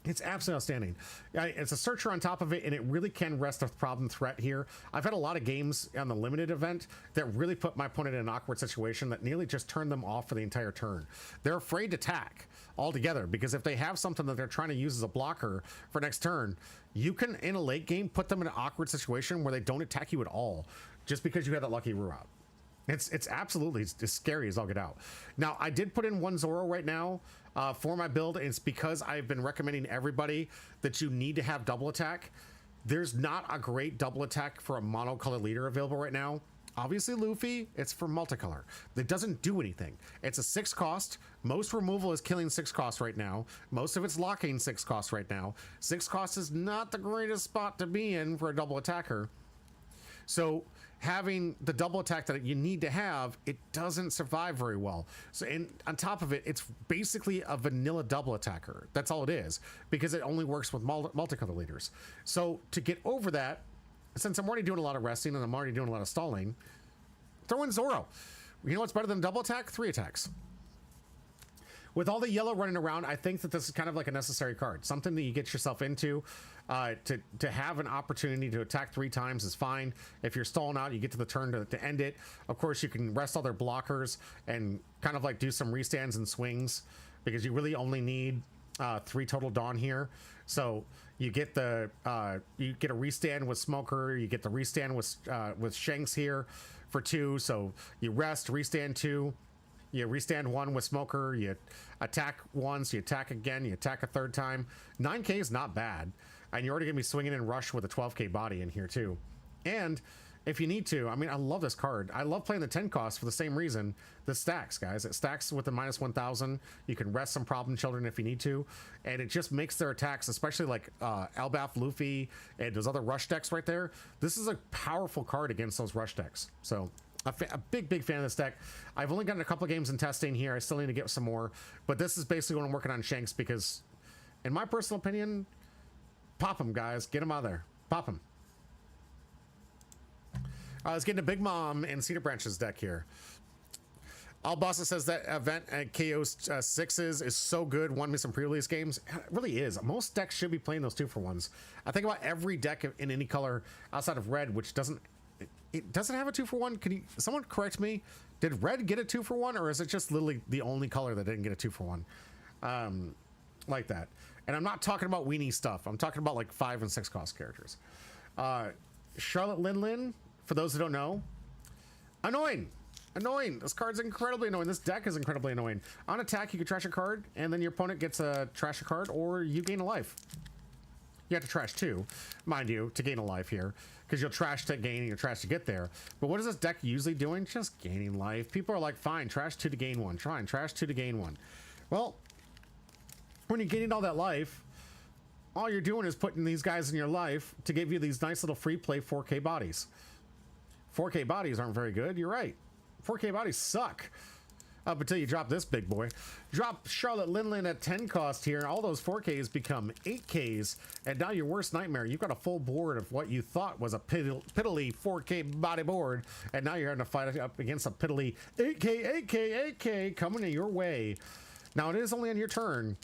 B: It's absolutely outstanding. It's a searcher on top of it, and it really can rest a problem threat here. I've had a lot of games on the limited event that really put my opponent in an awkward situation that nearly just turned them off for the entire turn. They're afraid to attack altogether, because if they have something that they're trying to use as a blocker for next turn, you can, in a late game, put them in an awkward situation where they don't attack you at all, just because you have that Lucky Roo out. It's absolutely as scary as I'll get out. Now, I did put in one Zoro right now for my build. And it's because I've been recommending everybody that you need to have double attack. There's not a great double attack for a mono color leader available right now. Obviously, Luffy, it's for multicolor. It doesn't do anything. It's a 6 cost. Most removal is killing 6 cost right now. Most of it's locking 6 cost right now. 6 cost is not the greatest spot to be in for a double attacker. So having the double attack that you need to have, it doesn't survive very well. So, and on top of it, it's basically a vanilla double attacker. That's all it is, because it only works with multicolor leaders. So to get over that, since I'm already doing a lot of resting and I'm already doing a lot of stalling, throw in Zoro. You know what's better than double attack? 3 attacks. With all the yellow running around, I think that this is kind of like a necessary card. Something that you get yourself into to have an opportunity to attack 3 times is fine. If you're stalling out, you get to the turn to end it. Of course, you can rest all their blockers and kind of like do some restands and swings, because you really only need 3 total Dawn here. So you get a restand with Smoker, you get the restand with Shanks here for 2. So you rest, restand 2, you restand 1 with Smoker, you attack once, you attack again, you attack a 3rd time. 9k is not bad, and you're already gonna be swinging in Rush with a 12k body in here too. And if you need to, I mean, I love this card. I love playing the 10 cost for the same reason. The stacks, guys. It stacks with the minus 1000. You can rest some problem children if you need to. And it just makes their attacks, especially like Elbaf, Luffy, and those other rush decks right there. This is a powerful card against those rush decks. So a big fan of this deck. I've only gotten a couple of games in testing here. I still need to get some more. But this is basically what I'm working on Shanks, because in my personal opinion, pop them, guys. Get them out of there. Pop them. Let's get into Big Mom and Cedar Branch's deck here. Albasa says that event at KO's 6s is so good. Won me some pre-release games. It really is. Most decks should be playing those 2-for-1s. I think about every deck in any color outside of red, which doesn't... It doesn't have a 2-for-1. Can someone correct me? Did red get a 2-for-1, or is it just literally the only color that didn't get a 2-for-1? Like that. And I'm not talking about weenie stuff. I'm talking about like 5 and 6 cost characters. Charlotte Lin, for those who don't know, annoying. This card's incredibly annoying. This deck is incredibly annoying. On attack, you can trash a card, and then your opponent gets a trash a card, or you gain a life. You have to trash 2, mind you, to gain a life here, because you'll trash to gain and you'll trash to get there. But what is this deck usually doing? Just gaining life. People are like, fine, trash 2 to gain 1. Try trash 2 to gain 1. Well, when you're gaining all that life, all you're doing is putting these guys in your life to give you these nice little free play 4K bodies. 4K bodies aren't very good. You're right. 4K bodies suck. Up until you drop this big boy. Drop Charlotte Lin at 10 cost here. All those 4Ks become 8Ks. And now your worst nightmare. You've got a full board of what you thought was a piddly 4K body board. And now you're having to fight up against a piddly 8K coming your way. Now it is only on your turn.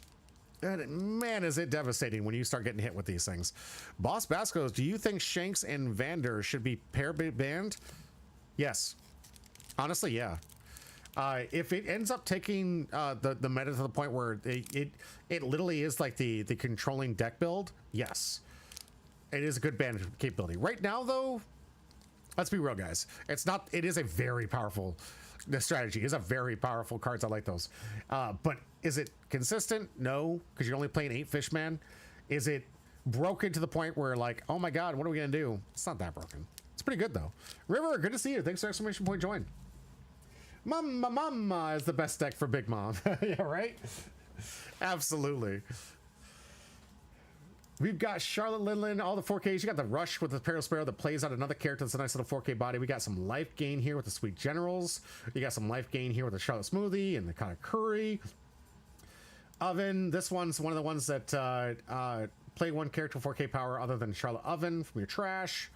B: And man, is it devastating when you start getting hit with these things. Boss Bascos, do you think Shanks and Vander should be pair banned? Yes. Honestly, yeah. If it ends up taking the meta to the point where it literally is like the controlling deck build, yes. It is a good ban capability. Right now, though, let's be real, guys. It's not. It is a very powerful... The strategy is a very powerful cards. I like those. But is it consistent? No, because you're only playing 8 Fishman. Is it broken to the point where like, oh my god, what are we gonna do? It's not that broken. It's pretty good though. River, good to see you. Thanks for exclamation point join. Mama is the best deck for Big Mom. Yeah, right? Absolutely. We've got Charlotte Lin, all the 4Ks. You got the Rush with the Peril Sparrow that plays out another character that's a nice little 4K body. We got some life gain here with the Sweet Generals. You got some life gain here with the Charlotte Smoothie and the kind of Curry. Oven, this one's one of the ones that play one character 4K power other than Charlotte Oven from your trash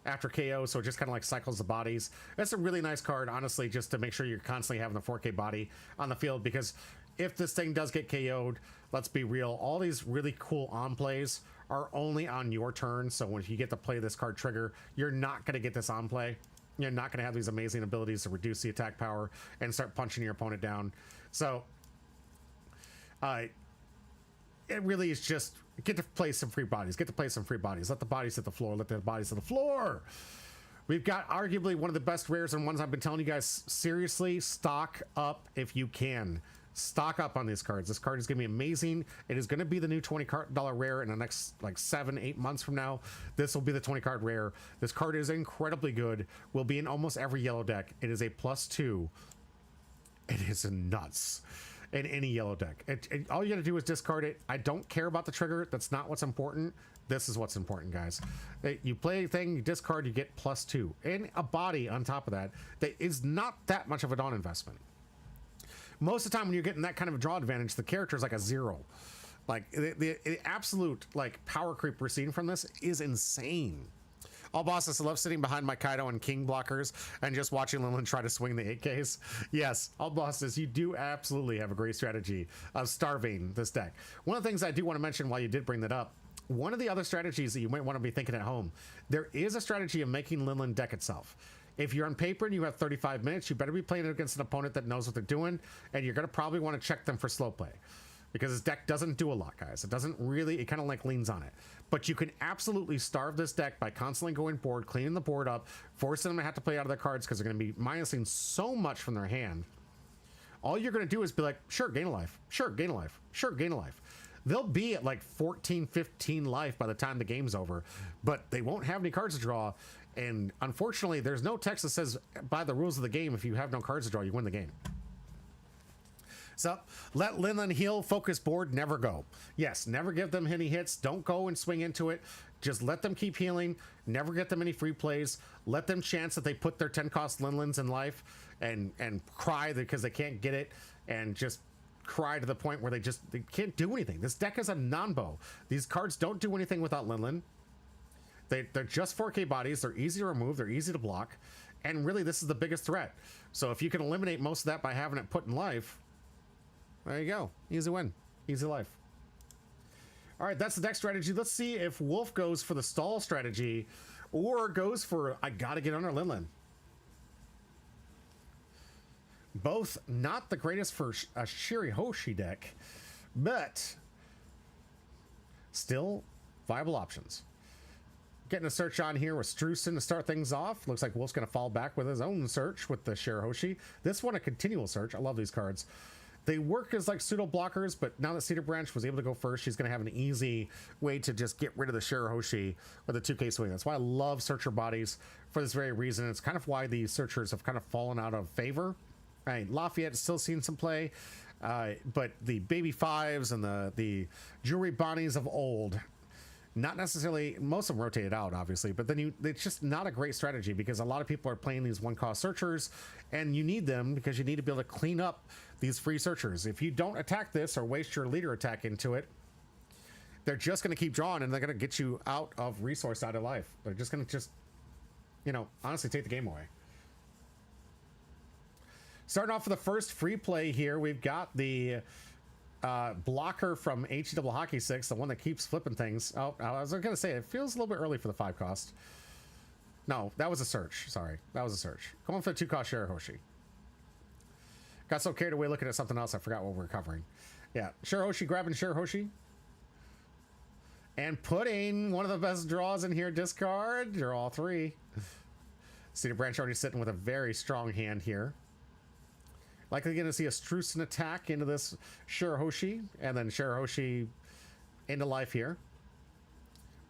B: after KO, so it just kind of like cycles the bodies. That's a really nice card, honestly, just to make sure you're constantly having the 4K body on the field, because if this thing does get KO'd, let's be real, all these really cool on plays are only on your turn. So when you get to play this card trigger, you're not going to get this on play. You're not going to have these amazing abilities to reduce the attack power and start punching your opponent down. So it really is just get to play some free bodies. Get to play some free bodies. Let the bodies hit the floor. Let the bodies hit the floor. We've got arguably one of the best rares and ones I've been telling you guys, seriously, stock up if you can. Stock up on these cards. This card is going to be amazing. It is going to be the new $20 rare in the next like 7-8 months from now. This will be the 20 card rare. This card is incredibly good. Will be in almost every yellow deck. It is a +2. It is nuts in any yellow deck. All you got to do is discard it. I don't care about the trigger. That's not what's important. This is what's important, guys. You play a thing, you discard, you get +2. And a body on top of that. That is not that much of a Dawn investment. Most of the time when you're getting that kind of a draw advantage, the character is like a 0. Like the absolute like power creep we're seeing from this is insane. All bosses, I love sitting behind my Kaido and King blockers and just watching Linlen try to swing the 8Ks. Yes, all bosses, you do absolutely have a great strategy of starving this deck. One of the things I do want to mention while you did bring that up, one of the other strategies that you might want to be thinking at home, there is a strategy of making Linlen deck itself. If you're on paper and you have 35 minutes, you better be playing it against an opponent that knows what they're doing, and you're going to probably want to check them for slow play. Because this deck doesn't do a lot, guys. It doesn't really, it kind of like leans on it. But you can absolutely starve this deck by constantly going board, cleaning the board up, forcing them to have to play out of their cards because they're going to be minusing so much from their hand. All you're going to do is be like, sure, gain a life. Sure, gain a life. Sure, gain a life. They'll be at like 14, 15 life by the time the game's over, but they won't have any cards to draw. And unfortunately, there's no text that says, by the rules of the game, if you have no cards to draw, you win the game. So let Linlen heal, focus board, never go. Yes, never give them any hits. Don't go and swing into it. Just let them keep healing. Never get them any free plays. Let them chance that they put their 10 cost Linlens in life and cry because they can't get it, and just cry to the point where they can't do anything. This deck is a non-bow. These cards don't do anything without Linlen. They're just 4K bodies. They're easy to remove. They're easy to block. And really, this is the biggest threat. So if you can eliminate most of that by having it put in life, there you go. Easy win. Easy life. All right, that's the deck strategy. Let's see if Wolf goes for the stall strategy or goes for, I got to get under Linlen. Both not the greatest for a Shirihoshi deck, but still viable options. Getting a search on here with Strucin to start things off. Looks like Wolf's going to fall back with his own search with the Shirihoshi. This one, a continual search. I love these cards. They work as like pseudo blockers, but now that Cedar Branch was able to go first, she's going to have an easy way to just get rid of the Shirihoshi with a 2K swing. That's why I love Searcher bodies for this very reason. It's kind of why the Searchers have kind of fallen out of favor. Right, Lafayette is still seeing some play, but the Baby Fives and the Jewelry Bonnies of old, not necessarily, most of them rotated out, obviously, but then it's just not a great strategy because a lot of people are playing these one-cost Searchers, and you need them because you need to be able to clean up these free Searchers. If you don't attack this or waste your leader attack into it, they're just going to keep drawing, and they're going to get you out of resource, out of life. They're just going to honestly take the game away. Starting off with the first free play here, we've got the blocker from HE Double Hockey 6, the one that keeps flipping things. Oh, I was going to say, it feels a little bit early for the 5 cost. No, that was a search. Sorry, that was a search. Going for the 2 cost Shirihoshi. Got so carried away looking at something else, I forgot what we were covering. Yeah, Shirihoshi grabbing Shirihoshi. And putting one of the best draws in here, discard. Draw 3. Cedar Branch already sitting with a very strong hand here. Likely going to see a Strucin attack into this Shirihoshi, and then Shirihoshi into life here.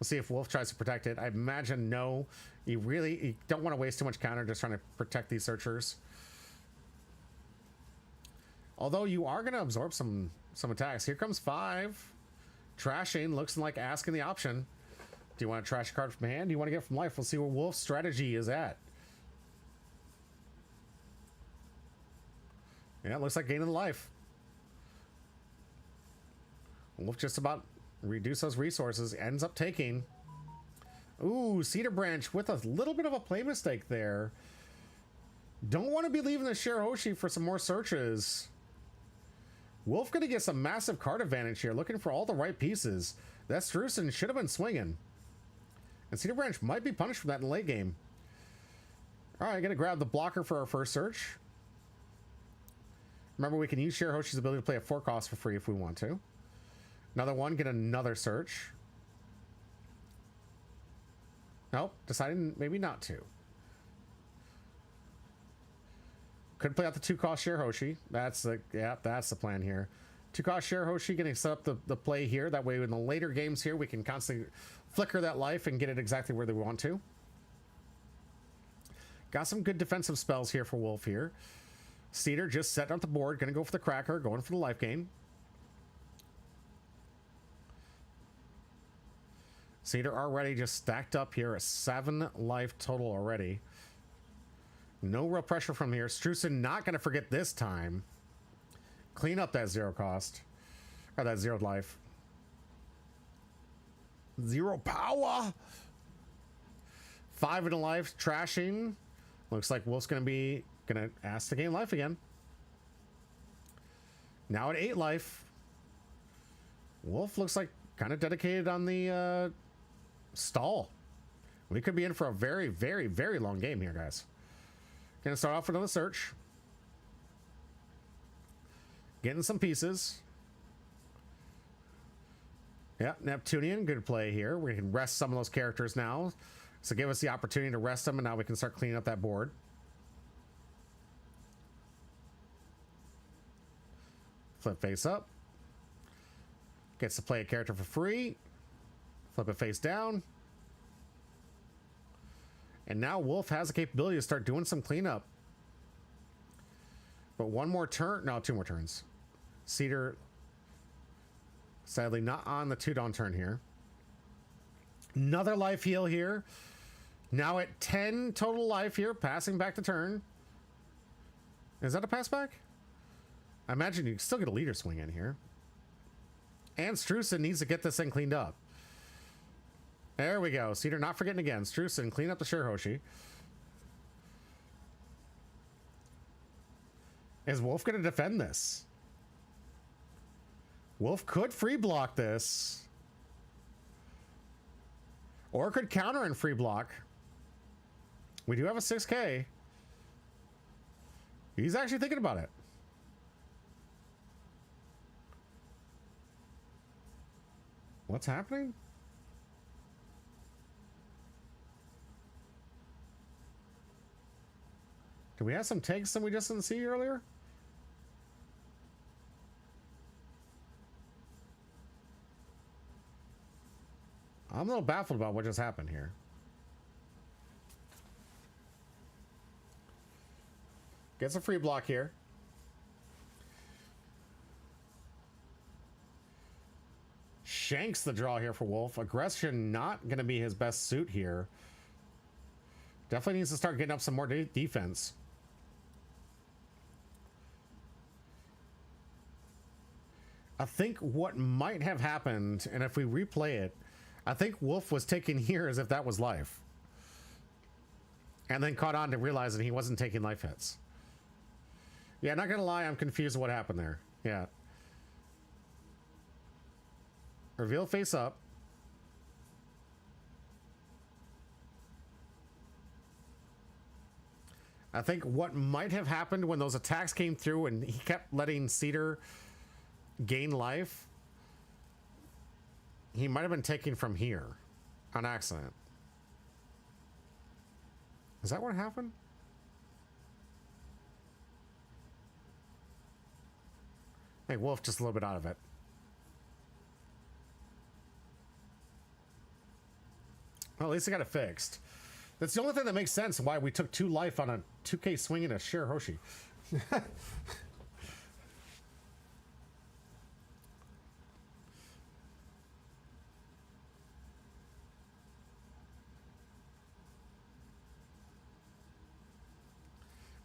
B: We'll see if Wolf tries to protect it. I imagine no. You don't want to waste too much counter just trying to protect these Searchers. Although you are going to absorb some attacks. Here comes 5. Trashing, looks like asking the option. Do you want to trash a card from hand? Do you want to get from life? We'll see where Wolf's strategy is at. Yeah, it looks like gaining the life. Wolf just about reduce those resources. Ends up taking. Ooh, Cedar Branch with a little bit of a play mistake there. Don't want to be leaving the Shirihoshi for some more searches. Wolf going to get some massive card advantage here. Looking for all the right pieces. That Strucin should have been swinging. And Cedar Branch might be punished for that in the late game. All right, going to grab the blocker for our first search. Remember, we can use Shirihoshi's ability to play a 4 cost for free if we want to. Another one, get another search. Nope, deciding maybe not to. Could play out the 2-cost Share Hoshi. That's the plan here. 2-cost Share Hoshi getting set up the play here. That way in the later games here, we can constantly flicker that life and get it exactly where they want to. Got some good defensive spells here for Wolf here. Cedar just setting up the board. Going to go for the Cracker. Going for the life gain. Cedar already just stacked up here. A 7 life total already. No real pressure from here. Strusen not going to forget this time. Clean up that 0 cost. Or that 0 life. 0 power. 5 in a life. Trashing. Looks like Wolf's going to ask to gain life again. Now at 8 life. Wolf looks like kind of dedicated on the stall. We could be in for a very, very, very long game here, guys. Gonna start off with another search. Getting some pieces. Yeah, Neptunian, good play here. We can rest some of those characters now. So give us the opportunity to rest them, and now we can start cleaning up that board. Flip face up. Gets to play a character for free. Flip it face down. And now Wolf has the capability to start doing some cleanup. But one more turn. No, 2 more turns. Cedar, sadly, not on the 2-dawn turn here. Another life heal here. Now at 10 total life here. Passing back the turn. Is that a pass back? I imagine you can still get a leader swing in here. And Strusen needs to get this thing cleaned up. There we go. Cedar not forgetting again. Strusen, clean up the Share Hoshi. Is Wolf going to defend this? Wolf could free block this. Or could counter and free block. We do have a 6K. He's actually thinking about it. What's happening? Do we have some takes that we just didn't see earlier? I'm a little baffled about what just happened here. Gets a free block here. Shanks the draw here for Wolf. Aggression not going to be his best suit here. Definitely needs to start getting up some more defense. I think what might have happened, and if we replay it, I think Wolf was taking here as if that was life. And then caught on to realizing he wasn't taking life hits. Yeah, not gonna lie, I'm confused what happened there. Yeah. Reveal face up. I think what might have happened when those attacks came through and he kept letting Cedar gain life, he might have been taking from here on accident. Is that what happened? I think Wolf just a little bit out of it. Well, at least I got it fixed. That's the only thing that makes sense why we took 2 life on a 2K swing in a Share Hoshi.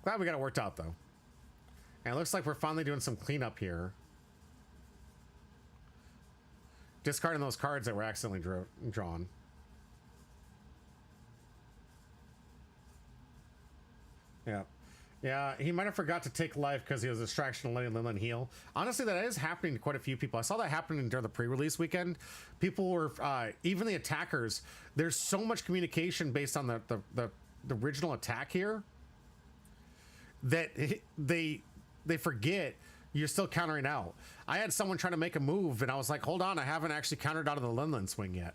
B: Glad we got it worked out, though. And it looks like we're finally doing some cleanup here. Discarding those cards that were accidentally drawn. Yeah. Yeah, he might have forgot to take life because he was a distraction letting Lillian heal. Honestly, that is happening to quite a few people. I saw that happening during the pre-release weekend. People were, even the attackers, there's so much communication based on the original attack here that they forget you're still countering out. I had someone trying to make a move, and I was like, hold on, I haven't actually countered out of the Linland swing yet.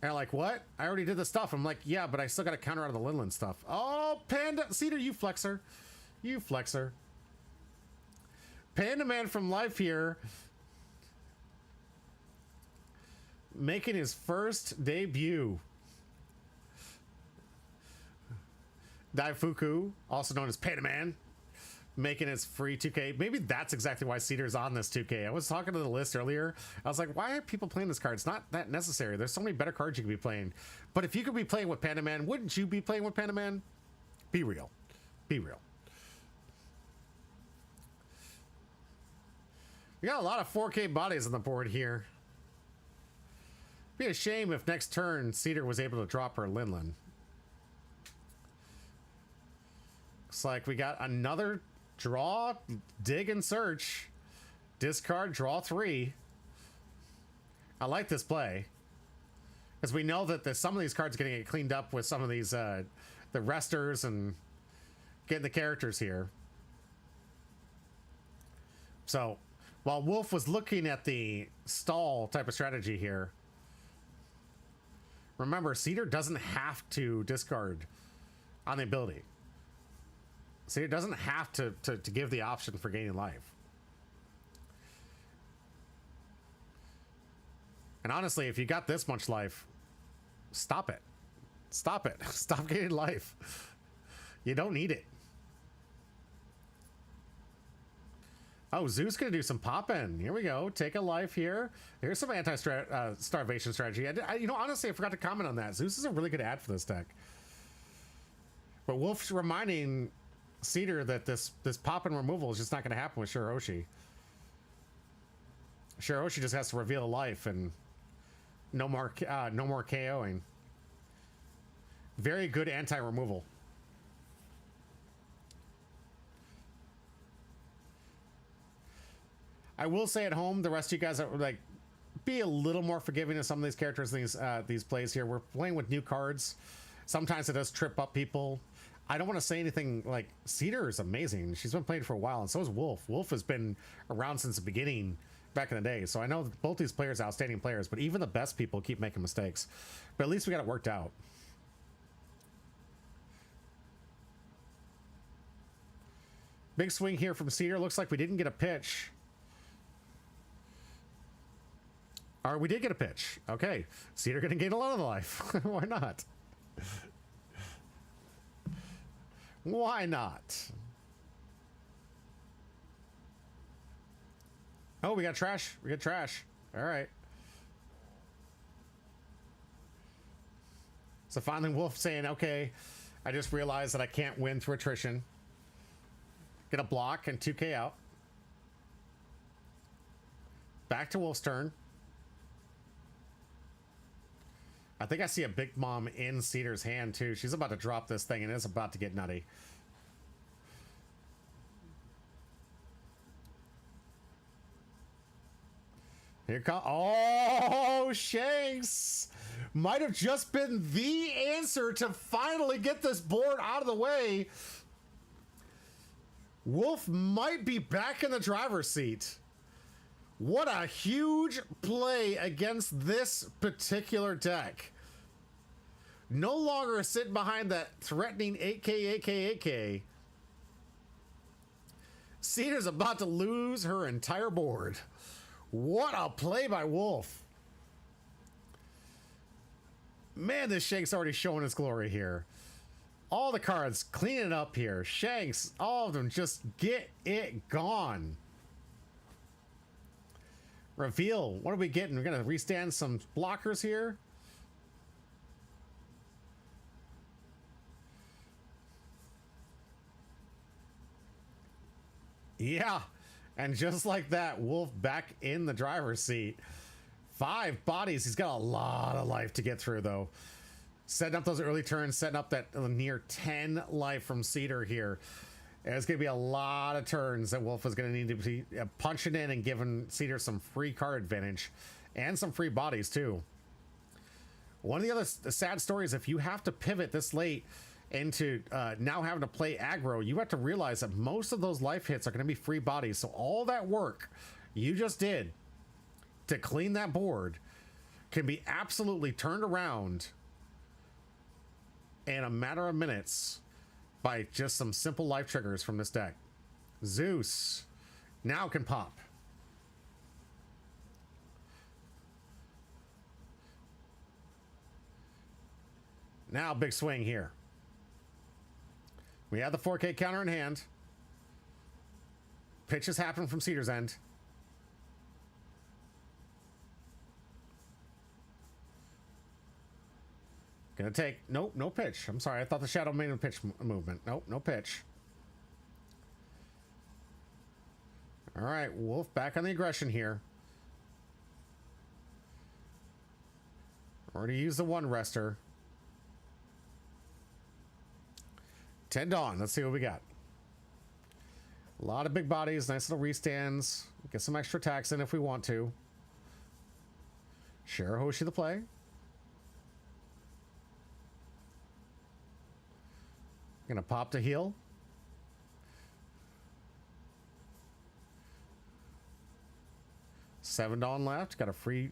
B: And they're like, what? I already did the stuff. I'm like, yeah, but I still got to counter out of the Linland stuff. Oh, Panda, Cedar, you flexer. You flexer. Panda Man from Life here, making his first debut. Daifuku, also known as Panda Man, making his free 2K. Maybe that's exactly why Cedar's on this 2K. I was talking to the list earlier. I was like, why are people playing this card? It's not that necessary. There's so many better cards you could be playing. But if you could be playing with Panda Man, wouldn't you be playing with Panda Man? Be real. Be real. We got a lot of 4K bodies on the board here. Be a shame if next turn Cedar was able to drop her Linlin. Looks like we got another draw, dig and search. Discard, draw 3. I like this play. Because we know that some of these cards are going to get cleaned up with some of these, the resters and getting the characters here. So, while Wolf was looking at the stall type of strategy here, remember, Cedar doesn't have to discard on the ability. Cedar doesn't have to give the option for gaining life. And honestly, if you got this much life, stop it. Stop it. Stop gaining life. You don't need it. Oh, Zeus gonna do some pop-in. Here we go. Take a life here. Here's some anti-starvation strategy. You know, honestly, I forgot to comment on that. Zeus is a really good ad for this deck. But Wolf's reminding Cedar that this pop-in removal is just not gonna happen with Shirahoshi. Shirahoshi just has to reveal a life and no more KOing. Very good anti-removal. I will say at home, the rest of you guys are like, be a little more forgiving of some of these characters in these plays here. We're playing with new cards. Sometimes it does trip up people. I don't want to say anything like Cedar is amazing. She's been playing for a while, and so is Wolf. Wolf has been around since the beginning back in the day. So I know both these players are outstanding players, but even the best people keep making mistakes. But at least we got it worked out. Big swing here from Cedar. Looks like we didn't get a pitch. Or we did get a pitch. Okay. Cedar gonna gain a lot of life. Why not? Why not? Oh, we got trash. We got trash. All right. So finally Wolf saying, okay, I just realized that I can't win through attrition. Get a block and 2K out. Back to Wolf's turn. I think I see a Big Mom in Cedar's hand too. She's about to drop this thing and it's about to get nutty. Here comes, oh, Shanks might have just been the answer to finally get this board out of the way. Wolf might be back in the driver's seat. What a huge play against this particular deck. No longer sitting behind that threatening 8K, 8K, 8K. Cedar's about to lose her entire board. What a play by Wolf. Man, this Shank's already showing his glory here. All the cards cleaning up here. Shanks, all of them, just get it gone. Reveal. What are we getting? We're going to restand some blockers here. Yeah. And just like that, Wolf back in the driver's seat. 5 bodies. He's got a lot of life to get through, though. Setting up those early turns, setting up that near 10 life from Cedar here. There's going to be a lot of turns that Wolf is going to need to be punching in and giving Cedar some free card advantage and some free bodies, too. One of the other sad stories, if you have to pivot this late into now having to play aggro, you have to realize that most of those life hits are going to be free bodies. So all that work you just did to clean that board can be absolutely turned around in a matter of minutes by just some simple life triggers from this deck. Zeus now can pop. Now big swing here. We have the 4K counter in hand. Pitches happen from Cedar's end. Gonna take, nope, no pitch. I'm sorry, I thought the shadow made a pitch movement. Nope, no pitch. All right, Wolf back on the aggression here. Already used the one rester. 10 Dawn, let's see what we got. A lot of big bodies, nice little restands. Get some extra attacks in if we want to. Shirahoshi the play. Gonna pop to heal. $7 left. Got a free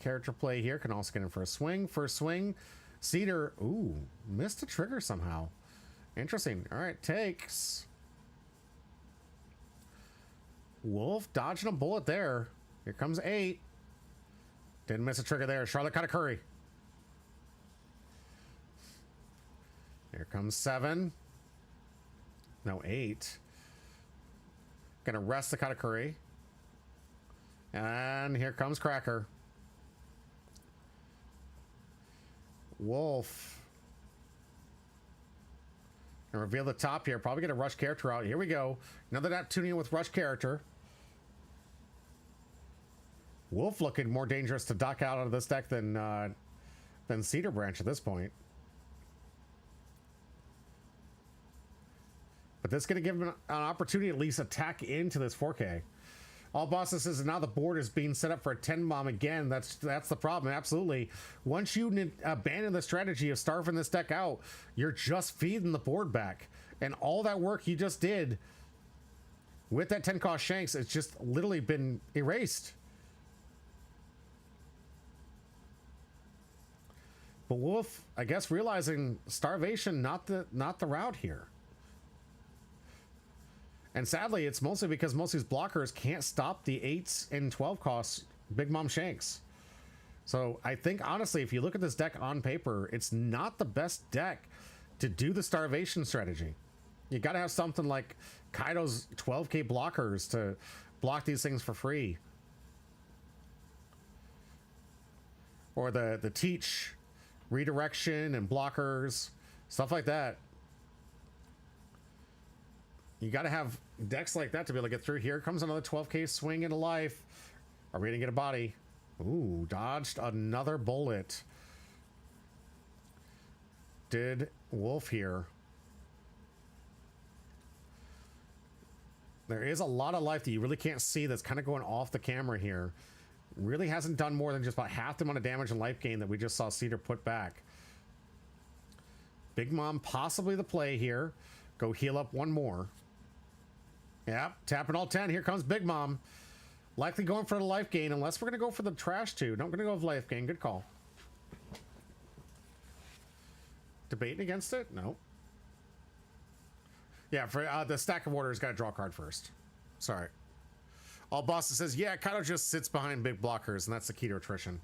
B: character play here. Can also get in for a swing. First swing. Cedar. Ooh, missed a trigger somehow. Interesting. All right, takes. Wolf dodging a bullet there. Here comes 8. Didn't miss a trigger there. Charlotte Katakuri. Here comes 7. No, 8. Gonna rest the Katakuri. And here comes Cracker. Wolf. Gonna reveal the top here. Probably get a rush character out. Here we go. Another Neptunian with rush character. Wolf looking more dangerous to duck out of this deck than Cedar Branch at this point. But this is going to give him an opportunity to at least attack into this 4K. All bosses says now the board is being set up for a 10 bomb again. That's the problem. Absolutely. Once you abandon the strategy of starving this deck out, you're just feeding the board back. And all that work you just did with that 10 cost Shanks, it's just literally been erased. But Wolf, I guess, realizing starvation not the route here. And sadly, it's mostly because most of these blockers can't stop the 8s and 12 costs Big Mom Shanks. So I think, honestly, if you look at this deck on paper, it's not the best deck to do the starvation strategy. You got to have something like Kaido's 12k blockers to block these things for free. Or the Teach redirection and blockers, stuff like that. You got to have decks like that to be able to get through. Here comes another 12k swing into life. Are we going to get a body? Ooh, dodged another bullet. Did Wolf here. There is a lot of life that you really can't see that's kind of going off the camera here. Really hasn't done more than just about half the amount of damage and life gain that we just saw Cedar put back. Big Mom possibly the play here. Go heal up one more. Yep, tapping all 10. Here comes Big Mom. Likely going for the life gain, unless we're going to go for the trash too. Not going to go with life gain. Good call. Debating against it? No. Yeah, for the stack of orders, got to draw a card first. Sorry. All Boston says, yeah, Kaido just sits behind big blockers, and that's the key to attrition.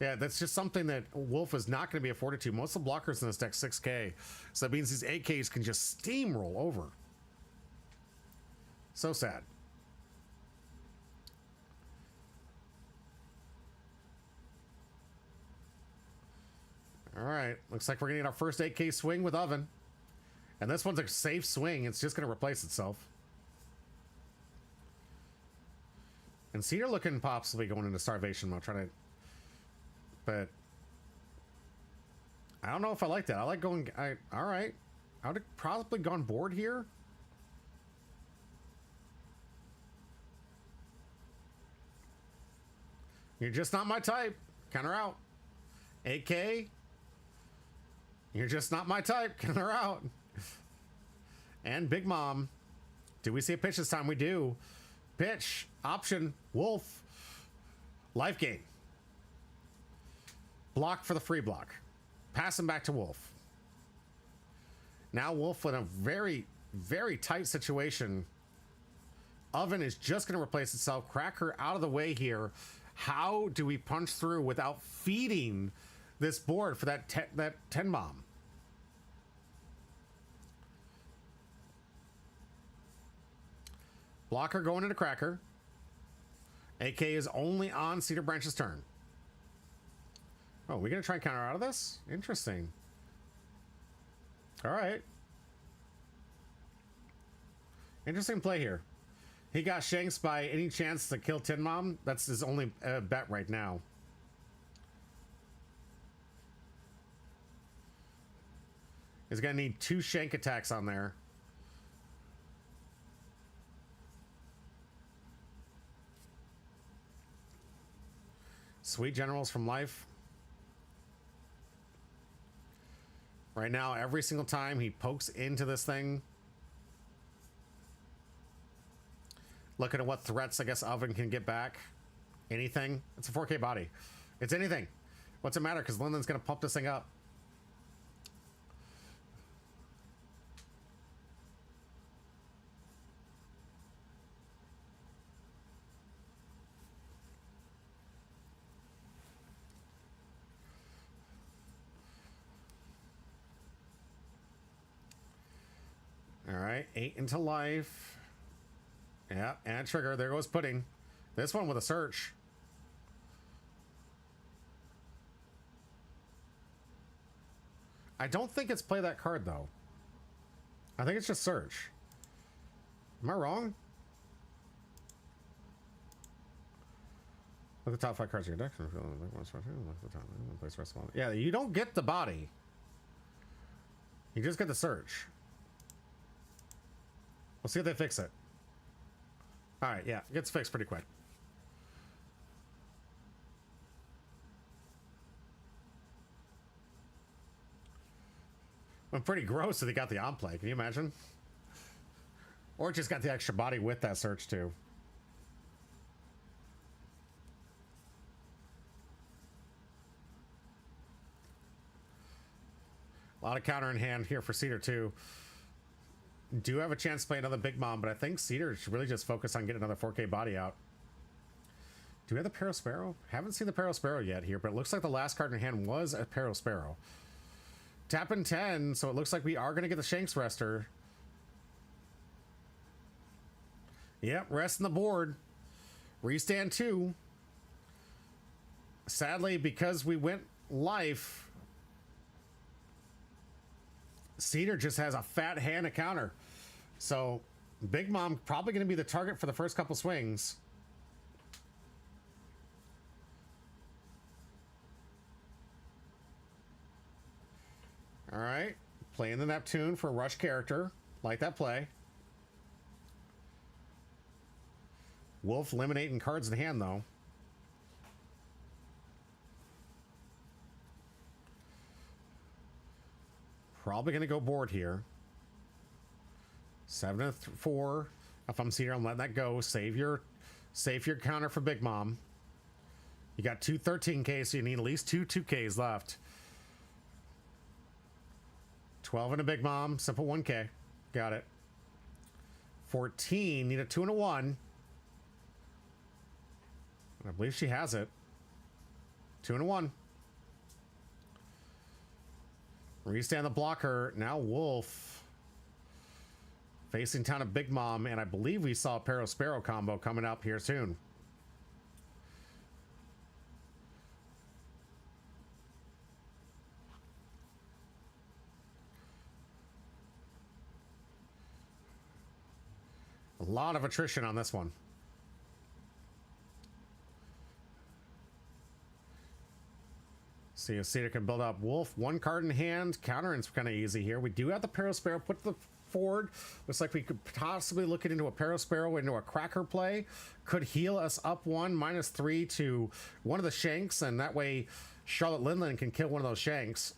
B: Yeah, that's just something that Wolf is not going to be afforded to. Most of the blockers in this deck 6k, so that means these 8ks can just steamroll over. So sad. All right, looks like we're getting our first 8k swing with Oven. And this one's a safe swing. It's just going to replace itself. And Cedar looking possibly going into starvation mode, trying to... But I don't know if I like that. I like going... all right. I would have probably gone board here. You're just not my type. Counter out. 8k. You're just not my type. Counter out. And Big Mom. Do we see a pitch this time? We do. Pitch. Option. Wolf. Life gain. Block for the free block. Pass him back to Wolf. Now Wolf in a very, very tight situation. Oven is just going to replace itself. Cracker out of the way here. How do we punch through without feeding this board for that 10 bomb? Blocker going into Cracker. AK is only on Cedar Branch's turn. Oh, we're going to try and counter out of this? Interesting. All right. Interesting play here. He got Shanks by any chance to kill Tin Mom. That's his only bet right now. He's going to need 2 Shank attacks on there. Sweet Generals from Life. Right now, every single time he pokes into this thing, looking at what threats I guess Oven can get back. Anything. It's a 4K body. It's anything. What's it matter? Because Linden's going to pump this thing up. All right, 8 into life. Yeah, and trigger. There goes Pudding. This one with a search. I don't think it's play that card, though. I think it's just search. Am I wrong? Look at the top 5 cards of your deck. Yeah, you don't get the body. You just get the search. We'll see if they fix it. All right, yeah, it gets fixed pretty quick. I'm pretty gross that they got the on play. Can you imagine? Or just got the extra body with that search too. A lot of counter in hand here for Cedar too. Do have a chance to play another Big Mom, but I think Cedar should really just focus on getting another 4K body out. Do we have the Peril Sparrow? Haven't seen the Peril Sparrow yet here, but it looks like the last card in hand was a Peril Sparrow. Tapping 10, so it looks like we are going to get the Shanks Rester. Yep, resting the board. Restand 2. Sadly, because we went life, Cedar just has a fat hand to counter. So Big Mom probably going to be the target for the first couple swings. All right. Playing the Neptune for a rush character. Like that play. Wolf eliminating cards in hand, though. Probably going to go board here. 7 to 4. If I'm Cedar, I'm letting that go. Save your counter for Big Mom. You got 2 13Ks, so you need at least 2 2Ks left. 12 and a Big Mom. Simple 1K. Got it. 14. Need a 2 and a 1. I believe she has it. 2 and a 1. Restand the blocker. Now Wolf facing down a Big Mom, and I believe we saw a Peril Sparrow combo coming up here soon. A lot of attrition on this one. See if Cedar can build up. Wolf, 1 card in hand. Countering's kind of easy here. We do have the Peril Sparrow put the forward. Looks like we could possibly look it into a Peril Sparrow into a Cracker play. Could heal us up 1, -3 to one of the Shanks, and that way Charlotte Lindland can kill one of those Shanks.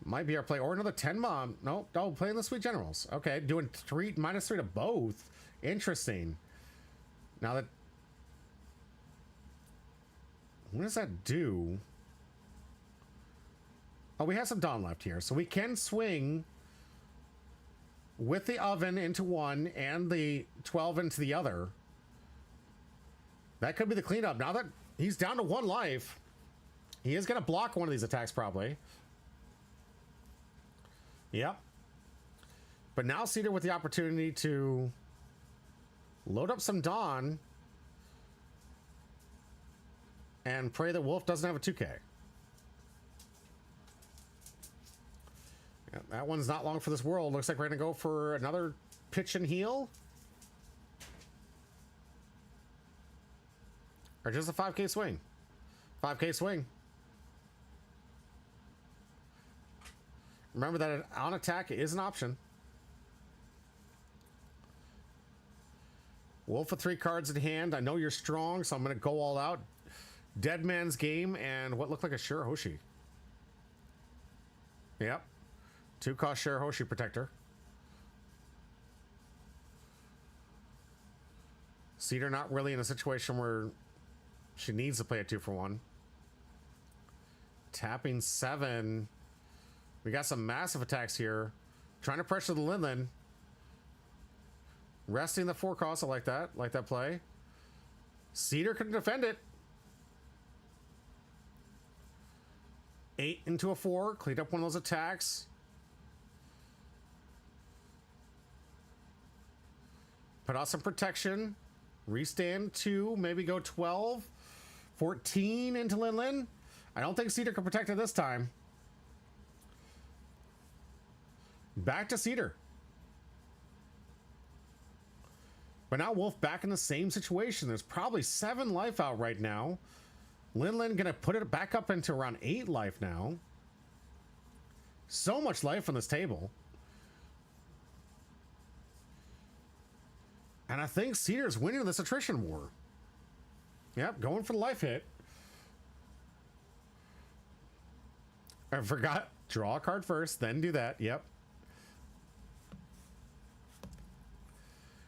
B: Might be our play. Or another 10 Mom. Nope. Oh, playing the Sweet Generals. Okay, doing -3 to both. Interesting. Now that... What does that do? Oh, we have some Dawn left here, so we can swing with the oven into one and the 12 into the other. That could be the cleanup. Now that he's down to 1 life, he is going to block one of these attacks probably. Yep. But now Cedar with the opportunity to load up some Dawn and pray that Wolf doesn't have a 2K. Yeah, that one's not long for this world. Looks like we're going to go for another pitch and heal. Or just a 5K swing. 5K swing. Remember that on attack is an option. Wolf with 3 cards in hand. I know you're strong, so I'm going to go all out. Dead Man's Game and what looked like a Shirahoshi. Yep. 2-cost Shirahoshi Protector. Cedar not really in a situation where she needs to play a 2-for-1. Tapping 7. We got some massive attacks here. Trying to pressure the Linlin. Resting the 4 costs. I like that. Like that play. Cedar couldn't defend it. 8 into a 4. Cleaned up one of those attacks. Put out some protection. Restand 2. Maybe go 12. 14 into Linlin. I don't think Cedar can protect it this time. Back to Cedar. But now Wolf back in the same situation. There's probably 7 life out right now. Linlin gonna put it back up into around 8 life now. So much life on this table. And I think Cedar's winning this attrition war. Yep, going for the life hit. I forgot. Draw a card first, then do that. Yep.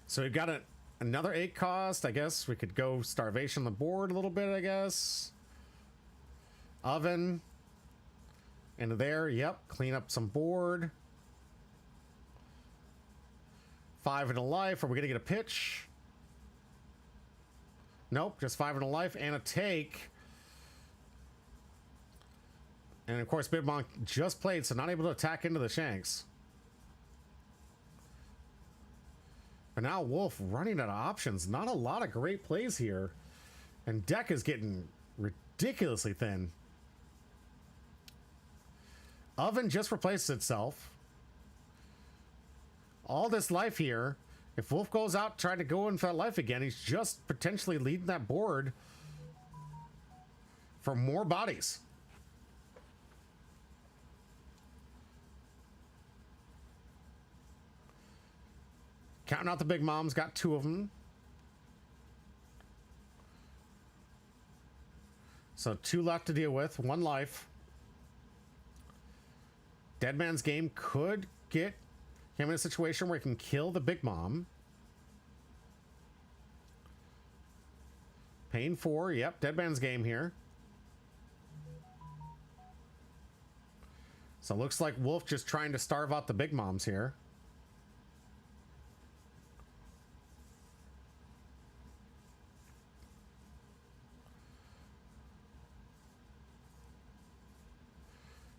B: So we've got another 8 cost. I guess we could go Starvation on the board a little bit, I guess. Oven. Into there. Yep. Clean up some board. 5 in a life. Are we going to get a pitch? Nope. Just 5 in a life and a take. And of course, Big Monk just played, so not able to attack into the Shanks. But now Wolf running out of options. Not a lot of great plays here. And deck is getting ridiculously thin. Oven just replaced itself. All this life here. If Wolf goes out trying to go in for that life again, he's just potentially leading that board for more bodies. Counting out the big moms, got 2 of them. So 2 left to deal with, 1 life. Dead Man's Game could get him in a situation where he can kill the big mom. Pain 4, yep, Dead Man's Game here. So it looks like Wolf just trying to starve out the big moms here.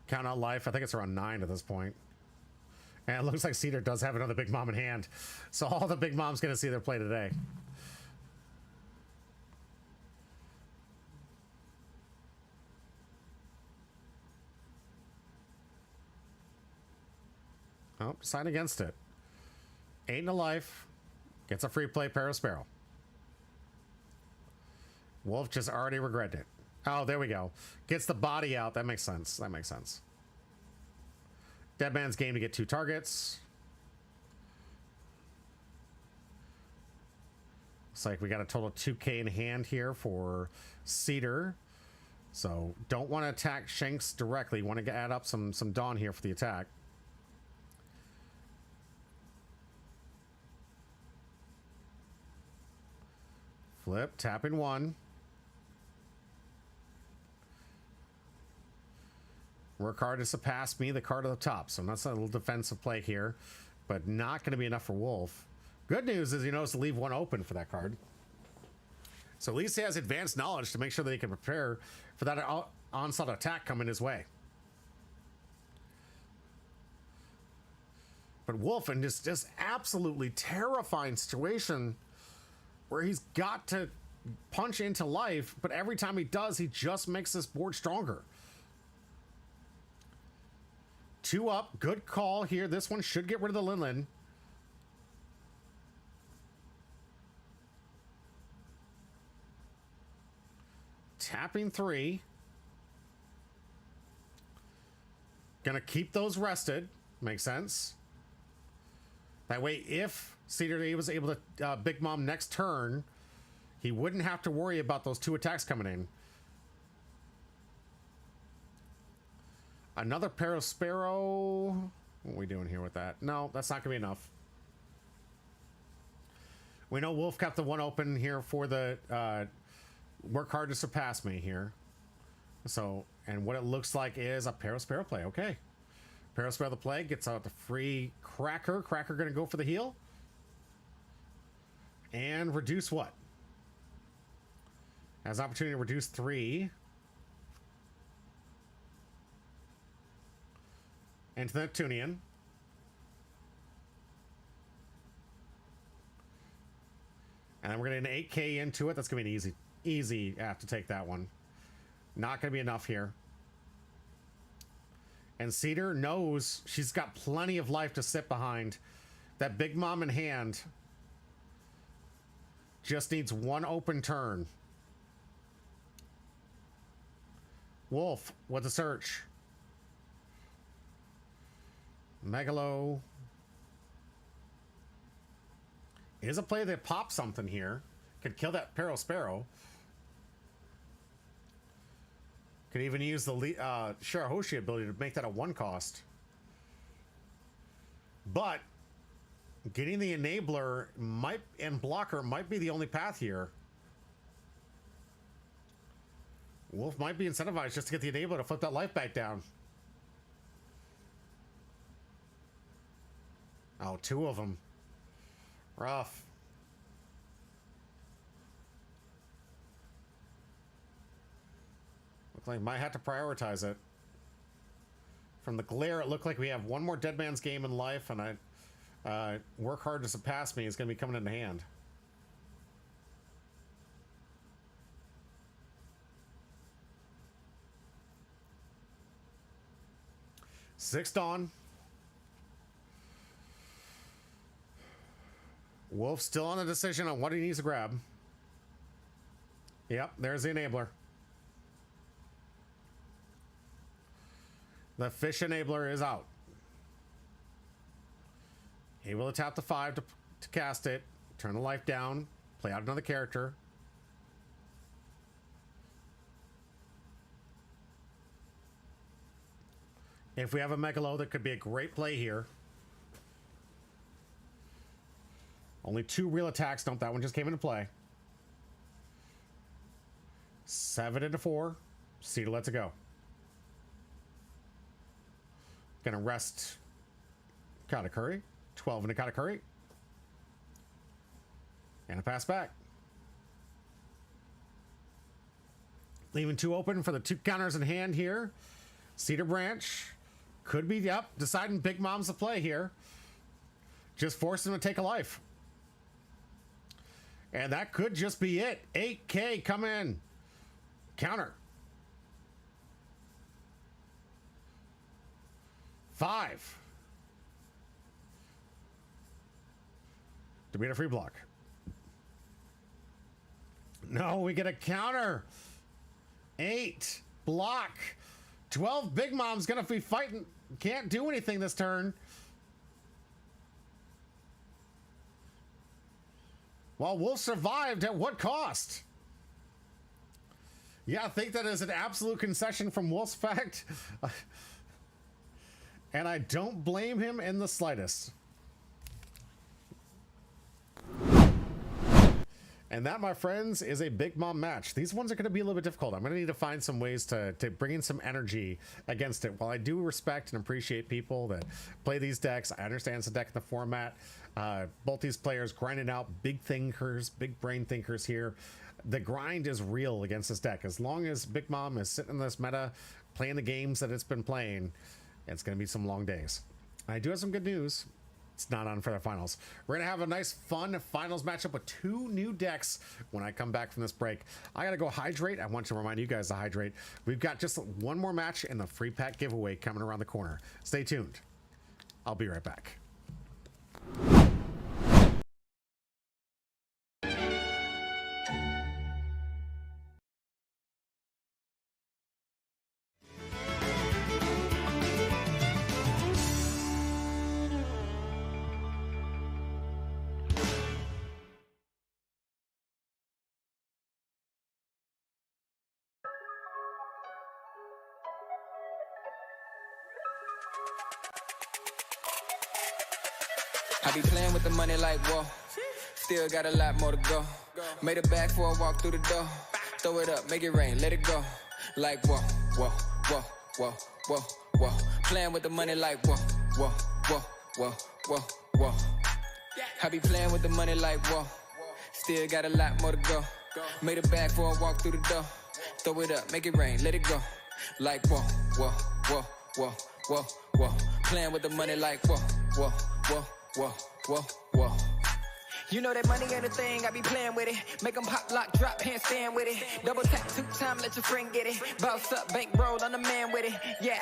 B: Count out life. I think it's around 9 at this point. And it looks like Cedar does have another big mom in hand. So all the big mom's going to see their play today. Oh, sign against it. 8 in a life. Gets a free play Parasparrow. Wolf just already regretted it. Oh, there we go. Gets the body out. That makes sense. That makes sense. Dead Man's Game to get 2 targets. Looks like we got a total of 2K in hand here for Cedar. So don't want to attack Shanks directly. Want to add up some Dawn here for the attack. Flip, tapping 1. Work hard to surpass me, the card at the top. So that's a little defensive play here, but not going to be enough for Wolf. Good news is he knows to leave one open for that card. So at least he has advanced knowledge to make sure that he can prepare for that onslaught attack coming his way. But Wolf in this just absolutely terrifying situation where he's got to punch into life, but every time he does, he just makes this board stronger. 2 up, good call here. This one should get rid of the Linlin. Tapping 3. Gonna keep those rested. Makes sense. That way, if Cedar was able to Big Mom next turn, he wouldn't have to worry about those 2 attacks coming in. Another Sparrow. What are we doing here with that? No, that's not going to be enough. We know Wolf kept the one open here for the work hard to surpass me here. So, and what it looks like is a Sparrow play. Okay. Sparrow the play gets out the free Cracker. Cracker going to go for the heal. And reduce what? Has opportunity to reduce 3. Into the Neptunian. And then we're going to get an 8K into it. That's going to be an easy have to take that one. Not going to be enough here. And Cedar knows she's got plenty of life to sit behind. That Big Mom in hand just needs one open turn. Wolf with the search. Megalo is a play that pops something here. Could kill that Sparrow. Could even use the Shirahoshi ability to make that a 1 cost. But getting the enabler and blocker might be the only path here. Wolf might be incentivized just to get the enabler to flip that life back down. Oh, 2 of them. Rough. Looked like might have to prioritize it. From the glare, it looked like we have one more Dead Man's Game in life, and I work hard to surpass me is going to be coming into hand. Six Dawn. Wolf still on the decision on what he needs to grab. Yep, there's the enabler. The fish enabler is out. He will tap the 5 to cast it, turn the life down, play out another character. If we have a Megalo, that could be a great play here. Only 2 real attacks. Nope, that one just came into play. 7 into 4. Cedar lets it go. Gonna rest Katakuri. 12 into Katakuri. And a pass back. Leaving 2 open for the 2 counters in hand here. Cedar Branch could be, yep, deciding Big Mom's the play here. Just force him to take a life. And that could just be it. 8K come in. Counter. 5. To beat a free block. No, we get a counter. 8. Block. 12. Big Mom's gonna be fighting. Can't do anything this turn. Well, Wolf survived at what cost? Yeah, I think that is an absolute concession from Wolf's fact. And I don't blame him in And that, my friends, is a Big Mom match. These ones are going to be a little bit difficult. I'm going to need to find some ways to bring in some energy against it. While I do respect and appreciate people that play these decks, I understand it's a deck in the format. Both these players grinding out big thinkers, big brain thinkers here. The grind is real against this deck. As long as Big Mom is sitting in this meta, playing the games that it's been playing, it's going to be some long days. I do have some good news. It's not on for the finals. We're going to have a nice, fun finals matchup with 2 new decks when I come back from this break. I got to go hydrate. I want to remind you guys to hydrate. We've got just one more match in the free pack giveaway coming around the corner. Stay tuned. I'll be right back.
D: I be playing with the money like whoa. Still got a lot more to go. Made it back before I walk through the door. Throw it up, make it rain, let it go. Like whoa, whoa, whoa, whoa, whoa, whoa. Playing with the money like whoa, whoa, whoa, whoa, whoa, whoa. I be playing with the money like whoa. Still got a lot more to go. Made it back before I walk through the door. Throw it up, make it rain, let it go. Like whoa, whoa, whoa, whoa, whoa, whoa. Playing with the money like whoa, whoa, whoa. Whoa, whoa, whoa. You know that money ain't a thing, I be playing with it. Make them pop, lock, drop, handstand with it. Double tap, 2 times, let your friend get it. Bounce up, bankroll, I'm the man with it. Yeah,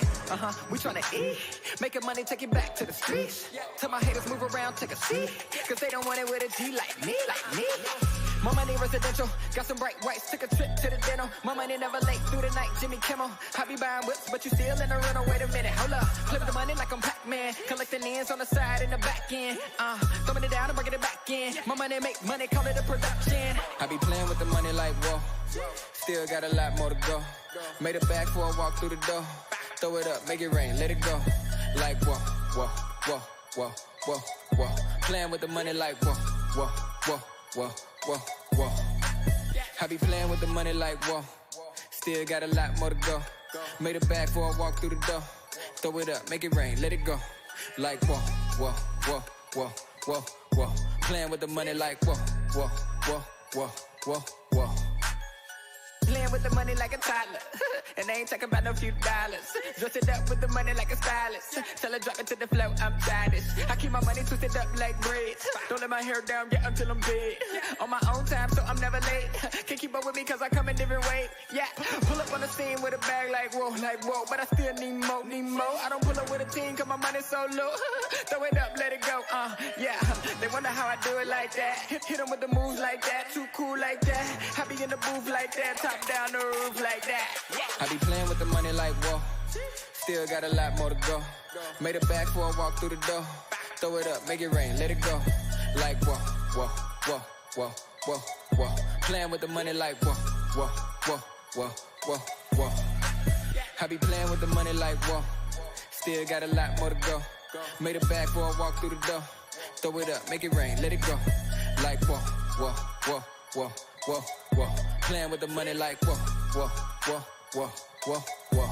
D: we tryna eat. Making money, take it back to the streets. Tell my haters move around, take a seat. Cause they don't want it with a G like me, like me. My money residential, got some bright whites, took a trip to the dental. My money never late through the night, Jimmy Kimmel. I be buying whips, but you still in the rental. Wait a minute, hold up. Flip the money like I'm Pac-Man. Collecting ends on the side and the back end. Throwing it down and bringing it back in. My money make money, call it a production. I be playing with the money like whoa. Still got a lot more to go. Made it back before I walk through the door. Throw it up, make it rain, let it go. Like whoa, whoa, whoa, whoa, whoa, whoa. Playing with the money like whoa, whoa, whoa, whoa, whoa, whoa. I be playing with the money like whoa. Still got a lot more to go. Made it back before I walk through the door. Throw it up, make it rain, let it go. Like whoa, whoa, whoa, whoa, whoa, whoa. Playing with the money like whoa, whoa, whoa, whoa, whoa, whoa. Playing with the money like a toddler. And I ain't talking about no few dollars. Dress it up with the money like a stylist. Tell her drop it to the flow, I'm stylish. I keep my money twisted up like braids. Don't let my hair down, yeah, until I'm dead. On my own time, so I'm never late. Can't keep up with me cause I come in different weight. Yeah, pull up on the scene with a bag like whoa. But I still need more, I don't pull up with a team cause my money's so low. Throw it up, let it go, yeah. They wonder how I do it like that. Hit them with the moves like that. Too cool like that. I be in the booth like that. Top down the roof like that. I be playing with the money like whoa. Still got a lot more to go. Made it back before I walk through the door. Throw it up, make it rain, let it go. Like whoa, whoa, whoa, whoa, whoa, whoa. Playing with the money like whoa, whoa, whoa, whoa, whoa, whoa. I be playing with the money like whoa. Still got a lot more to go. Made it back before I walk through the door. Throw it up, make it rain, let it go. Like whoa, whoa, whoa, whoa, whoa, whoa. Playing with the money like whoa, whoa, whoa, whoa, whoa, whoa.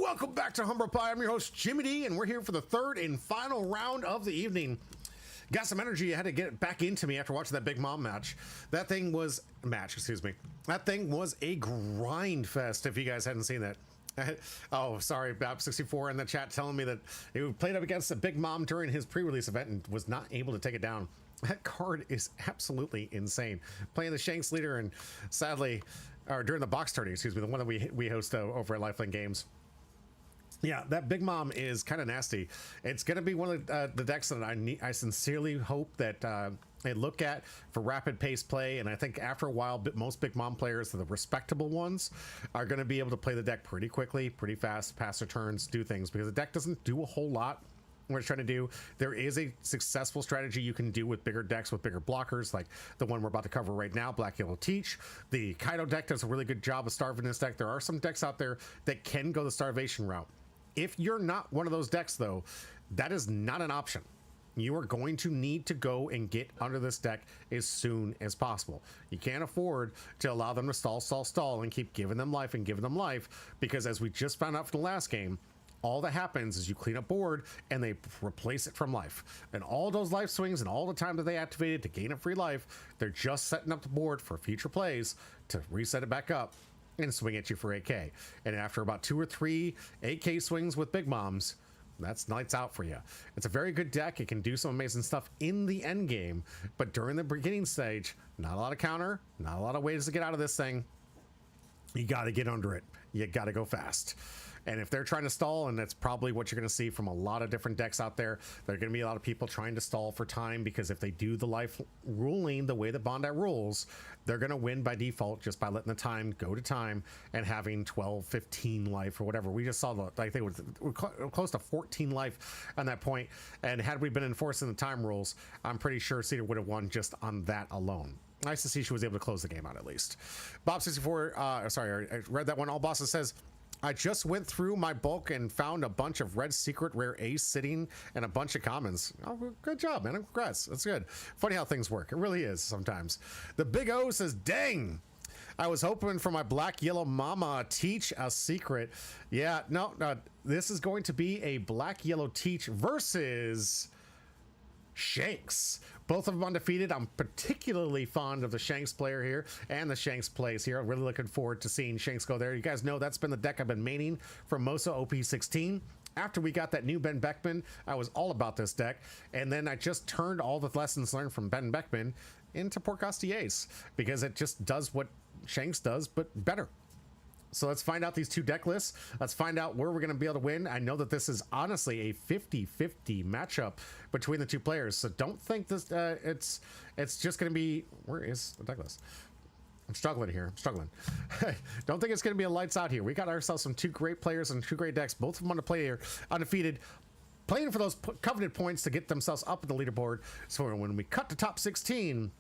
B: Welcome back to Humber Pie. I'm your host, Jimmy D, and we're here for the third and final round of the evening. Got some energy. I had to get it back into me after watching that Big Mom match. That thing was That thing was a grind fest. If you guys hadn't seen that. Oh, sorry, Bap64 in the chat telling me that he played up against a Big Mom during his pre-release event and was not able to take it down. That card is absolutely insane. Playing the Shanks leader and sadly, or during the box tourney, excuse me, the one that we host over at Lifelink Games. Yeah, that Big Mom is kind of nasty. It's going to be one of the decks that I sincerely hope that they look at for rapid pace play. And I think after a while, most Big Mom players, the respectable ones, are going to be able to play the deck pretty quickly, pretty fast, pass their turns, do things, because the deck doesn't do a whole lot. What it's trying to do, there is a successful strategy you can do with bigger decks with bigger blockers, like the one we're about to cover right now, Black Yellow Teach. The Kaido deck does a really good job of starving this deck. There are some decks out there that can go the starvation route. If you're not one of those decks, though, that is not an option. You are going to need to go and get under this deck as soon as possible. You can't afford to allow them to stall, and keep giving them life, because as we just found out from the last game, all that happens is you clean up board and they replace it from life. And all those life swings and all the time that they activated to gain a free life, they're just setting up the board for future plays to reset it back up and swing at you for 8k. And after about 2 or 3 8k swings with Big Moms, that's lights out for you. It's a very good deck. It can do some amazing stuff in the end game, but during the beginning stage, not a lot of counter, not a lot of ways to get out of this thing. You got to get under it. You got to go fast. And if they're trying to stall, and that's probably what you're going to see from a lot of different decks out there, there are going to be a lot of people trying to stall for time, because if they do the life ruling the way that Bondi rules, they're going to win by default just by letting the time go to time and having 12, 15 life or whatever. We just saw, I think it was close to 14 life on that point. And had we been enforcing the time rules, I'm pretty sure Cedar would have won just on that alone. Nice to see she was able to close the game out at least. Bob64, sorry, I read that one. All Bosses says, I just went through my bulk and found a bunch of red secret rare ace sitting and a bunch of commons. Oh, good job, man. Congrats. That's good. Funny how things work. It really is sometimes. The Big O says, dang, I was hoping for my Black Yellow Mama Teach a secret. Yeah, no, this is going to be a Black Yellow Teach versus Shanks. Both of them undefeated. I'm particularly fond of the Shanks player here and the Shanks plays here. I'm really looking forward to seeing Shanks go there. You guys know that's been the deck I've been maining from Mosa OP16. After we got that new Ben Beckman, I was all about this deck, and then I just turned all the lessons learned from Ben Beckman into Porcosti Ace, because it just does what Shanks does, but better. So let's find out these two deck lists. Let's find out where we're going to be able to win. I know that this is honestly a 50-50 matchup between the two players. So don't think this it's just going to be, where is the deck list? I'm struggling here. I'm struggling. Don't think it's going to be a lights out here. We got ourselves some two great players and two great decks. Both of them on the play here, undefeated, playing for those coveted points to get themselves up in the leaderboard. So when we cut to top 16,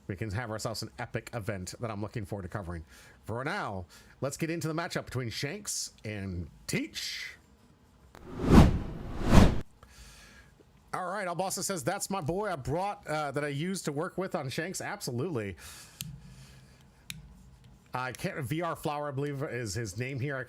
B: we can have ourselves an epic event that I'm looking forward to covering. For now, let's get into the matchup between Shanks and Teach. All right, Albasa says, that's my boy I brought that I used to work with on Shanks. Absolutely. I can't, VR Flower, I believe is his name here.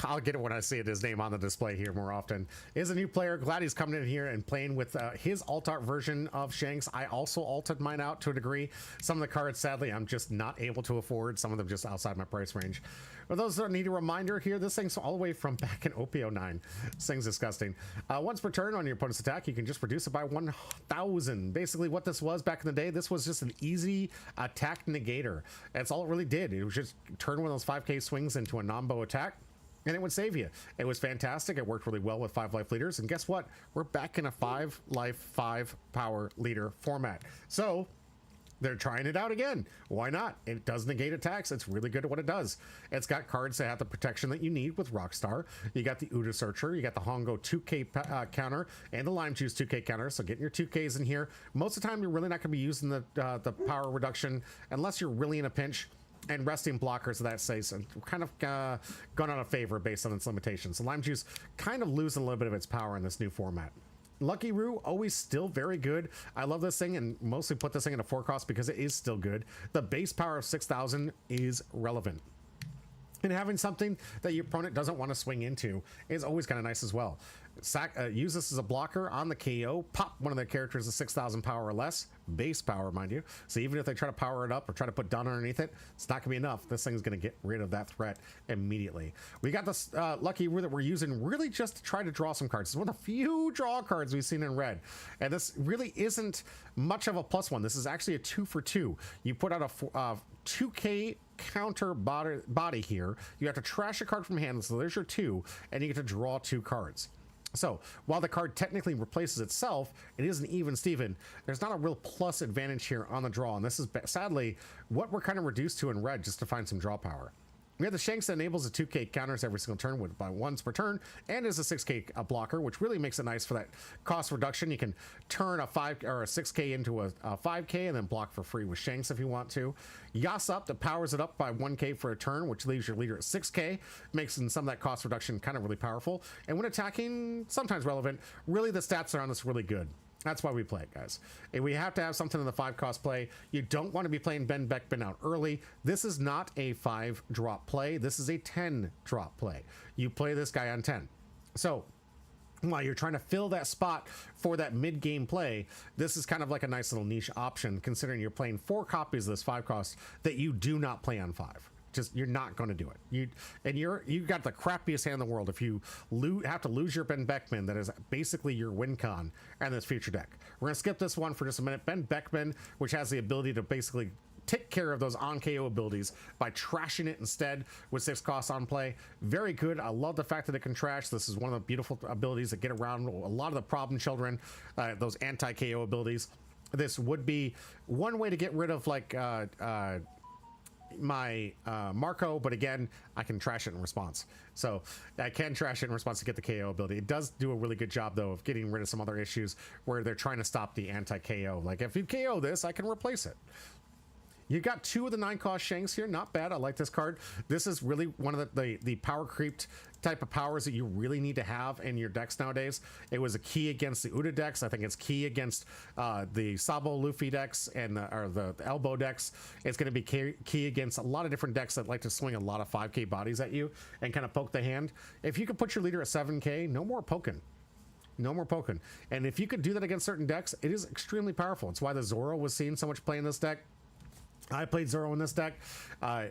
B: I'll get it when I see it, his name on the display here more often. Is a new player. Glad he's coming in here and playing with his alt art version of Shanks. I also alted mine out to a degree. Some of the cards, sadly, I'm just not able to afford. Some of them just outside my price range. For those that need a reminder here, this thing's all the way from back in OP09. This thing's disgusting. Once per turn on your opponent's attack, you can just reduce it by 1,000. Basically what this was back in the day, this was just an easy attack negator. That's all it really did. It was just turn one of those 5k swings into a non-bow attack, and it would save you. It was fantastic. It worked really well with 5 life leaders, and guess what? We're back in a 5 life, 5 power leader format. So they're trying it out again. Why not? It does negate attacks. It's really good at what it does. It's got cards that have the protection that you need with Rockstar. You got the Uda Searcher, you got the Hongo 2k counter, and the Lime Juice 2k counter. So getting your 2ks in here. Most of the time, you're really not going to be using the power reduction unless you're really in a pinch. And resting blockers of that says kind of gone out of favor based on its limitations. So Lime Juice kind of losing a little bit of its power in this new format. Lucky Roo, always still very good. I love this thing and mostly put this thing in a 4 cost because it is still good. The base power of 6,000 is relevant. And having something that your opponent doesn't want to swing into is always kind of nice as well. Use this as a blocker on the KO. Pop one of their characters to 6,000 power or less. Base power, mind you. So even if they try to power it up or try to put down underneath it, it's not going to be enough. This thing's going to get rid of that threat immediately. We got this lucky that we're using really just to try to draw some cards. It's one of the few draw cards we've seen in red. And this really isn't much of a +1. This is actually a 2 for 2. You put out a 2K counter body here. You have to trash a card from hand, so there's your 2, and you get to draw 2 cards. So while the card technically replaces itself, it isn't even Steven. There's not a real plus advantage here on the draw, and this is sadly what we're kind of reduced to in red just to find some draw power. We have the Shanks that enables the 2K counters every single turn by once per turn, and is a 6K blocker, which really makes it nice for that cost reduction. You can turn a 5 or a 6K into a 5K and then block for free with Shanks if you want to. Yas up that powers it up by 1K for a turn, which leaves your leader at 6K, makes some of that cost reduction kind of really powerful. And when attacking, sometimes relevant, really the stats are on this really good. That's why we play it, guys. And we have to have something in the 5 cost play. You don't want to be playing Ben Beckman out early. This is not a 5 drop play. This is a 10 drop play. You play this guy on 10. So while you're trying to fill that spot for that mid-game play, this is kind of like a nice little niche option, considering you're playing 4 copies of this 5 cost that you do not play on 5. Just, you're not going to do it. You got the crappiest hand in the world if you have to lose your Ben Beckman that is basically your win con and this future deck. We're going to skip this one for just a minute. Ben Beckman, which has the ability to basically take care of those on KO abilities by trashing it instead with 6 costs on play. Very good. I love the fact that it can trash. This is one of the beautiful abilities that get around a lot of the problem children, those anti-KO abilities. This would be one way to get rid of like my Marco, but again, I can trash it in response. So I can trash it in response to get the KO ability. It does do a really good job though of getting rid of some other issues where they're trying to stop the anti-KO. Like if you KO this, I can replace it. You got 2 of the 9 cost Shanks here. Not bad. I like this card. This is really one of the power creeped type of powers that you really need to have in your decks nowadays. It was a key against the Uda decks. I think it's key against the Sabo Luffy decks and the Elbow decks. It's going to be key against a lot of different decks that like to swing a lot of 5K bodies at you and kind of poke the hand. If you could put your leader at 7K, no more poking. No more poking. And if you could do that against certain decks, it is extremely powerful. It's why the Zoro was seeing so much play in this deck. I played Zoro in this deck.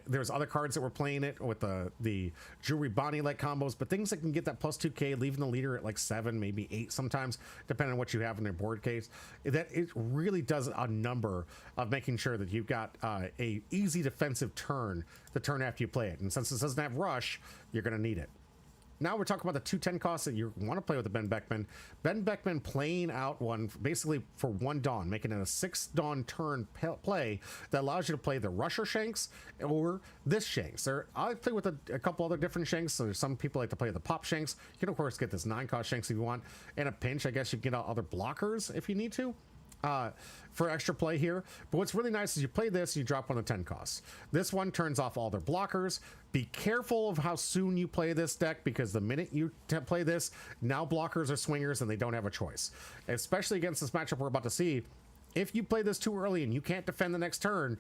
B: There's other cards that were playing it with the Jewelry Bonnie like combos, but things that can get that plus 2K, leaving the leader at like 7, maybe 8 sometimes, depending on what you have in their board case. That it really does a number of making sure that you've got a easy defensive turn the turn after you play it. And since this doesn't have rush, you're going to need it. Now we're talking about the 210 costs that you want to play with the Ben Beckman. Ben Beckman playing out one basically for 1 Dawn, making it a 6 Dawn turn play that allows you to play the Rusher Shanks or this Shanks. I play with a couple other different Shanks. So some people like to play the Pop Shanks. You can of course get this 9 cost Shanks if you want. In a pinch, I guess you can get out other blockers if you need to. For extra play here. But what's really nice is you play this, you drop one of the 10 costs. This one turns off all their blockers. Be careful of how soon you play this deck, because the minute you play this, now blockers are swingers and they don't have a choice. Especially against this matchup we're about to see. If you play this too early and you can't defend the next turn,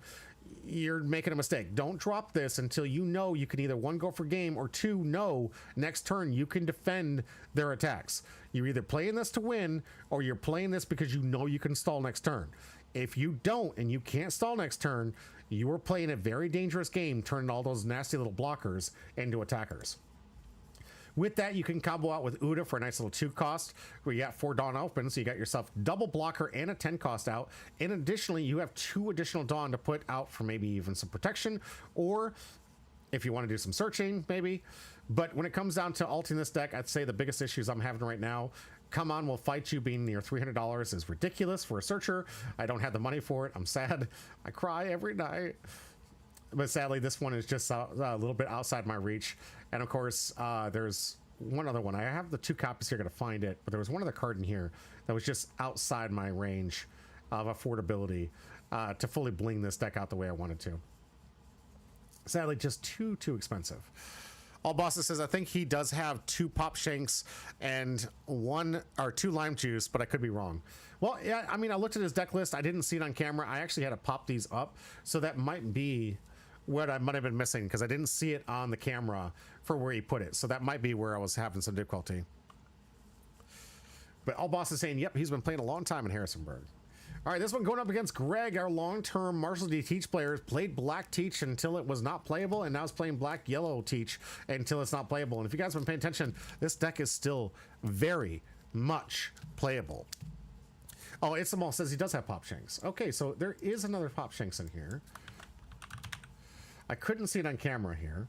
B: you're making a mistake. Don't drop this until you know you can either 1, go for game, or 2, know next turn you can defend their attacks. You're either playing this to win, or you're playing this because you know you can stall next turn. If you don't and you can't stall next turn, you are playing a very dangerous game, turning all those nasty little blockers into attackers. With that, you can combo out with Uda for a nice little 2 cost, where you got 4 Dawn open, so you got yourself double blocker and a 10 cost out. And additionally, you have 2 additional Dawn to put out for maybe even some protection, or if you want to do some searching, maybe. But when it comes down to alting this deck, I'd say the biggest issues I'm having right now, Come On Will Fight You being near $300 is ridiculous for a searcher. I don't have the money for it. I'm sad. I cry every night. But sadly, this one is just a little bit outside my reach. And of course, there's one other one. I have the 2 copies here, going to find it. But there was one other card in here that was just outside my range of affordability to fully bling this deck out the way I wanted to. Sadly, just too expensive. All Bosses says, I think he does have 2 Pop Shanks and 1 or 2 Lime Juice, but I could be wrong. Well, yeah, I mean, I looked at his deck list. I didn't see it on camera. I actually had to pop these up. So that might be what I might have been missing because I didn't see it on the camera for where he put it. So that might be where I was having some difficulty. But all boss is saying, yep, he's been playing a long time in Harrisonburg. All right, this one going up against Greg, our long-term Marshall D Teach player. Played Black Teach until it was not playable, and now is playing Black Yellow Teach until it's not playable. And if you guys have been paying attention, this deck is still very much playable. Oh, It's the Mall says he does have Pop Shanks. Okay, so there is another Pop Shanks in here. I couldn't see it on camera here.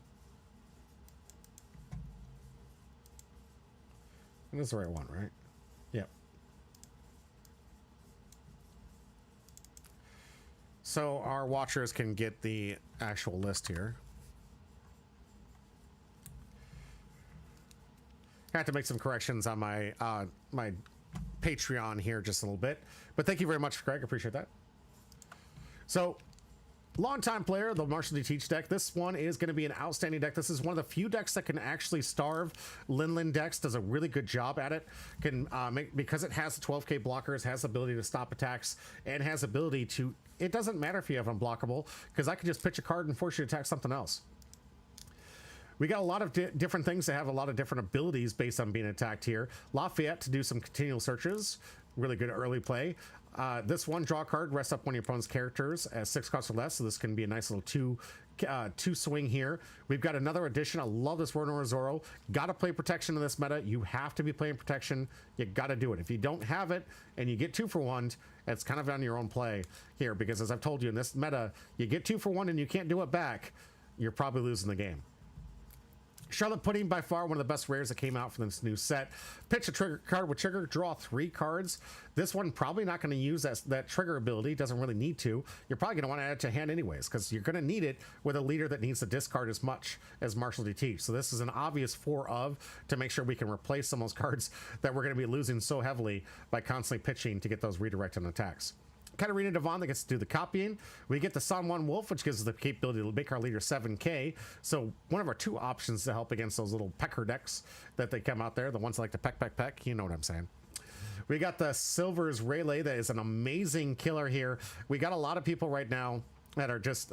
B: This is the right one, right? Yep. So our watchers can get the actual list here. I had to make some corrections on my my Patreon here just a little bit, but thank you very much, Greg. Appreciate that. So, longtime player, the Marshall D Teach deck. This one is going to be an outstanding deck. This is one of the few decks that can actually starve. Linlin decks does a really good job at it. Can because it has the 12k blockers, has the ability to stop attacks, and has ability to. It doesn't matter if you have unblockable, because I can just pitch a card and force you to attack something else. We got a lot of different things that have a lot of different abilities based on being attacked here. Lafayette to do some continual searches. Really good early play. This one, draw a card, rest up one of your opponent's characters as 6 costs or less. So this can be a nice little two swing here. We've got another addition. I love this Rono Zoro. Got to play protection in this meta. You have to be playing protection. You got to do it. If you don't have it and you get 2 for 1, it's kind of on your own play here, because as I've told you in this meta, you get 2 for 1 and you can't do it back, you're probably losing the game. Charlotte Pudding, by far one of the best rares that came out from this new set. Pitch a trigger card with trigger, draw 3 cards. This one probably not going to use that trigger ability, doesn't really need to. You're probably going to want to add it to hand anyways, because you're going to need it with a leader that needs to discard as much as Marshall D Teach. So this is an obvious 4 of to make sure we can replace some of those cards that we're going to be losing so heavily by constantly pitching to get those redirected attacks. Katarina Devon that gets to do the copying. We get the San Juan Wolf, which gives us the capability to make our leader 7k. So one of our 2 options to help against those little pecker decks that they come out there, the ones that like to peck, you know what I'm saying. We got the Silver's Rayleigh that is an amazing killer here. We got a lot of people right now that are just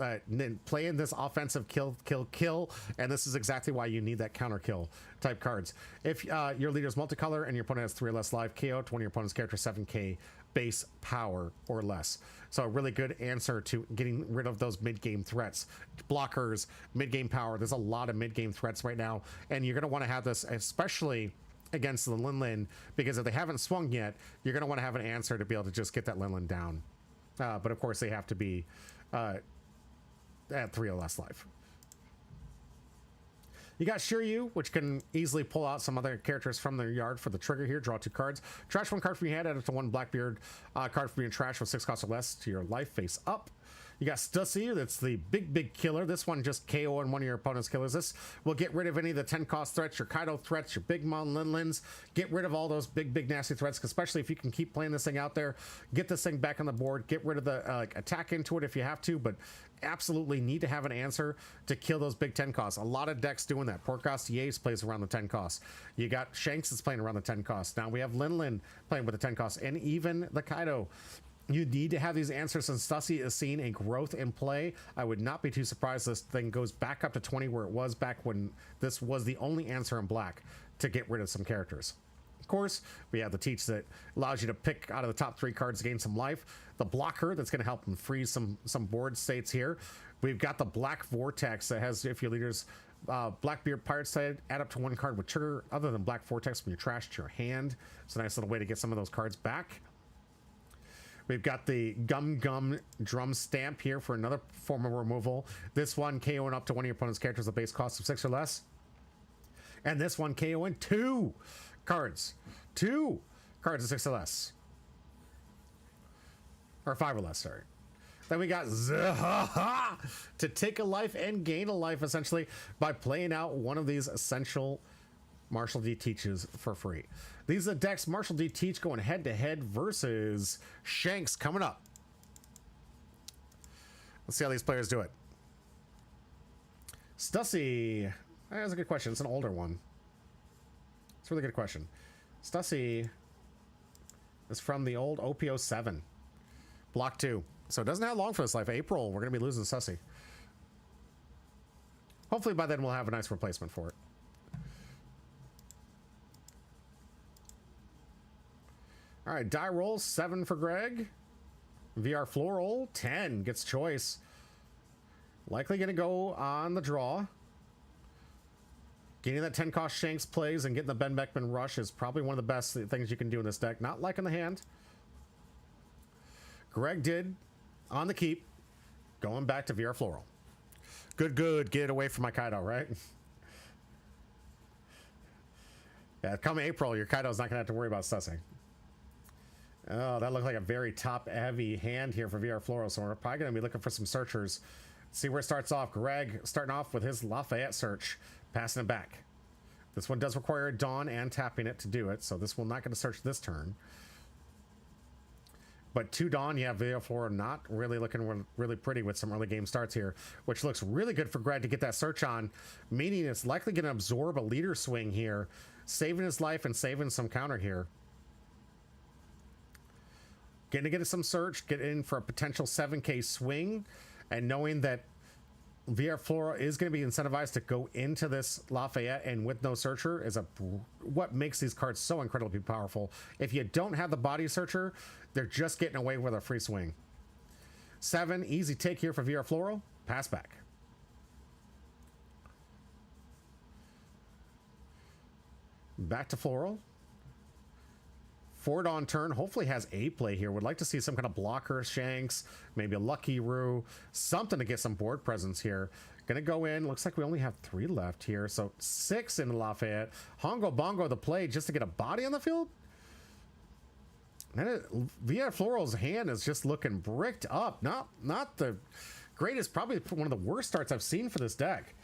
B: playing this offensive kill, and this is exactly why you need that counter kill type cards. If your leader is multicolor and your opponent has 3 or less life, KO to one of your opponent's character 7k base power or less. So a really good answer to getting rid of those mid-game threats. Blockers, mid-game power. There's a lot of mid-game threats right now, and you're going to want to have this, especially against the Linlin, because if they haven't swung yet, you're going to want to have an answer to be able to just get that Linlin down. But of course, they have to be at 3 or less life. You got Shiryu, which can easily pull out some other characters from their yard for the trigger here. Draw 2 cards. Trash 1 card from your hand, add it to 1 Blackbeard card from your trash with 6 costs or less to your life face up. You got Stussy, that's the big killer. This one just KO on one of your opponent's killers. This will get rid of any of the 10 cost threats, your Kaido threats, your Big Mom Linlins. Get rid of all those big nasty threats, especially if you can keep playing this thing out there. Get this thing back on the board. Get rid of the attack into it if you have to, but absolutely need to have an answer to kill those big 10 costs. A lot of decks doing that. Porkos Yates plays around the 10 costs. You got Shanks that's playing around the 10 costs. Now we have Linlin playing with the 10 costs, and even the Kaido. You need to have these answers, and Stussy is seeing a growth in play. I would not be too surprised this thing goes back up to 20 where it was back when this was the only answer in black to get rid of some characters. Of course, we have the Teach that allows you to pick out of the top 3 cards to gain some life. The Blocker that's going to help them freeze some board states here. We've got the Black Vortex that has, if your leader's Blackbeard Pirate side, add up to 1 card with trigger other than Black Vortex from your trash to your hand. It's a nice little way to get some of those cards back. We've got the Gum Drum Stamp here for another form of removal. This one KOing up to one of your opponent's characters at base cost of 6 or less. And this one KOing 2 cards. 2 cards at 6 or less. Or 5 or less, sorry. Then we got Zahaha to take a life and gain a life, essentially, by playing out one of these essential Marshall D Teaches for free. These are the decks Marshall D Teach going head-to-head versus Shanks coming up. Let's see how these players do it. Stussy. That's a good question. It's an older one. It's a really good question. Stussy is from the old OP07. Block 2. So it doesn't have long for this life. April, we're going to be losing Stussy. Hopefully by then we'll have a nice replacement for it. All right, die roll 7 for Greg. VR floral 10 gets choice. Likely going to go on the draw. Getting that 10 cost Shanks plays and getting the Ben Beckman rush is probably one of the best things you can do in this deck. Not liking the hand. Greg did on the keep. Going back to VR floral. Good. Get away from my Kaido, right? Yeah, come April, your Kaido's not going to have to worry about sussing. Oh, that looked like a very top-heavy hand here for VR Floral, so we're probably going to be looking for some searchers. See where it starts off. Greg starting off with his Lafayette search, passing it back. This one does require Dawn and tapping it to do it, so this will not going to search this turn. But 2 Dawn, yeah, VR Floral not really looking really pretty with some early game starts here, which looks really good for Greg to get that search on, meaning it's likely going to absorb a leader swing here, saving his life and saving some counter here. Getting to get some search, get in for a potential 7K swing, and knowing that VR Flora is going to be incentivized to go into this Lafayette and with no searcher is what makes these cards so incredibly powerful. If you don't have the body searcher, they're just getting away with a free swing. 7, easy take here for VR Floral. Pass back. Back to Floral. 4 Dawn turn, hopefully has a play here. Would like to see some kind of blocker Shanks, maybe a Lucky Roo, something to get some board presence here. Gonna go in, looks like we only have 3 left here, so 6 in Lafayette. Hongo Bongo the play just to get a body on the field? And VR Floral's hand is just looking bricked up. Not the greatest, probably one of the worst starts I've seen for this deck.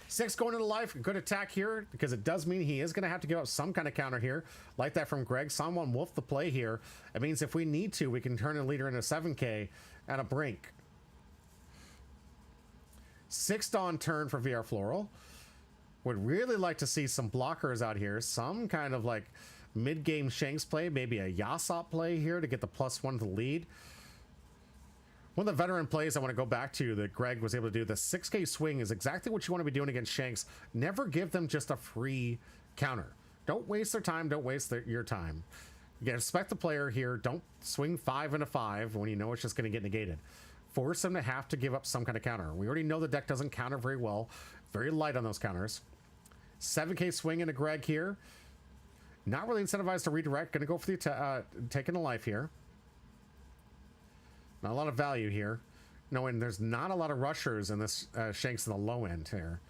B: 6 going into life, good attack here, because it does mean he is going to have to give up some kind of counter here, like that from Greg. Someone Wolf the play here. It means if we need to, we can turn a leader into 7K at a brink. 6 Dawn turn for VR Floral. Would really like to see some blockers out here, some kind of like mid-game Shanks play, maybe a Yasop play here to get the +1 to lead. One of the veteran plays I want to go back to that Greg was able to do, the 6K swing is exactly what you want to be doing against Shanks. Never give them just a free counter. Don't waste their time. Don't waste your time. You respect the player here. Don't swing 5 into 5 when you know it's just going to get negated. Force them to have to give up some kind of counter. We already know the deck doesn't counter very well. Very light on those counters. 7K swing into Greg here. Not really incentivized to redirect. Going to go for the taking a life here. Not a lot of value here. No, and there's not a lot of rushers in this Shanks in the low end here.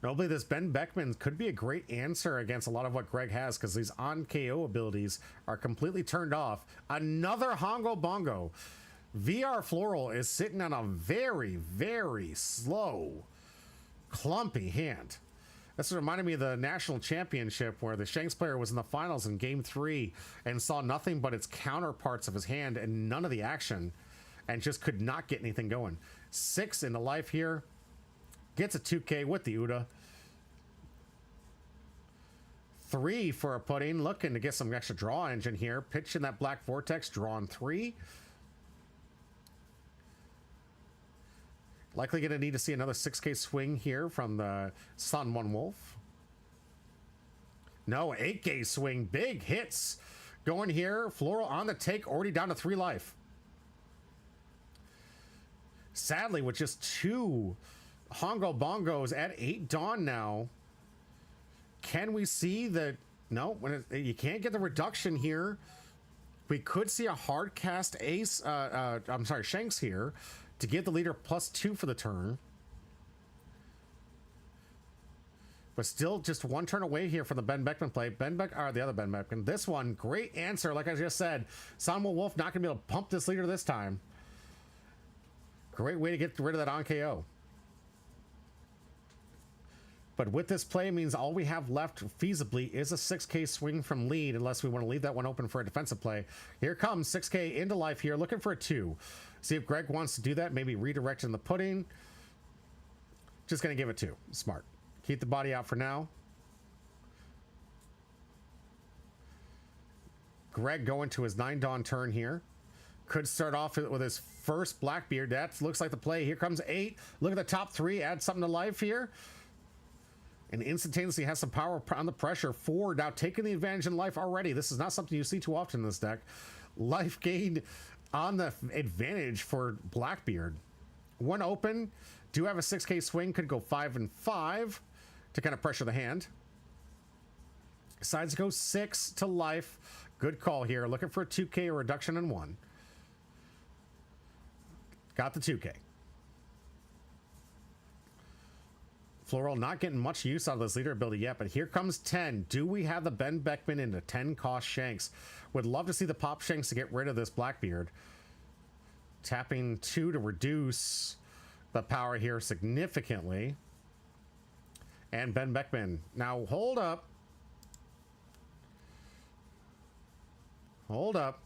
B: Notably, this Ben Beckman could be a great answer against a lot of what Greg has, because these on KO abilities are completely turned off. Another Hongo Bongo. VR Floral is sitting on a very, very slow, clumpy hand. This reminded me of the national championship where the Shanks player was in the finals in game 3 and saw nothing but its counterparts of his hand and none of the action, and just could not get anything going. 6 into life here. Gets a 2K with the Uda. 3 for a pudding, looking to get some extra draw engine here. Pitching that Black Vortex, drawn 3. Likely going to need to see another 6K swing here from the Sun One Wolf. No, 8K swing. Big hits going here. Floral on the take, already down to 3 life. Sadly, with just 2 Hongo Bongos at 8 Dawn now, can we see that? No, you can't get the reduction here. We could see a hard cast ace, I'm sorry, Shanks here, to give the leader +2 for the turn. But still just 1 turn away here from the Ben Beckman play. The other Ben Beckman. This one, great answer, like I just said. Samuel Wolf not going to be able to pump this leader this time. Great way to get rid of that on KO. But with this play, means all we have left feasibly is a 6K swing from lead, unless we want to leave that one open for a defensive play. Here comes 6K into life here, looking for a 2. See if Greg wants to do that, maybe redirecting the pudding. Just going to give it 2. Smart. Keep the body out for now. Greg going to his 9 Dawn turn here. could start off with his first Blackbeard. That looks like the play. Here comes 8. Look at the top 3. Add something to life here. And instantaneously has some power on the pressure. 4 now taking the advantage in life already. This is not something you see too often in this deck. Life gained on the advantage for Blackbeard. 1 open. Do have a 6k swing. Could go 5 and 5 to kind of pressure the hand. Decides to go 6 to life. Good call here. Looking for a 2k or reduction in 1. Got the 2k. Floral not getting much use out of this leader ability yet, but here comes 10. Do we have the Ben Beckman into 10 cost Shanks? Would love to see the pop Shanks to get rid of this Blackbeard. Tapping 2 to reduce the power here significantly. And Ben Beckman. Now hold up. Hold up.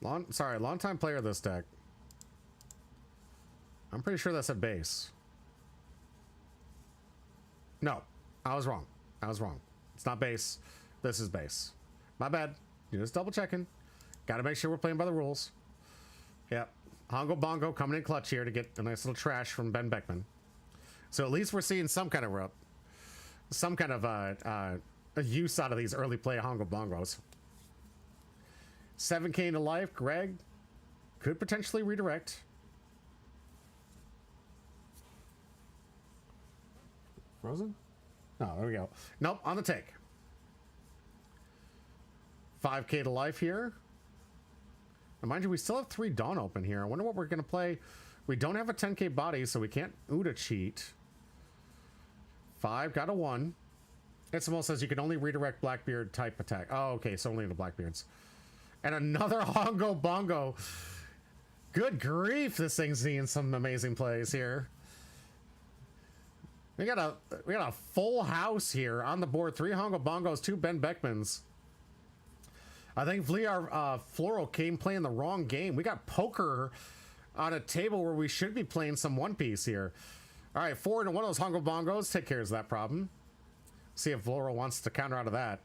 B: Long-time player of this deck. I'm pretty sure that's a base. No, I was wrong. It's not base. This is base. My bad. Just double checking. Got to make sure we're playing by the rules. Yep. Hongo Bongo coming in clutch here to get a nice little trash from Ben Beckman. So at least we're seeing some kind of a use out of these early play Hongo Bongos. 7k into life. Greg could potentially redirect. Frozen? No, there we go. Nope, on the take. 5k to life here. Now, mind you, we still have 3 Dawn open here. I wonder what we're going to play. We don't have a 10k body, so we can't Uda cheat. 5, got a 1. It almost says you can only redirect Blackbeard type attack. Oh, okay, so only the Blackbeards. And another Hongo Bongo. Good grief, this thing's seeing some amazing plays here. We got a full house here on the board. 3 Hongo Bongos, 2 Ben Beckmans. I think VR Floral came playing the wrong game. We got poker on a table where we should be playing some One Piece here. All right, 4 into 1 of those Hongo Bongos. Take care of that problem. See if Floral wants to counter out of that.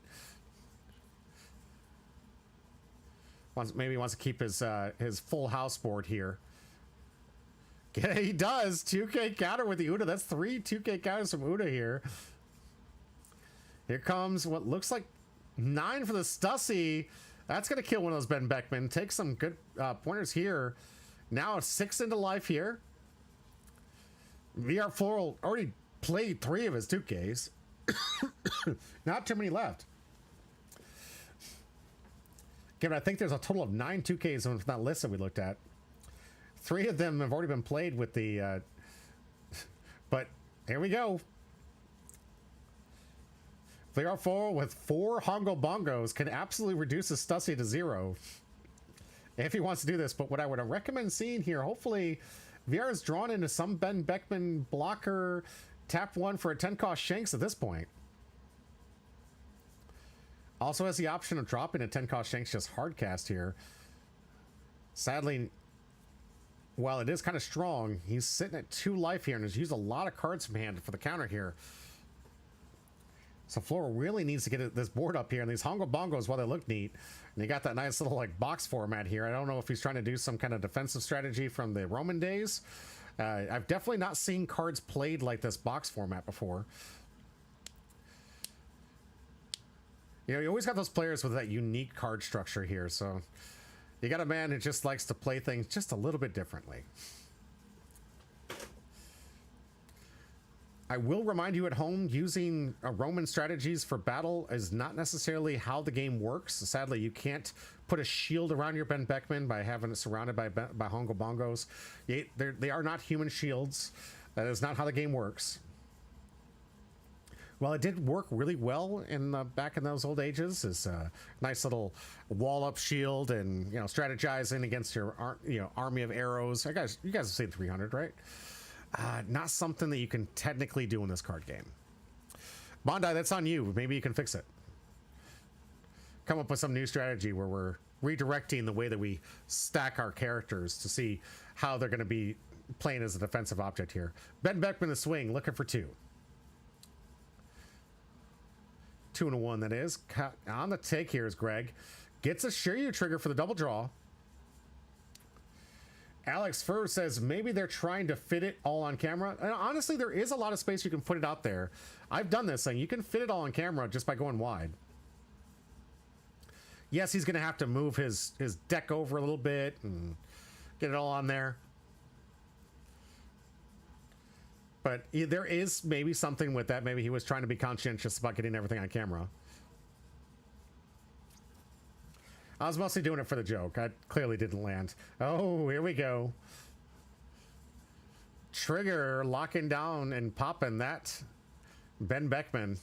B: Maybe he wants to keep his full house board here. Yeah, he does. 2k counter with the Uda. That's 3 2k counters from Uda here. Here comes what looks like 9 for the Stussy. That's going to kill one of those Ben Beckman. Take some good pointers here. Now 6 into life here. VR Floral already played 3 of his 2ks. Not too many left. Again, I think there's a total of 9 2ks on that list that we looked at. 3 of them have already been played with the... but here we go. VR4 with 4 Hongo Bongos can absolutely reduce the Stussy to 0. If he wants to do this. But what I would recommend seeing here, hopefully VR is drawn into some Ben Beckman blocker. Tap 1 for a 10 cost Shanks at this point. Also has the option of dropping a 10 cost Shanks just hard cast here. Sadly, while it is kind of strong, he's sitting at 2 life here and has used a lot of cards from hand for the counter here. So Floral really needs to get this board up here, and these Hongo Bongos, while they look neat, and they got that nice little like box format here. I don't know if he's trying to do some kind of defensive strategy from the Roman days. I've definitely not seen cards played like this box format before. You know, you always got those players with that unique card structure here, so you got a man who just likes to play things just a little bit differently. I will remind you at home, using Roman strategies for battle is not necessarily how the game works. Sadly, you can't put a shield around your Ben Beckman by having it surrounded by Hongo Bongos. They are not human shields. That is not how the game works. Well, it did work really well in back in those old ages. Is a nice little wall-up shield, and strategizing against your army of arrows. You guys have seen 300, right? Not something that you can technically do in this card game. Bondi, that's on you. Maybe you can fix it. Come up with some new strategy where we're redirecting the way that we stack our characters to see how they're going to be playing as a defensive object here. Ben Beckman the swing, looking for 2. 2-1 that is. On the take here is Greg. Gets a Shiryu trigger for the double draw. Alex Fur says maybe they're trying to fit it all on camera. And honestly, there is a lot of space you can put it out there. I've done this thing. You can fit it all on camera just by going wide. Yes, he's going to have to move his deck over a little bit and get it all on there. But there is maybe something with that. Maybe he was trying to be conscientious about getting everything on camera. I was mostly doing it for the joke. I clearly didn't land. Oh, here we go. Trigger locking down and popping that Ben Beckman.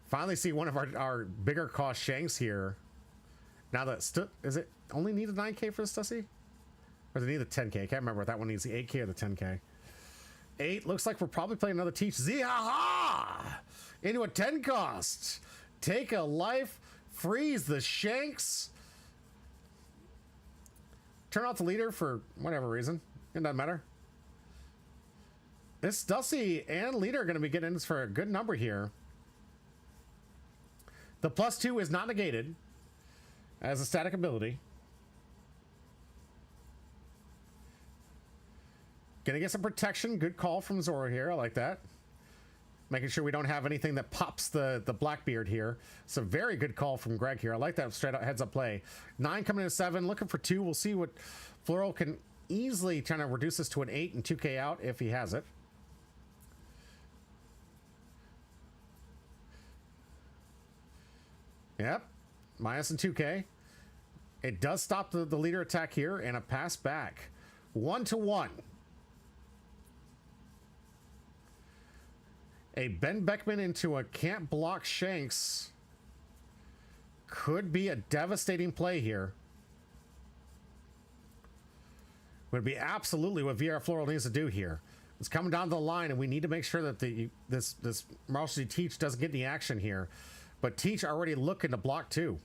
B: Finally see one of our bigger cost shanks here. Now that is it only need a 9K for the Stussy? Or does it need the 10K? I can't remember if that one needs the 8K or the 10K. 8 looks like we're probably playing another Teach Z-ha-ha! Into a 10 cost. Take a life. Freeze the shanks. Turn off the leader for whatever reason. It doesn't matter. This Stussy and leader are going to be getting this for a good number here. The +2 is not negated as a static ability. Gonna get some protection. Good call from Zora here. I like that. Making sure we don't have anything that pops the Blackbeard here. It's a very good call from Greg here. I like that straight up heads up play. 9 coming to 7. Looking for 2. We'll see what Floral can easily try to reduce this to an 8 and 2K out if he has it. Yep. Minus and 2K. It does stop the leader attack here and a pass back. 1-1. A Ben Beckman into a can't block Shanks could be a devastating play here. Would be absolutely what VR Floral needs to do here. It's coming down the line, and we need to make sure that this Marshall Teach doesn't get any action here. But Teach already looking to block too.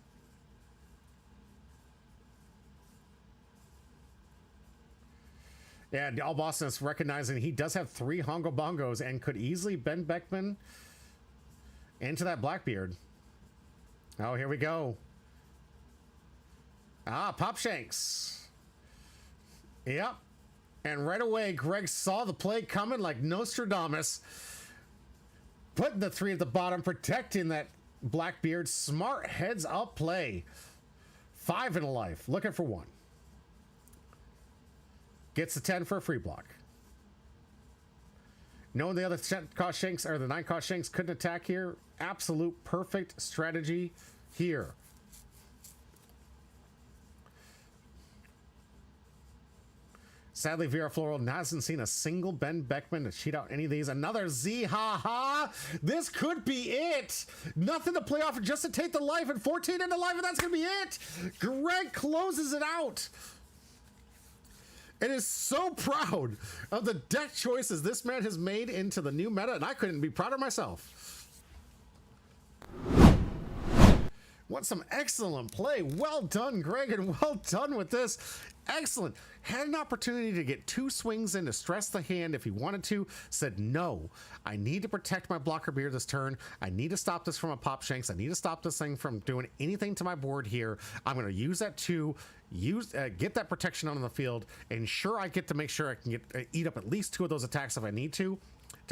B: Yeah, All Boston is recognizing he does have 3 Hongo Bongos and could easily Ben Beckman into that Blackbeard. Oh, here we go. Pop Shanks. Yep. And right away, Greg saw the play coming like Nostradamus. Putting the 3 at the bottom, protecting that Blackbeard. Smart heads up play. 5 in a life. Looking for 1. Gets the 10 for a free block. Knowing the other 10 cost Shanks or the 9 cost Shanks couldn't attack here. Absolute perfect strategy here. Sadly, VR Floral hasn't seen a single Ben Beckman to cheat out any of these. Another Z-ha-ha. This could be it. Nothing to play off, just to take the life and 14 into life, and that's going to be it. Greg closes it out. It is so proud of the deck choices this man has made into the new meta, and I couldn't be prouder myself. What some excellent play. Well done, Greg, and well done with this. Excellent. Had an opportunity to get 2 swings in to stress the hand if he wanted to. Said, no, I need to protect my blocker beard this turn. I need to stop this from a pop Shanks. I need to stop this thing from doing anything to my board here. I'm going to use that to get that protection on the field. And sure, I get to make sure I can eat up at least 2 of those attacks if I need to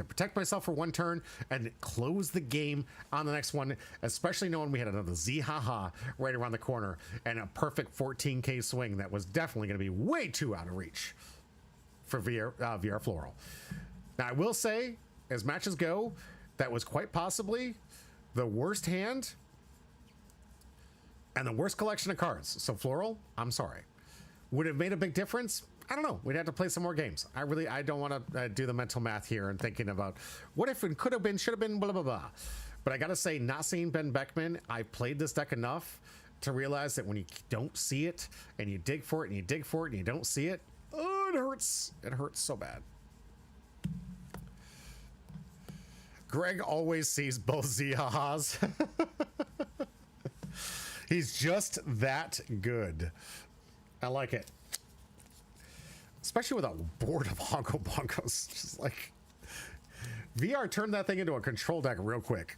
B: protect myself for 1 turn and close the game on the next one, especially knowing we had another Z-ha-ha right around the corner and a perfect 14K swing that was definitely going to be way too out of reach for VR Floral. Now, I will say, as matches go, that was quite possibly the worst hand and the worst collection of cards. So, Floral, I'm sorry. Would it have made a big difference? I don't know. We'd have to play some more games. I don't want to do the mental math here and thinking about what if it could have been, should have been, blah, blah, blah. But I got to say, not seeing Ben Beckman, I played this deck enough to realize that when you don't see it and you dig for it and you dig for it and you don't see it, oh, it hurts. It hurts so bad. Greg always sees both Z-ha-has. He's just that good. I like it. Especially with a board of Hongo Bongos. Just like, VR turned that thing into a control deck real quick.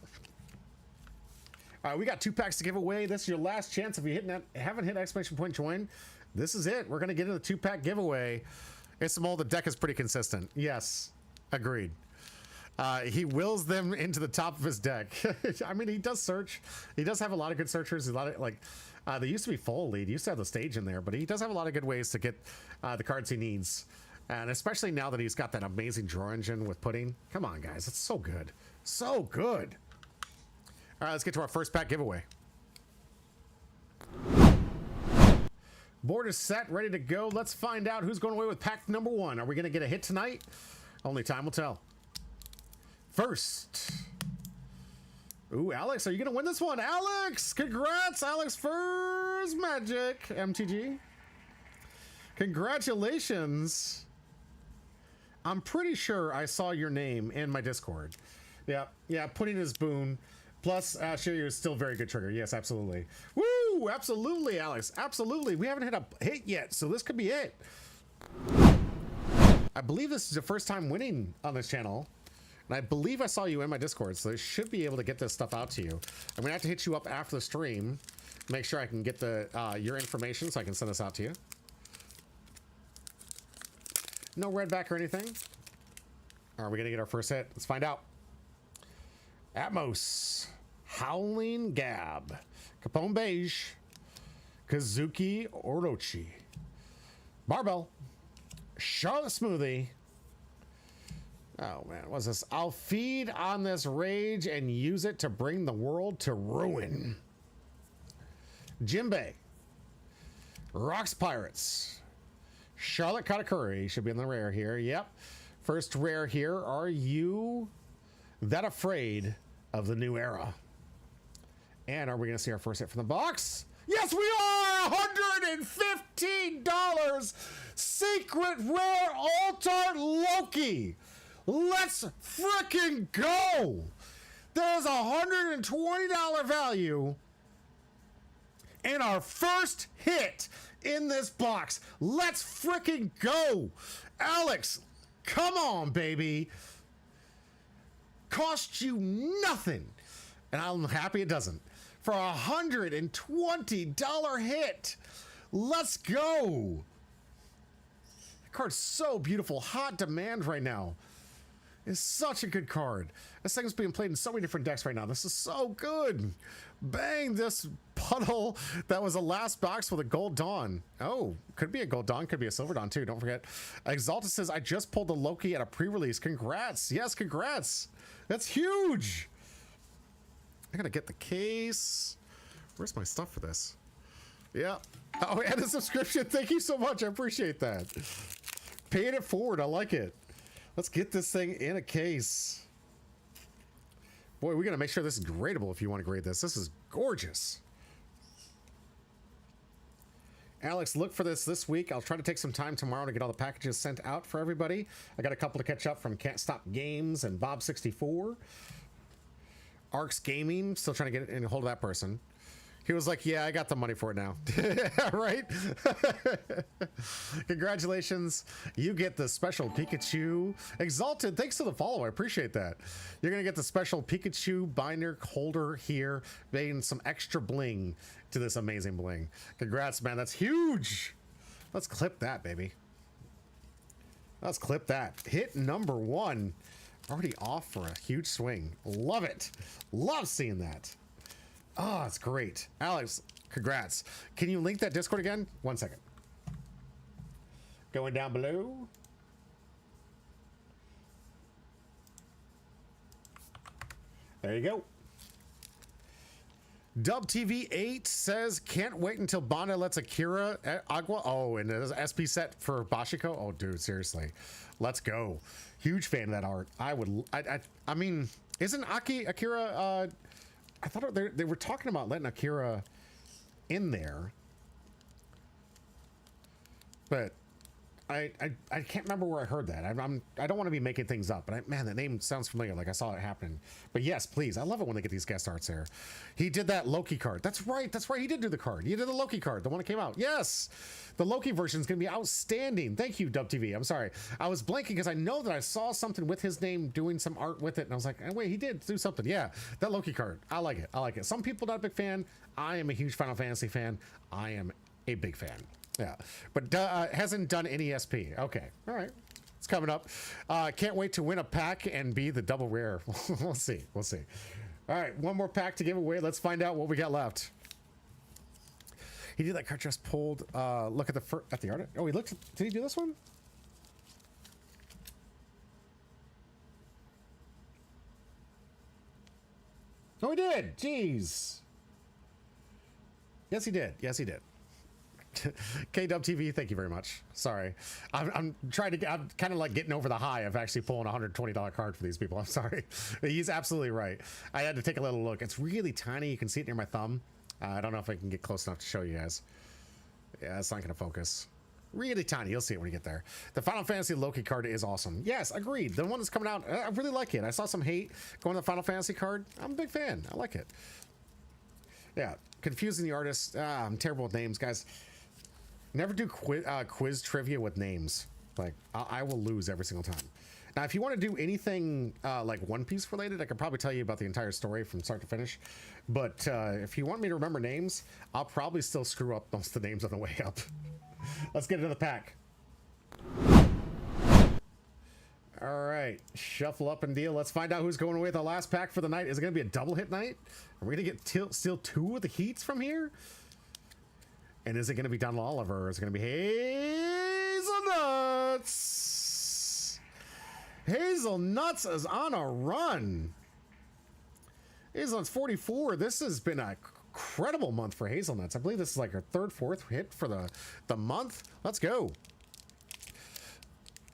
B: All right, we got 2 packs to give away. This is your last chance. If you haven't hit exclamation point join, this is it. We're going to get into the 2-pack giveaway. It's the deck is pretty consistent. Yes, agreed. He wills them into the top of his deck. I mean, he does search. He does have a lot of good searchers. A lot of they used to be full lead. He used to have the stage in there, but he does have a lot of good ways to get the cards he needs. And especially now that he's got that amazing draw engine with pudding. Come on, guys. It's so good. So good. All right, let's get to our first pack giveaway. Board is set, ready to go. Let's find out who's going away with pack number 1. Are we going to get a hit tonight? Only time will tell. First. Ooh, Alex, are you going to win this one? Alex! Congrats, Alex Furs Magic, MTG. Congratulations. I'm pretty sure I saw your name in my Discord. Yeah, Pudding is Boone. Plus, Shiryu is still very good trigger. Yes, absolutely. Woo! Absolutely, Alex. Absolutely. We haven't hit a hit yet, so this could be it. I believe this is the first time winning on this channel. And I believe I saw you in my Discord, so I should be able to get this stuff out to you. I'm going to have to hit you up after the stream. Make sure I can get your information so I can send this out to you. No red back or anything. Are we going to get our first hit? Let's find out. Atmos. Howling Gab. Capone Beige. Kazuki Orochi. Barbell. Charlotte Smoothie. Oh man, what's this? I'll feed on this rage and use it to bring the world to ruin. Jimbei. Rocks Pirates. Charlotte Katakuri should be in the rare here. Yep. First rare here. Are you that afraid of the new era? And are we going to see our first hit from the box? Yes, we are! $115! Secret rare Altar Loki! Let's frickin' go! There's a $120 value in our first hit in this box. Let's frickin' go! Alex, come on, baby. Cost you nothing. And I'm happy it doesn't. For a $120 hit. Let's go. That card's so beautiful. Hot demand right now. It's such a good card. This thing's being played in so many different decks right now. This is so good. Bang, this puddle that was the last box with a Gold Dawn. Oh, could be a Gold Dawn, could be a Silver Dawn too. Don't forget. Exalta says, I just pulled the Loki at a pre-release. Congrats. Yes, congrats. That's huge. I gotta get the case. Where's my stuff for this? Yeah. Oh, and a subscription. Thank you so much. I appreciate that. Paying it forward. I like it. Let's get this thing in a case. Boy, we gotta make sure this is gradable if you want to grade this. This is gorgeous. Alex, look for this week. I'll try to take some time tomorrow to get all the packages sent out for everybody. I got a couple to catch up from Can't Stop Games and Bob64. Arcs Gaming, still trying to get in hold of that person. He was like, yeah, I got the money for it now. Right? Congratulations. You get the special Pikachu. Exalted, thanks for the follow. I appreciate that. You're going to get the special Pikachu binder holder here, adding some extra bling to this amazing bling. Congrats, man. That's huge. Let's clip that, baby. Let's clip that. Hit number 1. Already off for a huge swing. Love it. Love seeing that. Oh, it's great. Alex, congrats. Can you link that Discord again? 1 second. Going down below. There you go. Dub TV 8 says, can't wait until Banda lets Akira Agua. Oh, and there's an SP set for Bashiko. Oh, dude, seriously. Let's go. Huge fan of that art. I mean, isn't Akira, I thought they were talking about letting Akira in there. But I can't remember where I heard that. I don't want to be making things up, but man, that name sounds familiar. Like I saw it happen. But yes, please. I love it when they get these guest arts there. He did that Loki card. That's right. That's right. He did do the card. He did the Loki card, the one that came out. Yes, the Loki version is going to be outstanding. Thank you, Dub TV. I'm sorry. I was blanking because I know that I saw something with his name doing some art with it, and I was like, oh, wait, he did do something. Yeah, that Loki card. I like it. I like it. Some people not a big fan. I am a huge Final Fantasy fan. I am a big fan. Yeah, but hasn't done any SP. Okay, all right, it's coming up. Can't wait to win a pack and be the double rare. We'll see. We'll see. All right, one more pack to give away. Let's find out what we got left. He did that card just pulled. Look at the art. Oh, he looked. Did he do this one? Oh, he did. Jeez. Yes, he did. Yes, he did. KW TV, thank you very much. Sorry, I'm trying to. I'm kind of like getting over the high of actually pulling a $120 card for these people. I'm sorry. He's absolutely right. I had to take a little look. It's really tiny. You can see it near my thumb. I don't know if I can get close enough to show you guys. Yeah, it's not going to focus. Really tiny. You'll see it when you get there. The Final Fantasy Loki card is awesome. Yes, agreed. The one that's coming out, I really like it. I saw some hate going to the Final Fantasy card. I'm a big fan. I like it. Yeah, confusing the artist. I'm terrible with names, guys. Never do quiz trivia with names. Like, I will lose every single time. Now, if you want to do anything like One Piece related, I could probably tell you about the entire story from start to finish. But if you want me to remember names, I'll probably still screw up most of the names on the way up. Let's get into the pack. All right, shuffle up and deal. Let's find out who's going away with the last pack for the night. Is it going to be a double hit night? Are we going to get still two of the heats from here? And is it going to be Donald Oliver? Or is it going to be Hazelnuts? Hazelnuts is on a run. Hazelnuts 44. This has been a incredible month for Hazelnuts. I believe this is like our third, fourth hit for the month. Let's go.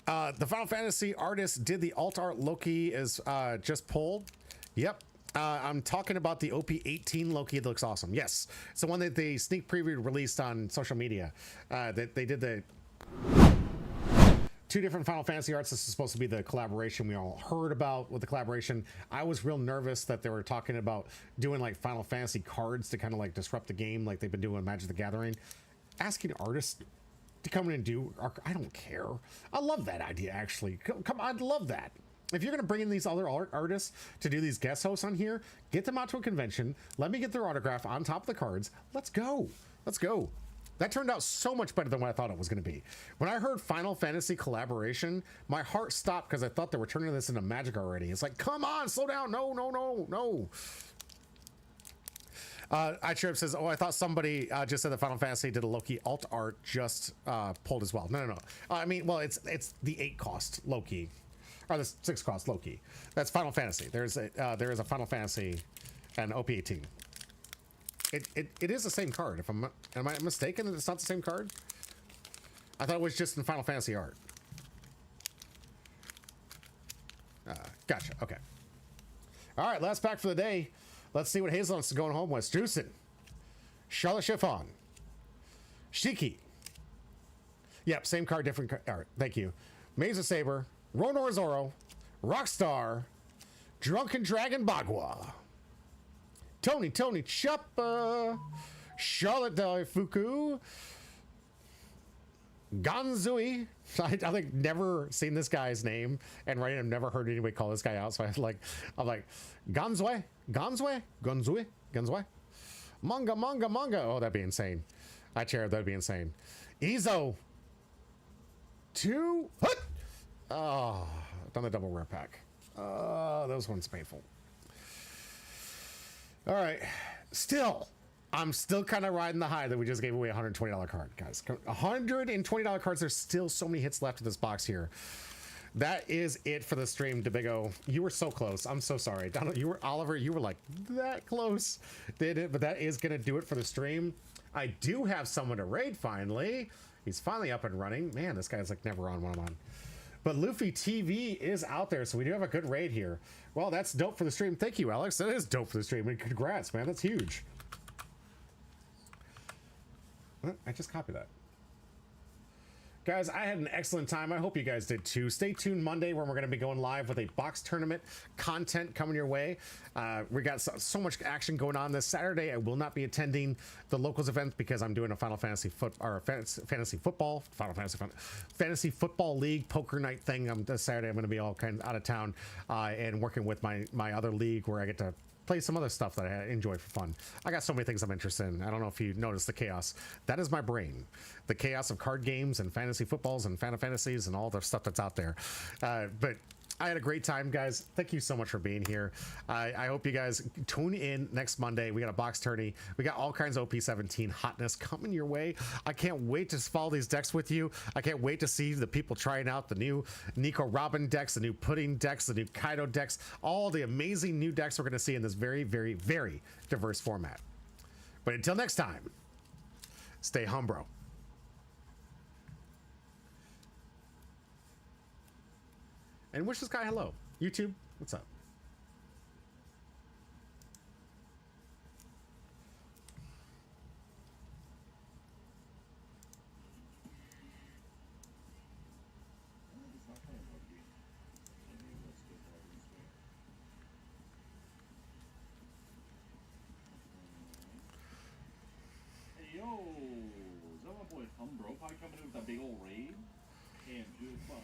B: The Final Fantasy artist did the alt art. Loki is just pulled. Yep. I'm talking about the OP18 Loki. It looks awesome. Yes, it's the one that they sneak preview released on social media. That they did the two different Final Fantasy arts. This is supposed to be the collaboration we all heard about with the collaboration. I was real nervous that they were talking about doing like Final Fantasy cards to kind of like disrupt the game, like they've been doing Magic the Gathering. Asking artists to come in and do, I don't care. I love that idea actually. Come, I'd love that. If you're going to bring in these other artists to do these guest hosts on here, get them out to a convention. Let me get their autograph on top of the cards. Let's go. Let's go. That turned out so much better than what I thought it was going to be. When I heard Final Fantasy collaboration, my heart stopped because I thought they were turning this into Magic already. It's like, come on, slow down. No, no, no, no. iChirp says, oh, I thought somebody just said that Final Fantasy did a Loki alt art just pulled as well. No, no, no. I mean, well, it's the 8 cost Loki. Or the 6 cost Loki. That's Final Fantasy. There is a Final Fantasy and OP18. It is the same card. If am I mistaken that it's not the same card? I thought it was just in Final Fantasy art. Gotcha. Okay. All right, last pack for the day. Let's see what Hazelnuts is going home with. Juicin, Charlotte Chiffon, Shiki. Yep, same card, different card. All right, thank you. Mesa Saber, Ronor Zoro, Rockstar, Drunken Dragon Bagua, Tony Chuppa, Charlotte Daifuku, Ganzui. I think never seen this guy's name, and right, I've never heard anybody call this guy out. So I'm like, Ganzui, Manga. Oh, that'd be insane. That'd be insane. Izo, 2. Oh, done the double rare pack. Those ones painful. All right, I'm still kind of riding the high that we just gave away a $120 card, guys. $120 cards. There's still so many hits left in this box here. That is it for the stream, Debigo. You were so close. I'm so sorry. Donald, Oliver, you were like that close. Did it, but that is gonna do it for the stream. I do have someone to raid finally. He's finally up and running. Man, this guy's like never on when I'm on. But Luffy TV is out there, so we do have a good raid here. Well, that's dope for the stream. Thank you, Alex. That is dope for the stream. And congrats, man. That's huge. I just copied that. Guys, I had an excellent time. I hope you guys did too. Stay tuned Monday when we're going to be going live with a box tournament content coming your way. We got so much action going on this Saturday. I will not be attending the locals event because I'm doing a fantasy football league poker night thing. This Saturday I'm going to be all kind of out of town and working with my other league where I get to play some other stuff that I enjoy for fun. I got so many things I'm interested in. I don't know if you noticed the chaos. That is my brain. The chaos of card games and fantasy footballs and fantasies and all the stuff that's out there. But I had a great time, guys. Thank you so much for being here. I hope you guys tune in next Monday. We got a box tourney. We got all kinds of OP17 hotness coming your way. I can't wait to follow these decks with you. I can't wait to see the people trying out the new Nico Robin decks, the new Pudding decks, the new Kaido decks, all the amazing new decks we're going to see in this very, very, very diverse format. But until next time, stay humbro. And wish this guy hello. YouTube, what's up?
E: Hey yo, is that my boy Humbro probably coming in with that big old raid? And goodbye.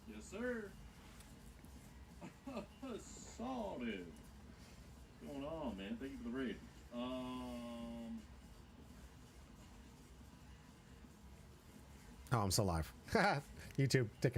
E: Yes, sir. Solid. What's going on, man? Thank you for the raid.
B: Oh, I'm still live. YouTube, take care.